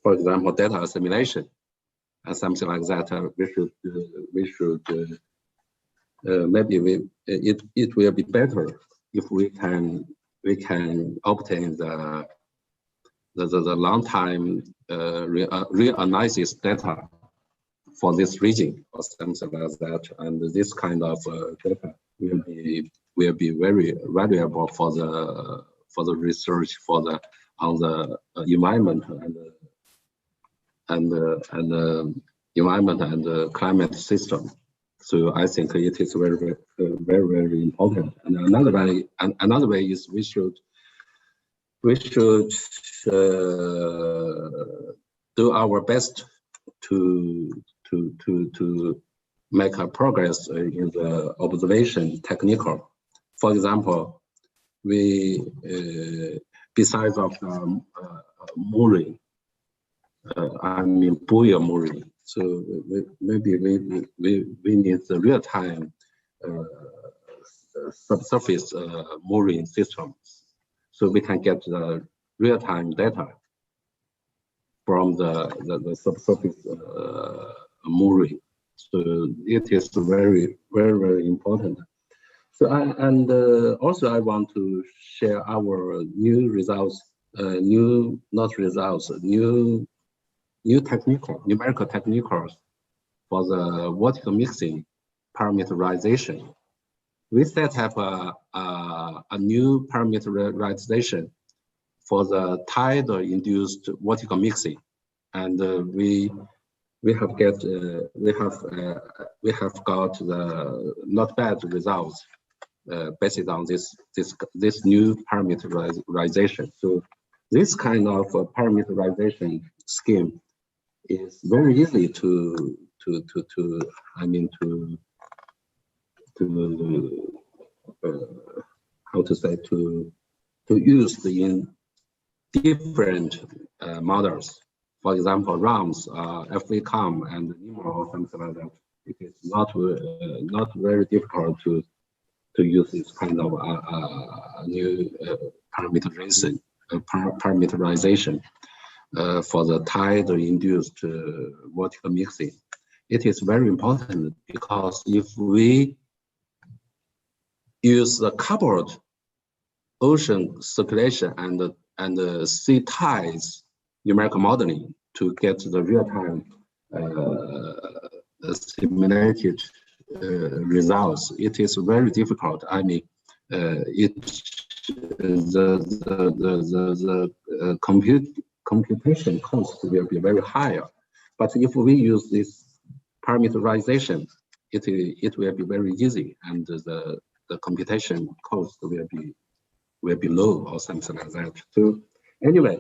for example, data assimilation and something like that. Maybe it will be better if we can obtain the long time reanalysis data for this region or something like that, and this kind of data will be very valuable for the research on the environment and environment and climate system. So I think it is very important. And another way is we should do our best to make a progress in the observation technical. For example, we besides of mooring, I mean buoy mooring. So maybe we need the real-time subsurface mooring systems, so we can get the real-time data from the subsurface mooring. So it is very important. So also I want to share our new results, new numerical techniques for the vertical mixing parameterization. We set up a new parameterization for the tide-induced vertical mixing, and we have got the not bad results based on this new parameterization. So this kind of parameterization scheme is very easy to use in different models. For example, RAMS, FVCOM, and NEMO or something like that. It is not very difficult to use this kind of new parameterization for the tide-induced vertical mixing. It is very important because if we use the coupled ocean circulation and sea tides numerical modeling to get the real-time simulated results, it is very difficult. I mean, computation cost will be very high. But if we use this parameterization, it will be very easy, and the computation cost will be low or something like that. So anyway,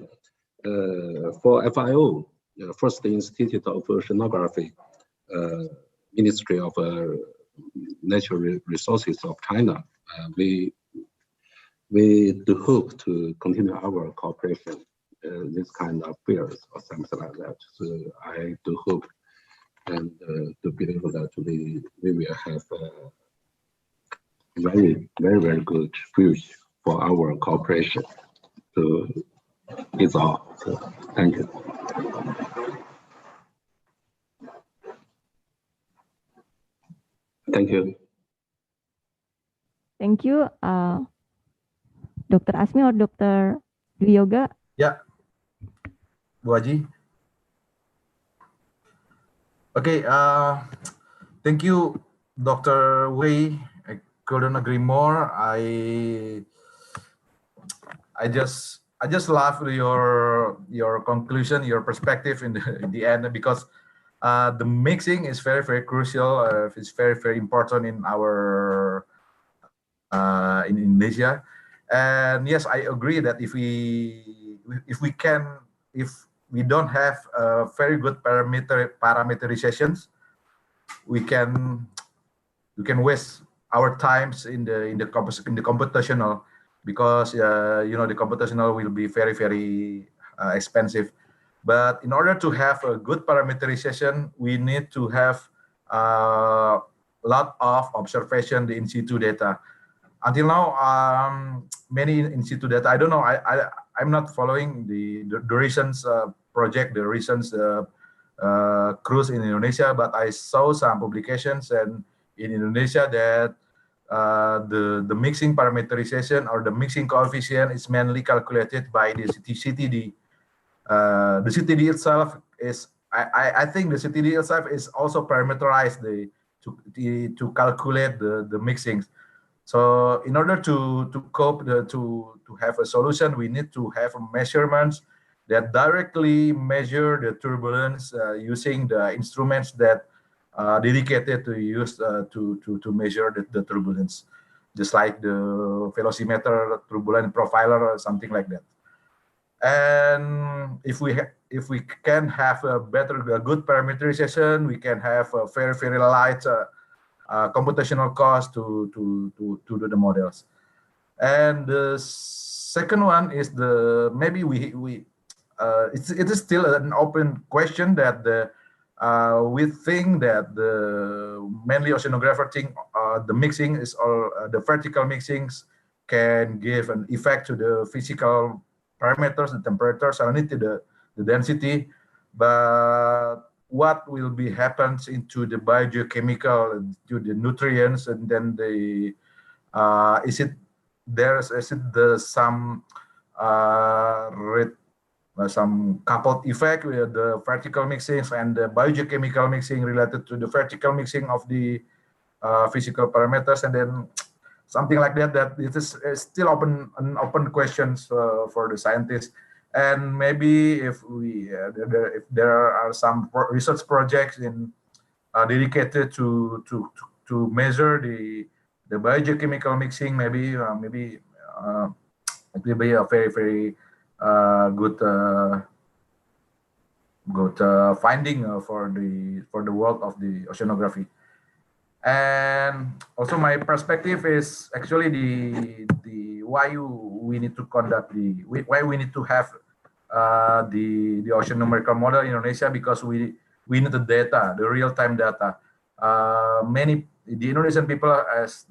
for FIO, First Institute of Oceanography, Ministry of Natural Resources of China, we do hope to continue our cooperation this kind of fields or something like that. So I do hope and to believe that we will have very good future for our cooperation. So So it's all. So thank you. Thank you. Thank you, Dr. Asmi or Dr. Dwi Yoga. Yeah, Bu Haji. Okay, thank you, Dr. Wei. I couldn't agree more. I just love your conclusion, your perspective in the end, because the mixing is very crucial. It's very important in our in Indonesia. And yes, I agree that if we don't have very good parameterizations, we can waste our times in the computational, because the computational will be very expensive. But in order to have a good parameterization, we need to have a lot of observation, the in situ data. Until now, many in situ data, I don't know, I'm not following the recent project, the recent cruise in Indonesia, but I saw some publications and in Indonesia that the mixing parameterization or the mixing coefficient is mainly calculated by the CTD. The CTD itself is, I think the CTD itself is also parameterized to calculate the mixings. So in order to cope, to have a solution, we need to have measurements that directly measure the turbulence using the instruments that are dedicated to use to measure the turbulence, just like the velocimeter, turbulence profiler, or something like that. And if we can have a good parameterization, we can have a very light computational cost to do the models. And the second one is maybe it is still an open question that we think that mainly oceanographer think the mixing is all the vertical mixings can give an effect to the physical parameters, the temperature, salinity, the density, but what will be happens into the biogeochemical, to the nutrients, and then is it some coupled effect with the vertical mixings and the biogeochemical mixing related to the vertical mixing of the physical parameters, and then something like that. That it is still an open questions for the scientists. And maybe if there are some research projects dedicated to measure the biogeochemical mixing, maybe it will be a very good finding for the world of the oceanography. And also my perspective is actually the why we need to conduct why we need to have the ocean numerical model in Indonesia, because we need the data, the real-time data. The Indonesian people, as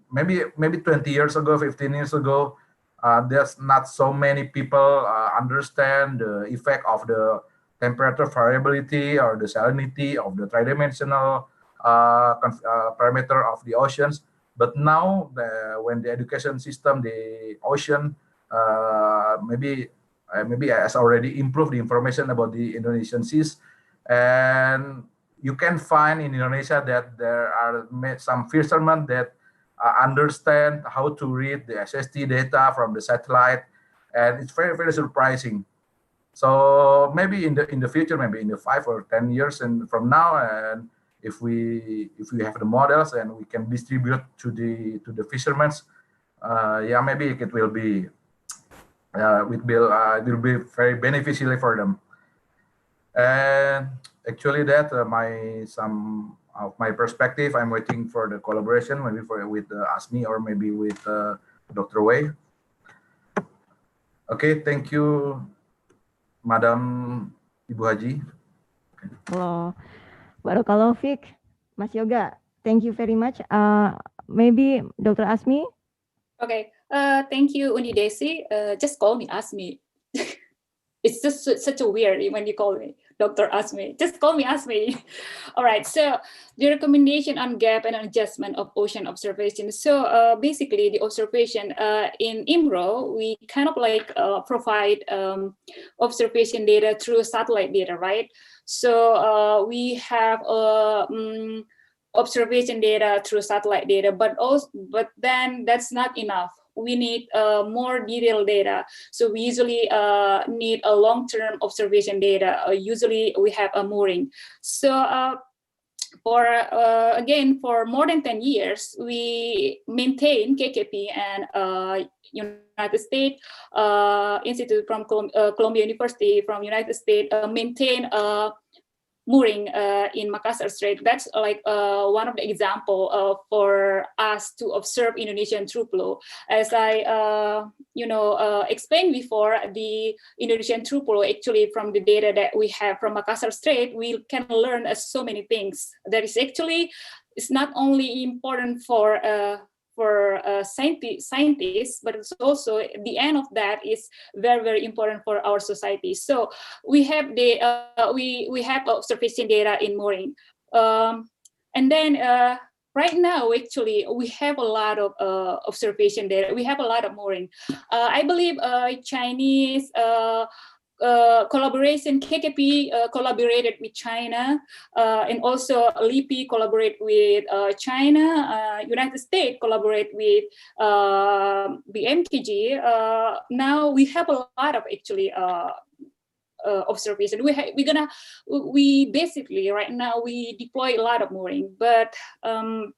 maybe 20 years ago, 15 years ago, there's not so many people understand the effect of the temperature variability or the salinity of the tridimensional parameter of the oceans. But now, when the education system, the ocean, maybe has already improved the information about the Indonesian seas, and you can find in Indonesia that there are some fishermen that understand how to read the SST data from the satellite, and it's very surprising. So maybe in the future, maybe in the 5 or 10 years and from now, and if we have the models and we can distribute to the fishermen, yeah, maybe it will be it will be very beneficial for them. And actually, that some of my perspective, I'm waiting for the collaboration, maybe with Asmi or maybe with Dr. Wei. Okay, thank you, Madam Ibu Haji. Hello, Barakallahu Fik, Mas Yoga. Thank you very much. Maybe Dr. Asmi. Okay, Thank you, Unidesi. Just call me Asmi. It's just such a weird when you call me Dr. Asmi. Just call me Asmi. All right. So the recommendation on gap and adjustment of ocean observation. So basically, the observation in IMRO, we kind of like provide observation data through satellite data, right? So we have observation data through satellite data, but then that's not enough. We need more detailed data. So we usually need a long-term observation data. Usually we have a mooring. So for more than 10 years, we maintain KKP and United States Institute from Columbia University from United States maintain mooring in Makassar Strait. That's like one of the example for us to observe Indonesian true flow. As I explained before, the Indonesian true flow, actually from the data that we have from Makassar Strait, we can learn so many things. That is actually, it's not only important for scientists, but it's also the end of that is very, very important for our society. So we have the we have observation data in mooring, and then right now actually we have a lot of observation data. We have a lot of mooring. I believe Chinese collaboration, KKP collaborated with China, and also LIPI collaborate with China, United States collaborate with BMKG. Now we have a lot of actually observation. We basically right now we deploy a lot of mooring, but I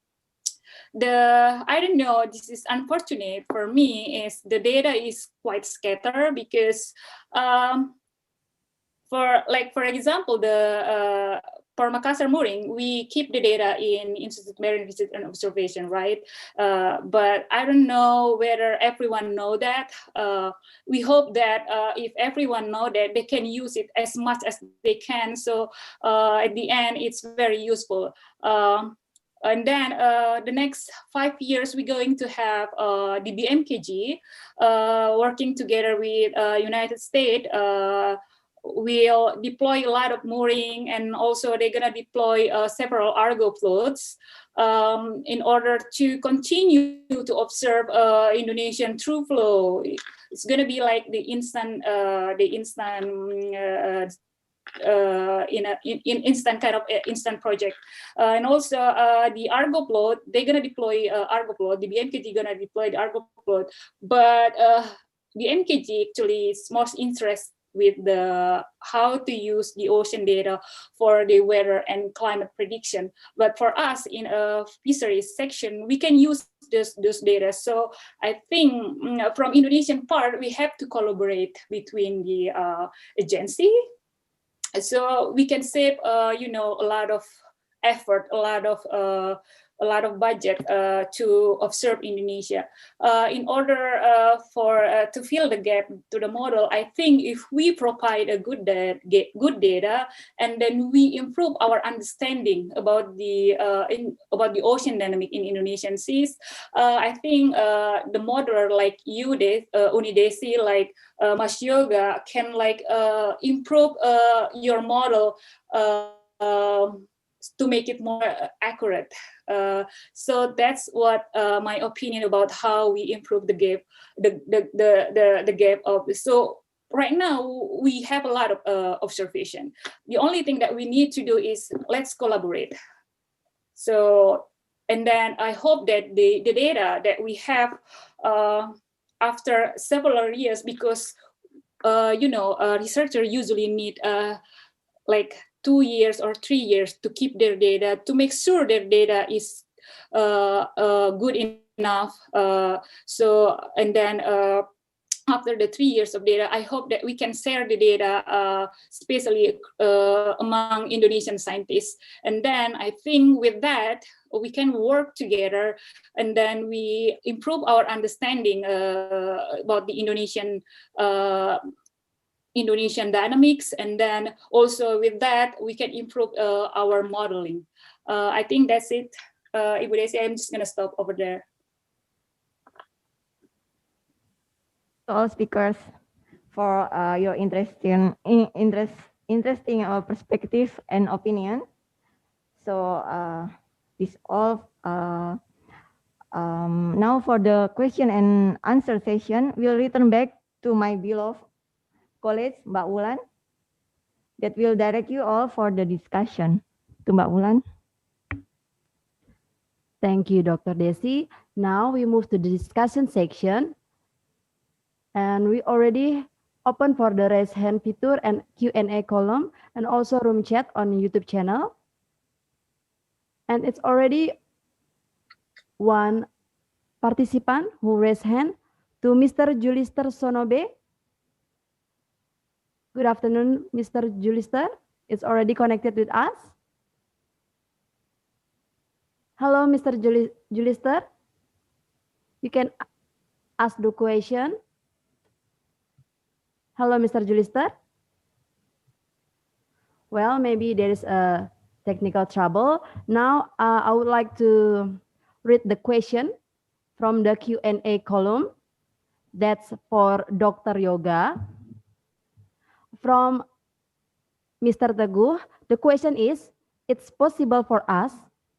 don't know, this is unfortunate for me, is the data is quite scattered because for example, the for Makassar mooring, we keep the data in Institute Marine Research and Observation, right? But I don't know whether everyone know that. We hope that if everyone know that, they can use it as much as they can. So at the end, it's very useful. And then the next 5 years, we're going to have the BMKG working together with United States. We'll deploy a lot of mooring, and also they're gonna deploy several Argo floats in order to continue to observe Indonesian true flow. It's gonna be like the instant instant kind of instant project, and also the Argo float, they're gonna deploy Argo float. The BMKG gonna deploy the Argo float, but the MKG actually is most interested with the how to use the ocean data for the weather and climate prediction. But for us in a fisheries section, we can use those data. So I think from Indonesian part, we have to collaborate between the agency, so we can save a lot of effort, a lot of budget to observe Indonesia. In order to fill the gap to the model, I think if we provide a good data, and then we improve our understanding about the ocean dynamic in Indonesian seas, I think the modeler like you, Unidesi, like Mas Yoga, can like improve your model to make it more accurate. So that's what my opinion about how we improve the gap, the gap of. So right now we have a lot of observation. The only thing that we need to do is let's collaborate. So, and then I hope that the data that we have after several years, because researchers usually need like 2 years or 3 years to keep their data, to make sure their data is good enough. So, and then after the 3 years of data, I hope that we can share the data, especially among Indonesian scientists. And then I think with that, we can work together, and then we improve our understanding about the Indonesian dynamics, and then also with that we can improve our modeling. I think that's it. Ibu Desi, I'm just gonna stop over there. all speakers for your interesting perspective and opinion. So this all. Now for the question and answer session, we'll return back to my beloved colleague, Mbak Wulan, that will direct you all for the discussion. To Mbak Wulan. Thank you, Dr. Desi. Now we move to the discussion section. And we already open for the raise hand feature and Q&A column and also room chat on YouTube channel. And it's already one participant who raised hand to Mr. Julister Sonobe. Good afternoon, Mr. Julister. It's already connected with us. Hello, Mr. Julister. You can ask the question. Hello, Mr. Julister. Well, maybe there is a technical trouble. Now, I would like to read the question from the Q&A column. That's for Dr. Yoga. From Mr. Teguh, the question is, it's possible for us,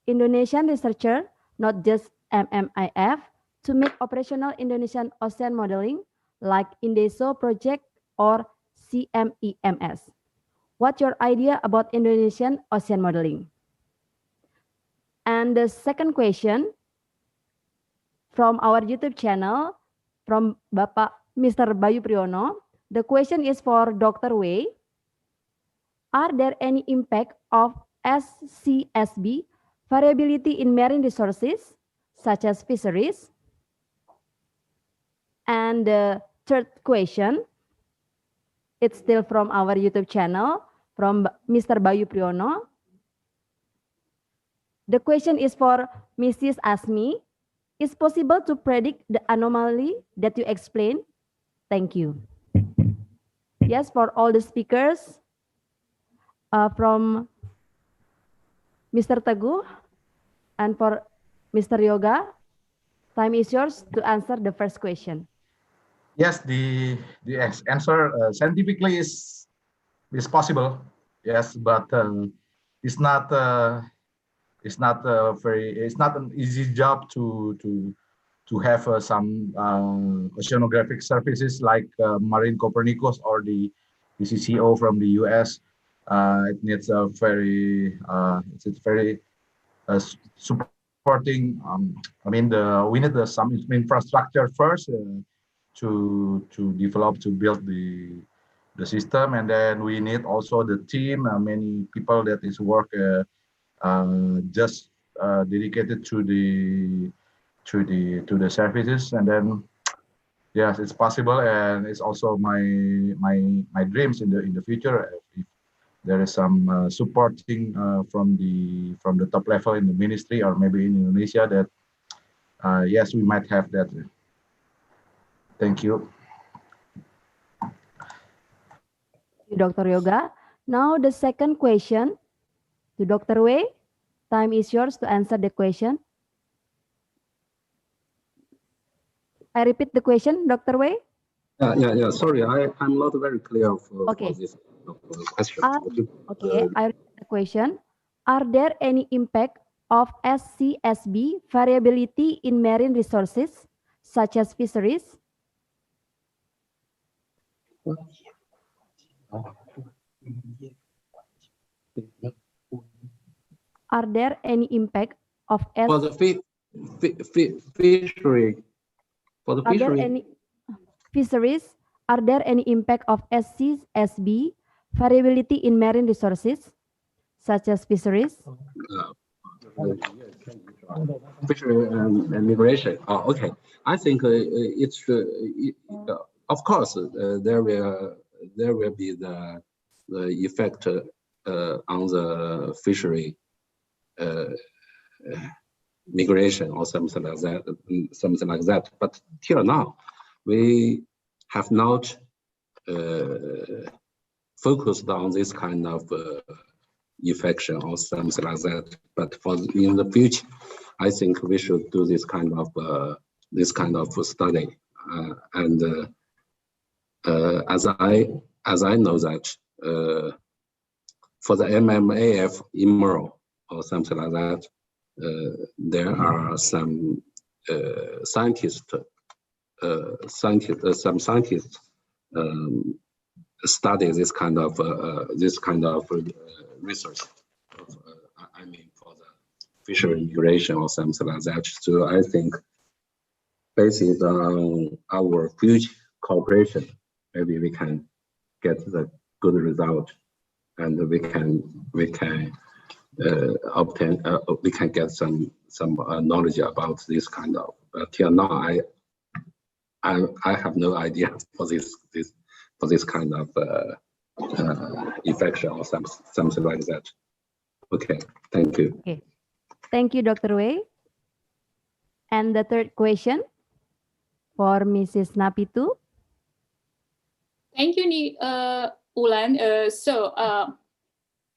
Indonesian researcher, not just MMIF, to make operational Indonesian ocean modeling like INDESO project or CMEMS. What's your idea about Indonesian ocean modeling? And the second question from our YouTube channel, from Bapak Mr. Bayu Priyono, the question is for Dr. Wei. Are there any impact of SCSB variability in marine resources, such as fisheries? And the third question, it's still from our YouTube channel, from Mr. Bayu Priyono. The question is for Mrs. Asmi. Is possible to predict the anomaly that you explained? Thank you. Yes, for all the speakers, from Mr. Teguh and for Mr. Yoga, time is yours to answer the first question. Yes, the answer scientifically is possible. Yes, but it's not an easy job to have some oceanographic services like Marine Copernicus or the CCO from the US. It needs a very supporting. We need some infrastructure first to develop, to build the system, and then we need also the team, many people that is work just dedicated to the services. And then yes, it's possible, and it's also my dreams in the future. If there is some supporting from the top level in the ministry or maybe in Indonesia, that yes, we might have that. Thank you. Dr. Yoga. Now the second question to Dr. Wei. Time is yours to answer the question. I repeat the question, Dr. Wei. Yeah. Sorry, I'm not very clear for this question. Okay, I repeat the question. Are there any impact of SCSB variability in marine resources, such as fisheries? Are there any impact of for the fishery? For the fishery, fisheries? Are there any impact of SCSB variability in marine resources, such as fisheries? Fishery and migration. Oh, okay. I think it's of course there will be the effect on the fishery migration or something like that. But till now, we have not focused on this kind of infection or something like that. But in the future, I think we should do this kind of study, and As I know that for the MMAF immoral or something like that, there are some scientists study this kind of research. I mean, for the fishery integration or something like that. So I think, based on our future cooperation, maybe we can get the good result, and we can obtain we can get some knowledge about this kind of. But till now, I have no idea for this kind of infection or something like that. Okay, thank you. Okay, thank you, Dr. Wei. And the third question for Mrs. Napitu. Thank you, Ulan.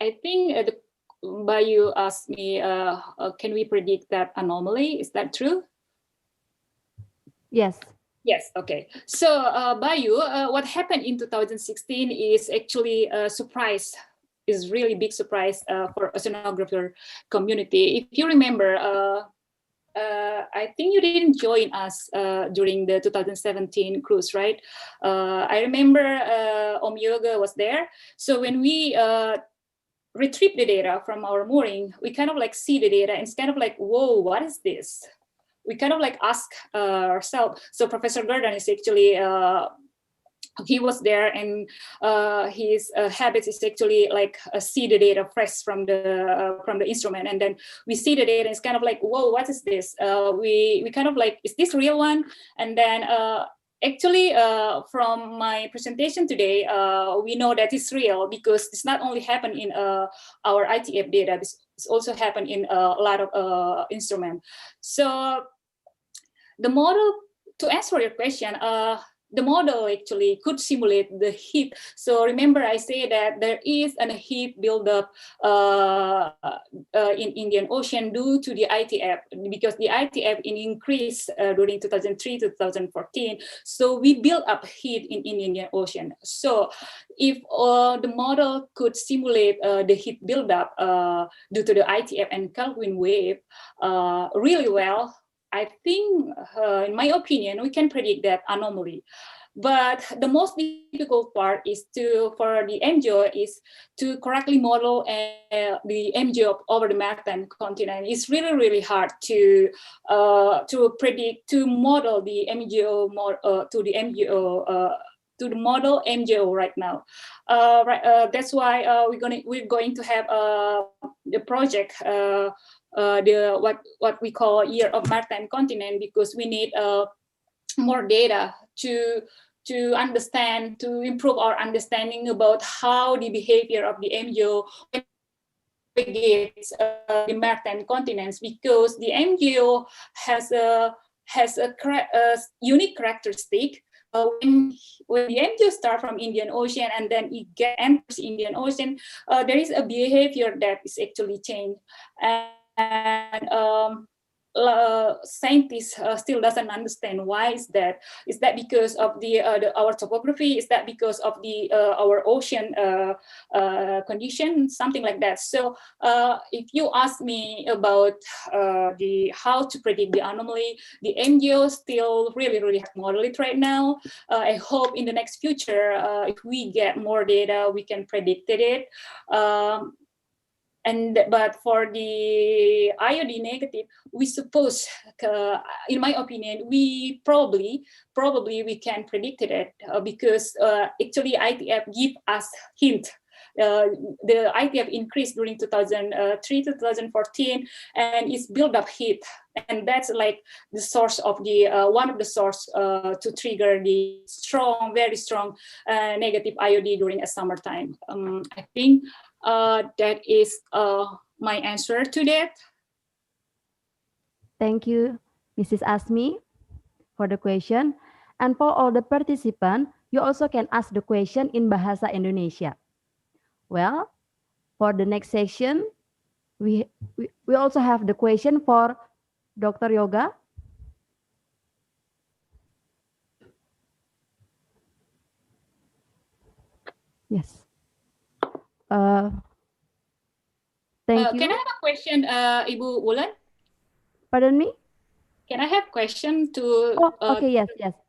I think Bayu asked me, can we predict that anomaly? Is that true? Yes. Yes, okay. So Bayu, what happened in 2016 is actually a surprise, is really big surprise for oceanographer community. If you remember, I think you didn't join us during the 2017 cruise, right? I remember Om Yoga was there. So when we retrieve the data from our mooring, we kind of like see the data and it's kind of like, whoa, what is this? We kind of like ask ourselves. So Professor Gordon is actually, he was there, and his habit is actually like see the data fresh from the instrument, and then we see the data and it's kind of like, whoa, what is this? We kind of like, is this real one? And then actually from my presentation today, we know that it's real because it's not only happened in our ITF data, it's also happened in a lot of instruments. So the model, to answer your question, the model actually could simulate the heat. So remember I say that there is a heat buildup in Indian Ocean due to the ITF, because the ITF increased during 2003 to 2014. So we built up heat in Indian Ocean. So if the model could simulate the heat buildup due to the ITF and Kelvin wave really well, I think, in my opinion, we can predict that anomaly. But the most difficult part is for the MGO is to correctly model the MGO over the maritime continent. It's really, really hard to predict, to model the MGO to the model MGO right now. That's why we're going to have the project. What we call Year of Maritime Continent, because we need more data to understand, to improve our understanding about how the behavior of the MGO navigates the maritime continents, because the MGO has a unique characteristic. When the MGO start from Indian Ocean and then it enters Indian Ocean, there is a behavior that is actually changed. And scientists still doesn't understand why is that. Is that because of our topography? Is that because of our ocean condition? Something like that. So if you ask me about how to predict the anomaly, the MGO still really, really hard to model it right now. I hope in the next future, if we get more data, we can predict it. But for the IOD negative, we suppose, in my opinion, we probably we can predict it because actually ITF give us hint. The ITF increased during 2003 to 2014, and it's build up heat, and that's like the source of the one of the source to trigger the very strong negative IOD during a summertime. I think that is my answer to that. Thank you, Mrs. Asmi, for the question. And for all the participants, you also can ask the question in Bahasa Indonesia. Well, for the next section, we also have the question for Dr. Yoga. Yes. Thank you. Can I have a question, Ibu Wulan? Pardon me? Can I have question to? Oh, okay.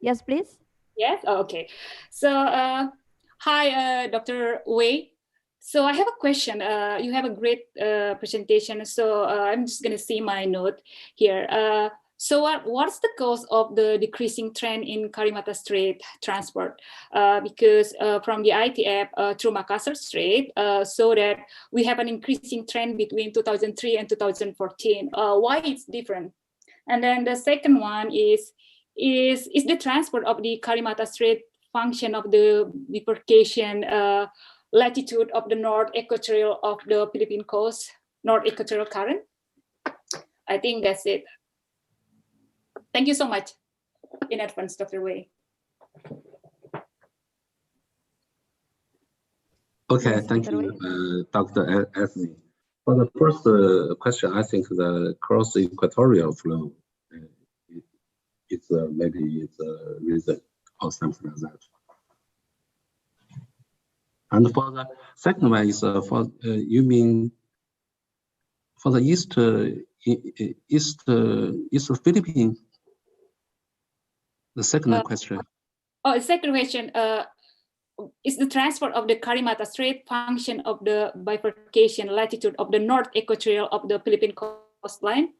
Yes, please. Yes. Oh, okay. So, hi, Dr. Wei. So I have a question. You have a great presentation. So I'm just gonna see my note here. So what's the cause of the decreasing trend in Karimata Strait transport? Because from the ITF through Makassar Strait, so that we have an increasing trend between 2003 and 2014. Why it's different? And then the second one is the transport of the Karimata Strait function of the bifurcation latitude of the North Equatorial of the Philippine coast, North Equatorial current? I think that's it. Thank you so much in advance, Dr. Wei. Okay, Yes, thank Dr. you, Dr. Esme. For the first question, I think the cross-equatorial flow maybe it's a reason or something like that. And for the second one is you mean for the East Philippines? The second question. Oh, the second question is the transport of the Karimata Strait function of the bifurcation latitude of the North Equatorial of the Philippine coastline?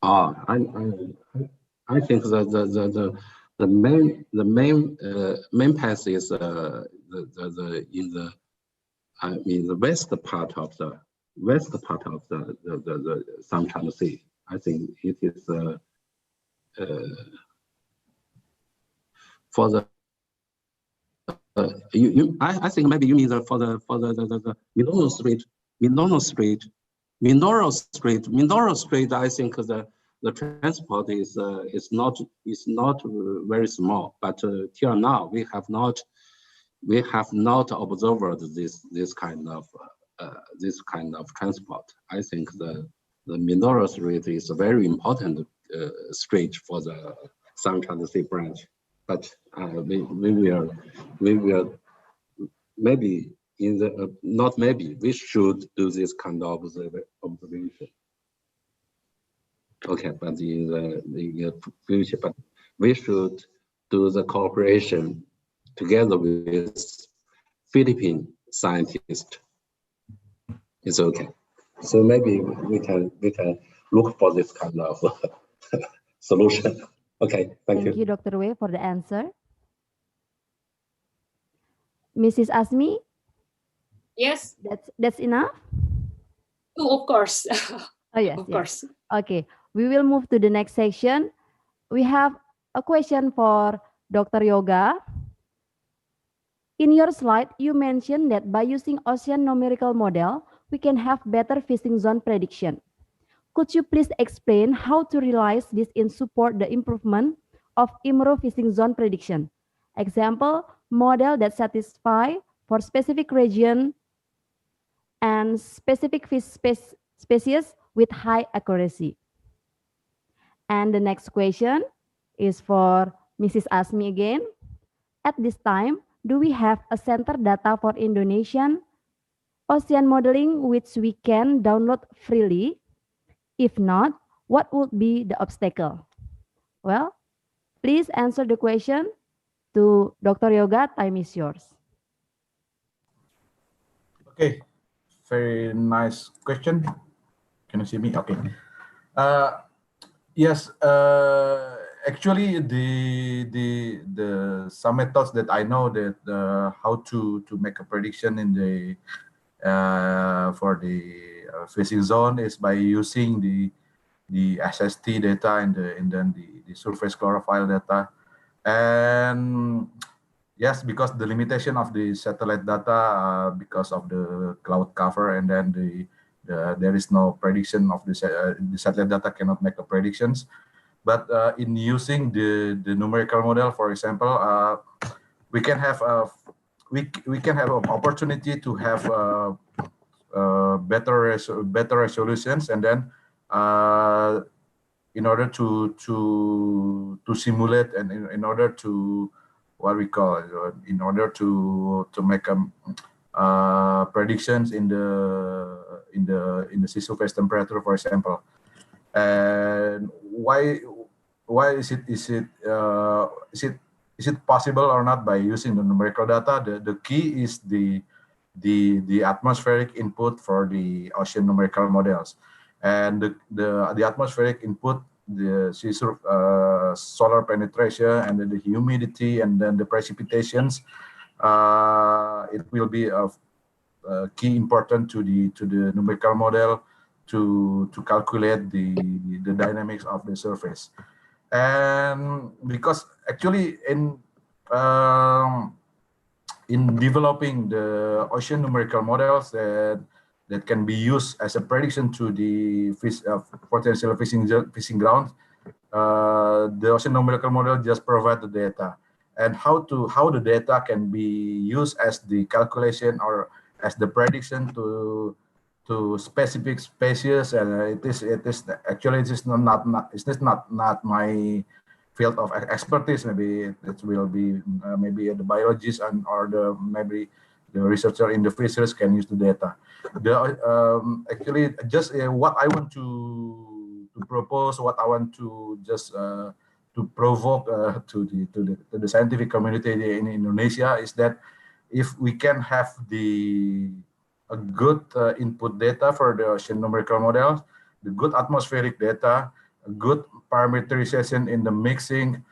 Oh, I think the main path is the west part of the South China Sea. I think it is for the I think maybe you mean for the Mindoro Strait. I think the transport is not very small, but till now we have not observed this kind of transport. I think the Mindoro Strait is a very important strait for the South China Sea branch. But we will maybe not maybe, we should do this kind of observation. Okay, but in the future, but we should do the cooperation together with Philippine scientists. It's okay. So maybe we can look for this kind of solution. Okay, thank you. Thank you, Dr. Wei, for the answer. Mrs. Asmi? Yes. That's enough? Oh, of course. Oh, yes. Of course. Okay, we will move to the next section. We have a question for Dr. Yoga. In your slide, you mentioned that by using ocean numerical model, we can have better fishing zone prediction. Could you please explain how to realize this in support the improvement of IMRO fishing zone prediction? Example, model that satisfy for specific region and specific fish species with high accuracy. And the next question is for Mrs. Asmi again. At this time, do we have a center data for Indonesian ocean modeling which we can download freely? If not, what would be the obstacle? Well, please answer the question to Dr. Yoga. Time is yours. Okay, very nice question. Can you see me? Okay. Yes. Actually, the some methods that I know that how to make a prediction in the for the fishing zone is by using the SST data and then the surface chlorophyll data. And yes, because the limitation of the satellite data because of the cloud cover, and then there is no prediction of the satellite data cannot make a predictions. But in using the numerical model, for example, we can have we can have an opportunity to have better resolutions, and then in order to simulate and in order to what we call in order to make predictions in the sea surface temperature, for example. And why is it possible or not by using the numerical data? The key is the atmospheric input for the ocean numerical models, and the atmospheric input, the solar penetration, and then the humidity, and then the precipitations. It will be of key important to the numerical model to calculate the dynamics of the surface. And because actually in developing the ocean numerical models that can be used as a prediction to the potential fishing grounds, the ocean numerical model just provide the data, and how the data can be used as the calculation or as the prediction to specific species. And it is actually not my field of expertise. Maybe it will be maybe the biologists or maybe the researcher in the fisheries can use the data. Actually, just what I want to propose, what I want to just to provoke to the scientific community in Indonesia is that if we can have a good input data for the ocean numerical models, the good atmospheric data, a good parameterization in the mixing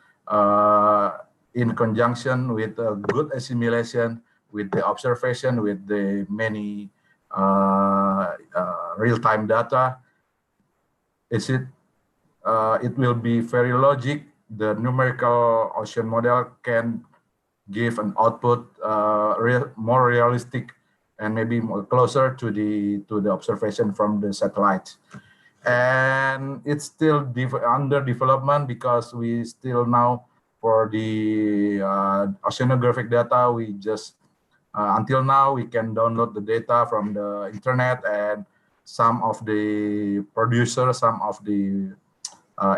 in conjunction with a good assimilation with the observation with the many real-time data, it will be very logic. The numerical ocean model can give an output more realistic and maybe more closer to the observation from the satellite. And it's still under development because we still now for the oceanographic data, we just until now we can download the data from the internet, and some of the producers, some of the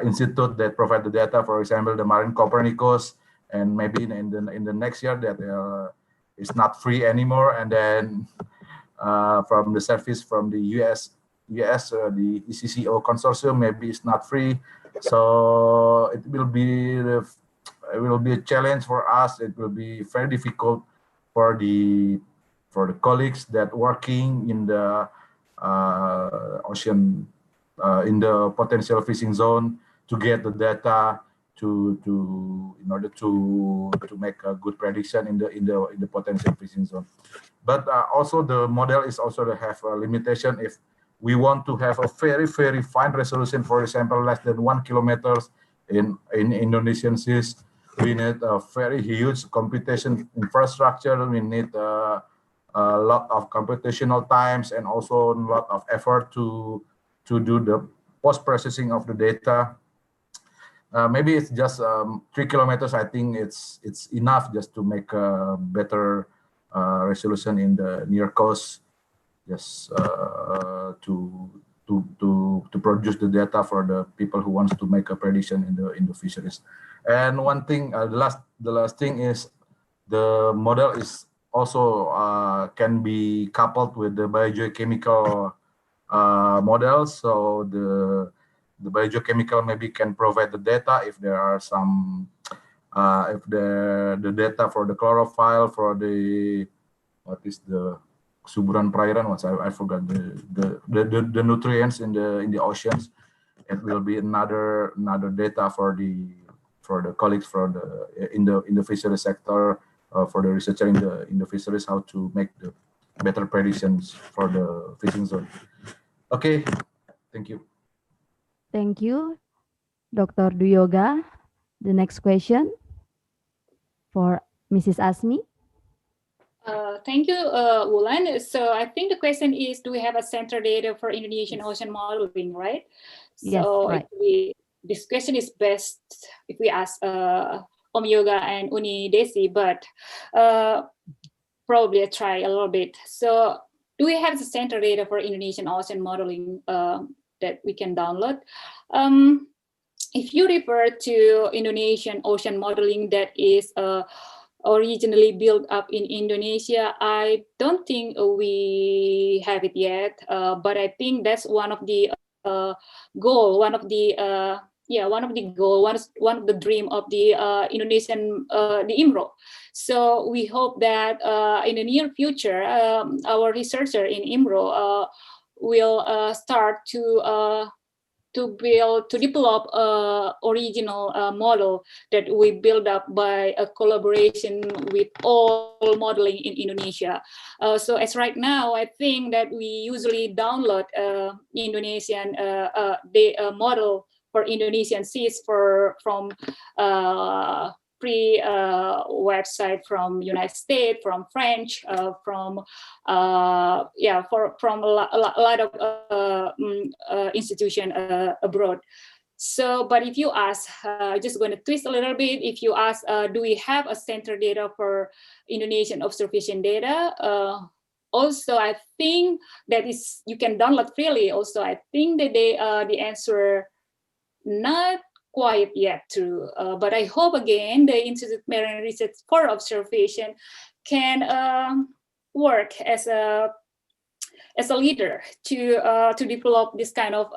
institute that provide the data, for example, the Marine Copernicus, and maybe in the next year that it's not free anymore, and then from the service from the US, the ECCO consortium, maybe it's not free. So it will be a challenge for us. It will be very difficult for the colleagues that working in the ocean in the potential fishing zone to get the data in order to make a good prediction in the potential fishing zone. But also the model is also to have a limitation. If we want to have a very fine resolution, for example, less than 1 kilometer in Indonesian seas, we need a very huge computation infrastructure. We need a lot of computational times and also a lot of effort to do the post-processing of the data. Maybe it's just 3 kilometers. I think it's enough just to make a better resolution in the near coast, just to produce the data for the people who wants to make a prediction in the fisheries. And one thing, the last thing is the model is also can be coupled with the biogeochemical models. So the biogeochemical maybe can provide the data if there are some if the data for the chlorophyll, for the what is the kesuburan perairan, I forgot the nutrients in the oceans. It will be another data for the colleagues in the fisheries sector, for the researcher in the fisheries, how to make the better predictions for the fishing zone. Okay, thank you. Thank you, Dr. Duyoga. The next question for Mrs. Asmi. Thank you, Wulan. So I think the question is, do we have a center data for Indonesian ocean modeling, right? Yes, so right. This question is best if we ask Om Yoga and Uni Desi, but probably I try a little bit. So do we have the center data for Indonesian ocean modeling that we can download? If you refer to Indonesian ocean modeling, that is originally built up in Indonesia. I don't think we have it yet, but I think that's one of the goal, one of the one of the dream of the Indonesian the IMRO. So we hope that in the near future, our researcher in IMRO will start to develop a original model that we build up by a collaboration with all modeling in Indonesia. So as right now, I think that we usually download Indonesian the model for Indonesian seas from free website from United States, from French, from a lot of institution abroad. So, but if you ask, just going to twist a little bit, if you ask, do we have a center data for Indonesian observation data? Also, I think that is you can download freely. Also, I think that the answer not quite yet true, but I hope again the Institute Marine Research for Observation can work as a leader to develop this kind of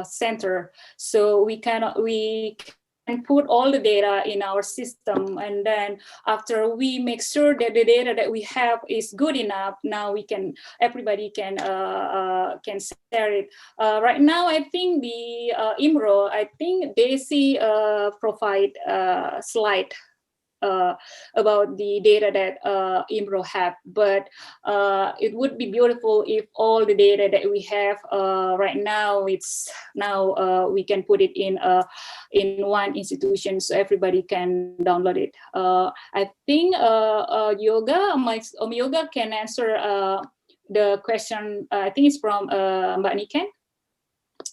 center, so we can put all the data in our system, and then after we make sure that the data that we have is good enough, now everybody can share it. Right now, I think the IMRO, I think they see provide slide about the data that IMRO have, but it would be beautiful if all the data that we have right now, we can put it in one institution so everybody can download it. I think Yoga can answer the question. I think it's from Mbak Niken,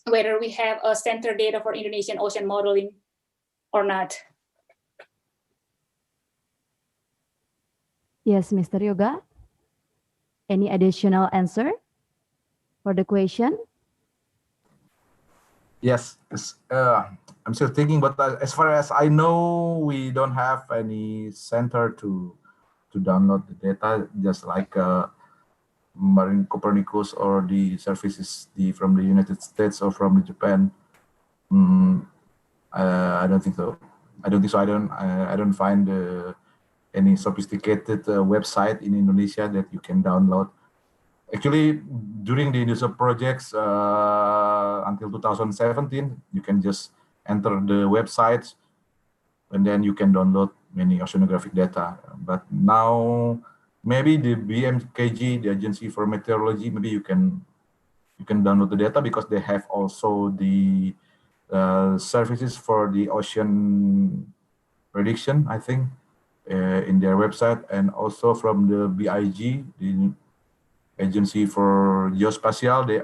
whether we have a center data for Indonesian ocean modeling or not. Yes, Mr. Yoga. Any additional answer for the question? Yes, I'm still thinking, but as far as I know, we don't have any center to download the data, just like Marine Copernicus or the services from the United States or from Japan. I don't think so. I don't find any sophisticated website in Indonesia that you can download. Actually, during the initial projects until 2017, you can just enter the websites and then you can download many oceanographic data. But now, maybe the BMKG, the Agency for Meteorology, maybe you can download the data because they have also the services for the ocean prediction, I think, in their website, and also from the BIG, the Agency for Geospatial, they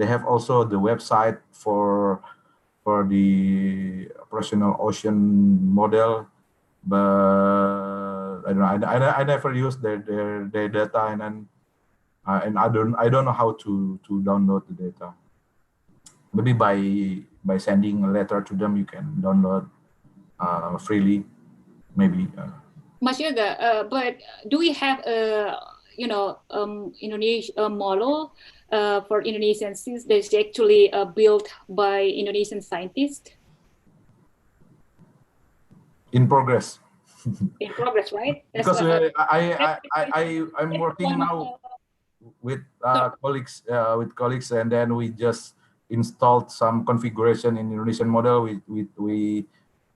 have also the website for the operational ocean model, but I don't know. I never used their data, and I don't know how to download the data. Maybe by sending a letter to them, you can download freely. Maybe. Mas Yoga, but do we have a Indonesian model for Indonesian seas that's actually built by Indonesian scientists? In progress. In progress, right? Because I'm working now with colleagues, and then we just installed some configuration in Indonesian model.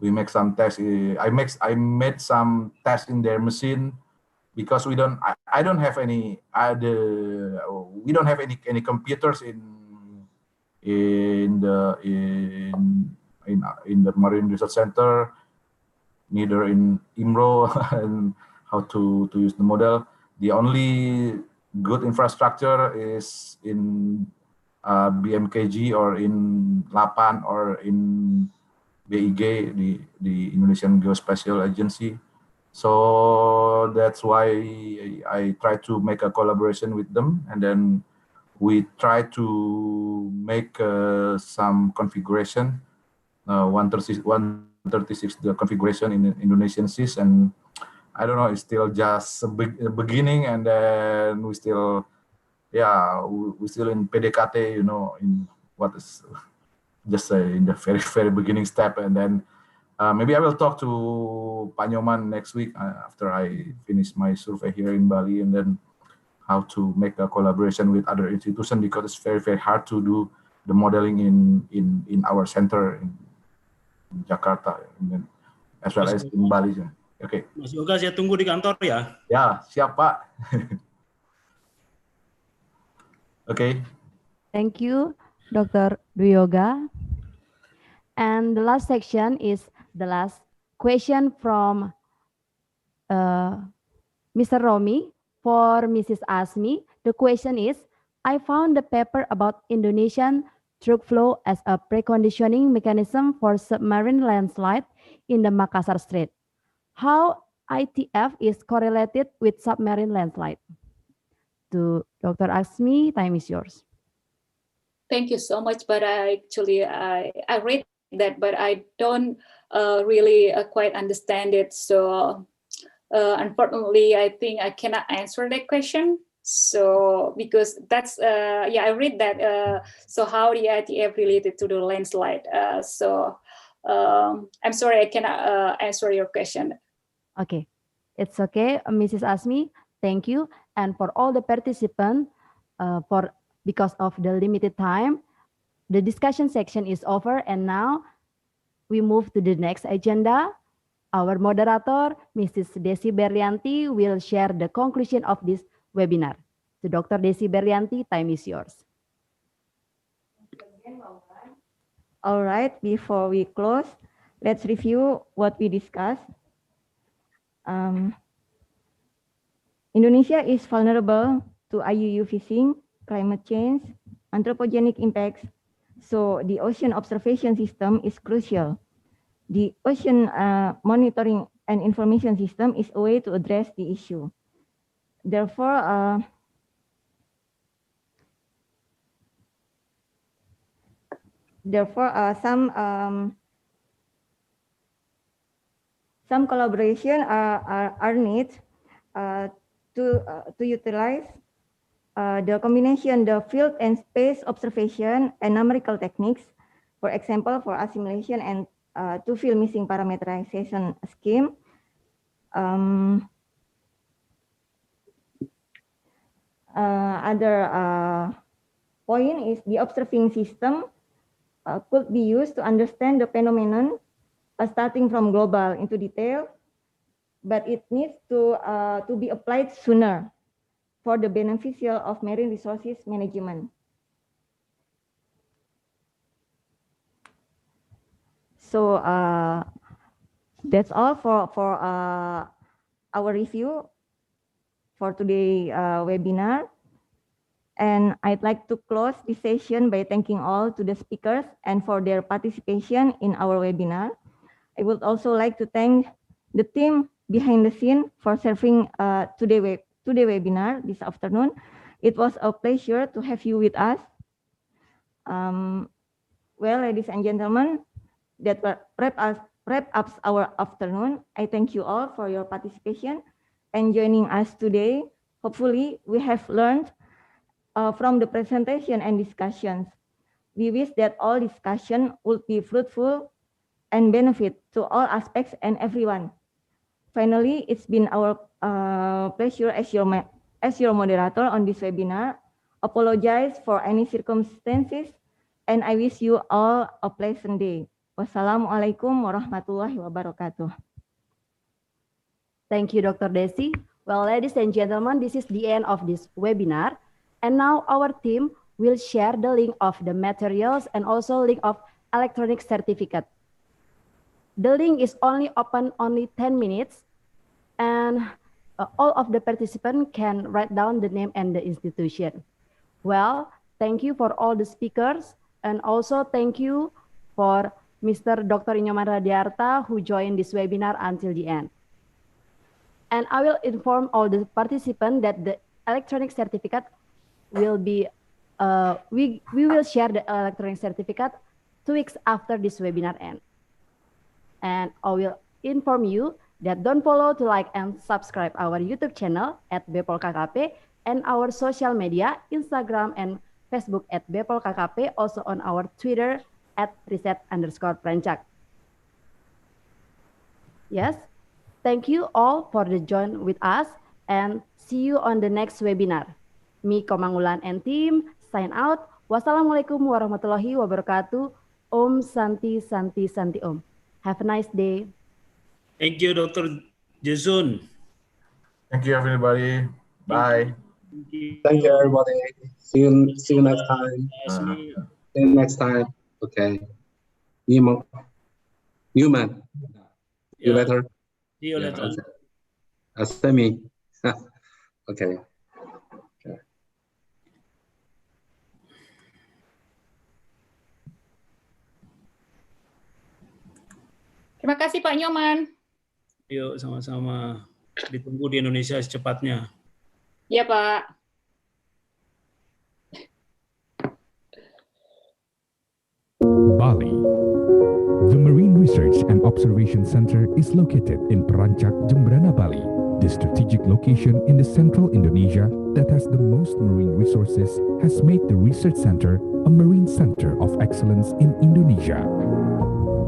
We make some tests. I made some tests in their machine because we don't have any computers in the Marine Research Center, neither in IMRO and how to use the model. The only good infrastructure is in BMKG or in LAPAN or in BIG, the Indonesian Geospatial Agency. So that's why I try to make a collaboration with them, and then we try to make some configuration, one 136 the configuration in Indonesian seas, and I don't know, it's still just a beginning, and then we still, yeah, we still in PDKT, you know, in what is just in the very beginning step, and then maybe I will talk to Pak Nyoman next week after I finish my survey here in Bali, and then how to make a collaboration with other institutions, because it's very hard to do the modeling in our center in Jakarta, and then as well as in Bali. Okay. Mas Yoga, saya tunggu di kantor ya. Ya, siap Pak. Okay. Thank you, Dr. Duyoga. And the last section is the last question from Mr. Romi for Mrs. Asmi. The question is, I found the paper about Indonesian truck flow as a preconditioning mechanism for submarine landslide in the Makassar Strait. How ITF is correlated with submarine landslide? To Dr. Asmi, time is yours. Thank you so much, but I read that, but I don't really quite understand it. So unfortunately, I think I cannot answer that question. So because that's I read that. So how the ITF related to the landslide? I'm sorry, I cannot answer your question. Okay, it's okay, Mrs. Asmi. Thank you, and for all the participants, because of the limited time, the discussion section is over, and now we move to the next agenda. Our moderator, Mrs. Desi Berlianti, will share the conclusion of this webinar. To Dr. Desi Berlianti, time is yours. All right, before we close, let's review what we discussed. Indonesia is vulnerable to IUU fishing, climate change, anthropogenic impacts, so the ocean observation system is crucial. The ocean monitoring and information system is a way to address the issue. Therefore, some collaboration are needed to utilize the combination the field and space observation and numerical techniques, for example, for assimilation and to fill missing parameterization scheme. Other point is the observing system could be used to understand the phenomenon starting from global into detail, but it needs to be applied sooner for the beneficial of marine resources management. So that's all for our review for today's webinar. And I'd like to close this session by thanking all to the speakers and for their participation in our webinar. I would also like to thank the team behind the scene for serving today's webinar this afternoon. It was a pleasure to have you with us. Well, ladies and gentlemen, that wrap up our afternoon. I thank you all for your participation and joining us today. Hopefully, we have learned from the presentation and discussions. We wish that all discussion would be fruitful and benefit to all aspects and everyone. Finally, it's been our pleasure as your moderator on this webinar. Apologize for any circumstances, and I wish you all a pleasant day. Wassalamualaikum warahmatullahi wabarakatuh. Thank you, Dr. Desi. Well, ladies and gentlemen, this is the end of this webinar. And now our team will share the link of the materials and also link of electronic certificate. The link is only open 10 minutes, and all of the participants can write down the name and the institution. Well, thank you for all the speakers, and also thank you for Mr. Dr. Inyoman Radiarta who joined this webinar until the end. And I will inform all the participants that the electronic certificate will be, we will share the electronic certificate 2 weeks after this webinar end. And I will inform you that don't follow to like and subscribe our YouTube channel at Bepol KKP and our social media, Instagram and Facebook at Bepol KKP, also on our Twitter at @riset_perancak. Yes, thank you all for the join with us and see you on the next webinar. Me Komangulan and team sign out. Wassalamualaikum warahmatullahi wabarakatuh. Om Santi Santi Santi Om. Have a nice day. Thank you, Dr. Jason. Thank you, everybody. Bye. Thank you, everybody. See you next time. See you next time. Okay. Newman. See you later. See you later. Semi. Okay. Terima kasih Pak Nyoman. Yuk, sama-sama. Ditunggu di Indonesia secepatnya. Ya Pak. Bali. The Marine Research and Observation Center is located in Perancak, Jemberana, Bali, the strategic location in the central Indonesia that has the most marine resources has made the research center a marine center of excellence in Indonesia.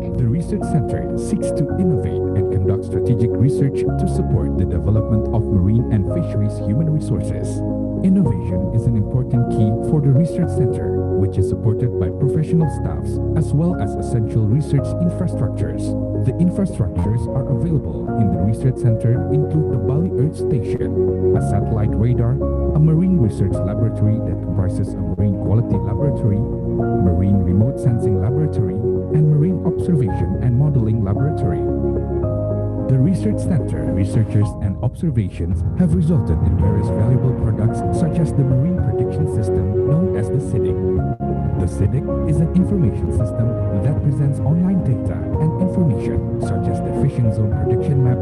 The research center seeks to innovate and conduct strategic research to support the development of marine and fisheries human resources. Innovation is an important key for the research center, which is supported by professional staffs as well as essential research infrastructures. The infrastructures are available in the research center include the Bali Earth Station, a satellite radar, a marine research laboratory that comprises a marine quality laboratory, marine remote sensing laboratory, and marine observation and modeling laboratory. The research center, researchers and observations have resulted in various valuable products such as the marine prediction system known as the SIDIC. The SIDIC is an information system that presents online data and information such as the fishing zone prediction map,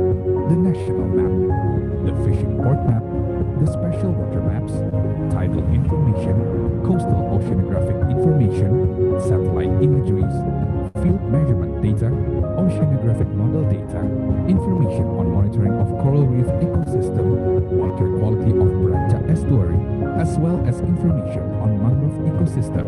the national map, the fishing port map, the special water maps, tidal information, coastal oceanographic information, satellite imageries, field measurement data, oceanographic model data, information on monitoring of coral reef ecosystem, water quality of Perancak estuary, as well as information on mangrove ecosystem.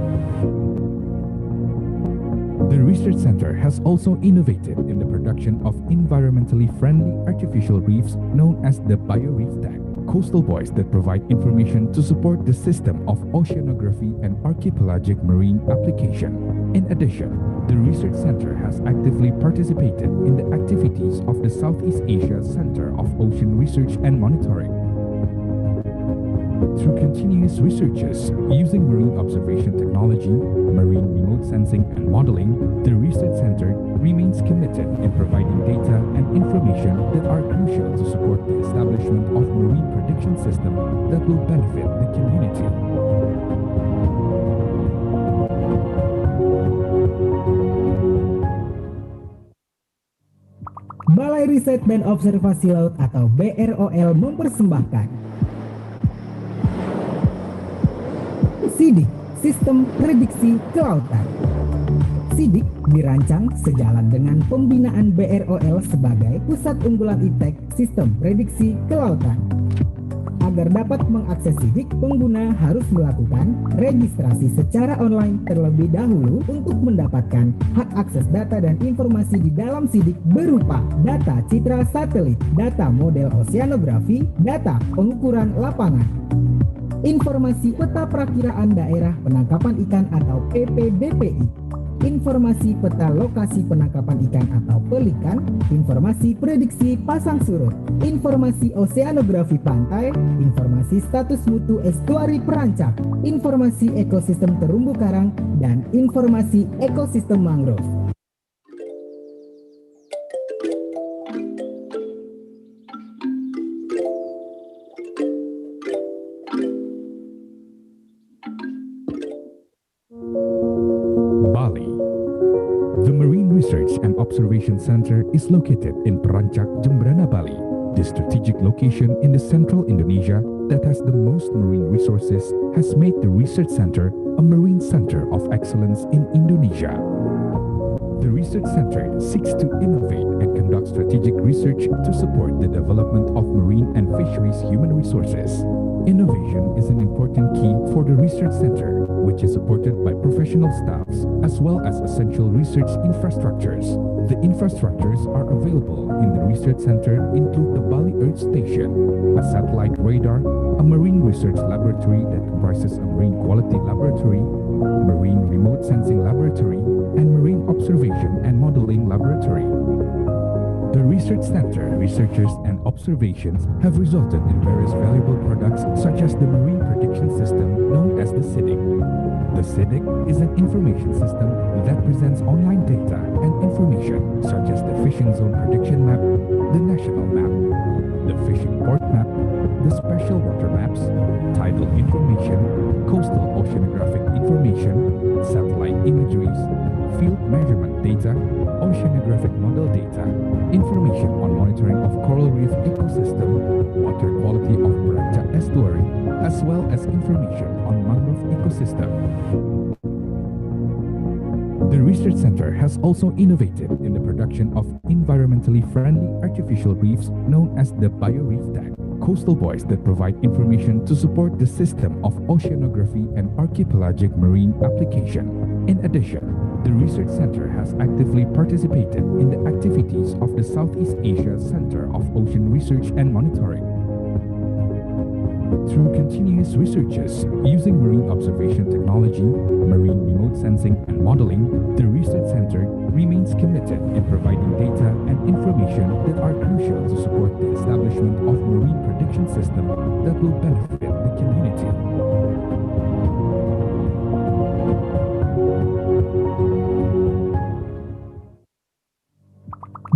The research center has also innovated in the production of environmentally friendly artificial reefs known as the BioReef Tag, coastal buoys that provide information to support the system of oceanography and archipelagic marine application. In addition, the research center has actively participated in the activities of the Southeast Asia Center of Ocean Research and Monitoring. Through continuous researches using marine observation technology, marine remote sensing and modeling, the research center remains committed in providing data and information that are crucial to support the establishment of marine prediction system that will benefit the community. Balai Riset dan Observasi Laut atau BROL mempersembahkan SIDIC, Sistem Prediksi Kelautan. SIDIC dirancang sejalan dengan pembinaan BROL sebagai pusat unggulan iptek Sistem Prediksi Kelautan. Agar dapat mengakses SIDIC, pengguna harus melakukan registrasi secara online terlebih dahulu untuk mendapatkan hak akses data dan informasi di dalam SIDIC berupa data citra satelit, data model oceanografi, data pengukuran lapangan, informasi peta perakiraan daerah penangkapan ikan atau PPDPI, informasi peta lokasi penangkapan ikan atau pelikan, informasi prediksi pasang surut, informasi oceanografi pantai, informasi status mutu estuari Perancak, informasi ekosistem terumbu karang, dan informasi ekosistem mangrove. Bali. The Marine Research and Observation Center is located in Perancak, Jemberana, Bali, the strategic location in the central Indonesia that has the most marine resources has made the research center a marine center of excellence in Indonesia. The Research Center seeks to innovate and conduct strategic research to support the development of marine and fisheries human resources. Innovation is an important key for the Research Center, which is supported by professional staffs as well as essential research infrastructures. The infrastructures are available in the Research Center include the Bali Earth Station, a satellite radar, a marine research laboratory that comprises a marine quality laboratory, marine remote sensing laboratory, and marine observation and modeling laboratory. The Research Center researchers and observations have resulted in various valuable products such as the Marine Prediction System known as the SIDIC. The SIDIC is an information system that presents online data and information such as the fishing zone prediction map, the national map, the fishing port map, the special water maps, tidal information, coastal oceanographic information, satellite imageries, field measurement data, oceanographic model data, information on monitoring of coral reef ecosystem, water quality of Bincang estuary, as well as information on mangrove ecosystem. The Research Center has also innovated in the production of environmentally friendly artificial reefs known as the BioReef Tag, coastal buoys that provide information to support the system of oceanography and archipelagic marine application. In addition, the Research Center has actively participated in the activities of the Southeast Asia Center of Ocean Research and Monitoring. Through continuous researches using marine observation technology, marine remote sensing and modeling, the Research Center remains committed in providing data and information that are crucial to support the establishment of marine prediction system that will benefit the community.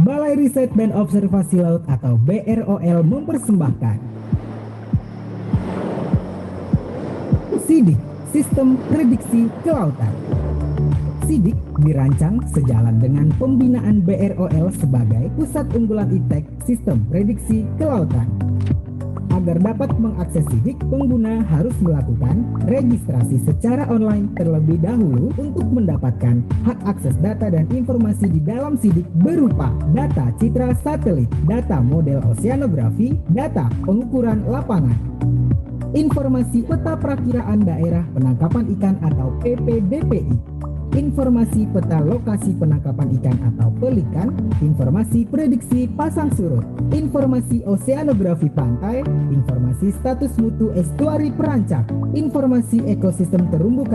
Balai Riset dan Observasi Laut atau BROL mempersembahkan SIDIC, Sistem Prediksi Kelautan. SIDIC dirancang sejalan dengan pembinaan BROL sebagai pusat unggulan iptek Sistem Prediksi Kelautan. Agar dapat mengakses SIDIC, pengguna harus melakukan registrasi secara online terlebih dahulu untuk mendapatkan hak akses data dan informasi di dalam SIDIC berupa data citra satelit, data model oseanografi, data pengukuran lapangan, informasi peta perakiraan daerah penangkapan ikan atau PPDPI, informasi peta lokasi penangkapan ikan atau pelikan, informasi prediksi pasang surut, informasi oseanografi pantai, informasi status mutu estuari perancak, informasi ekosistem terumbu karang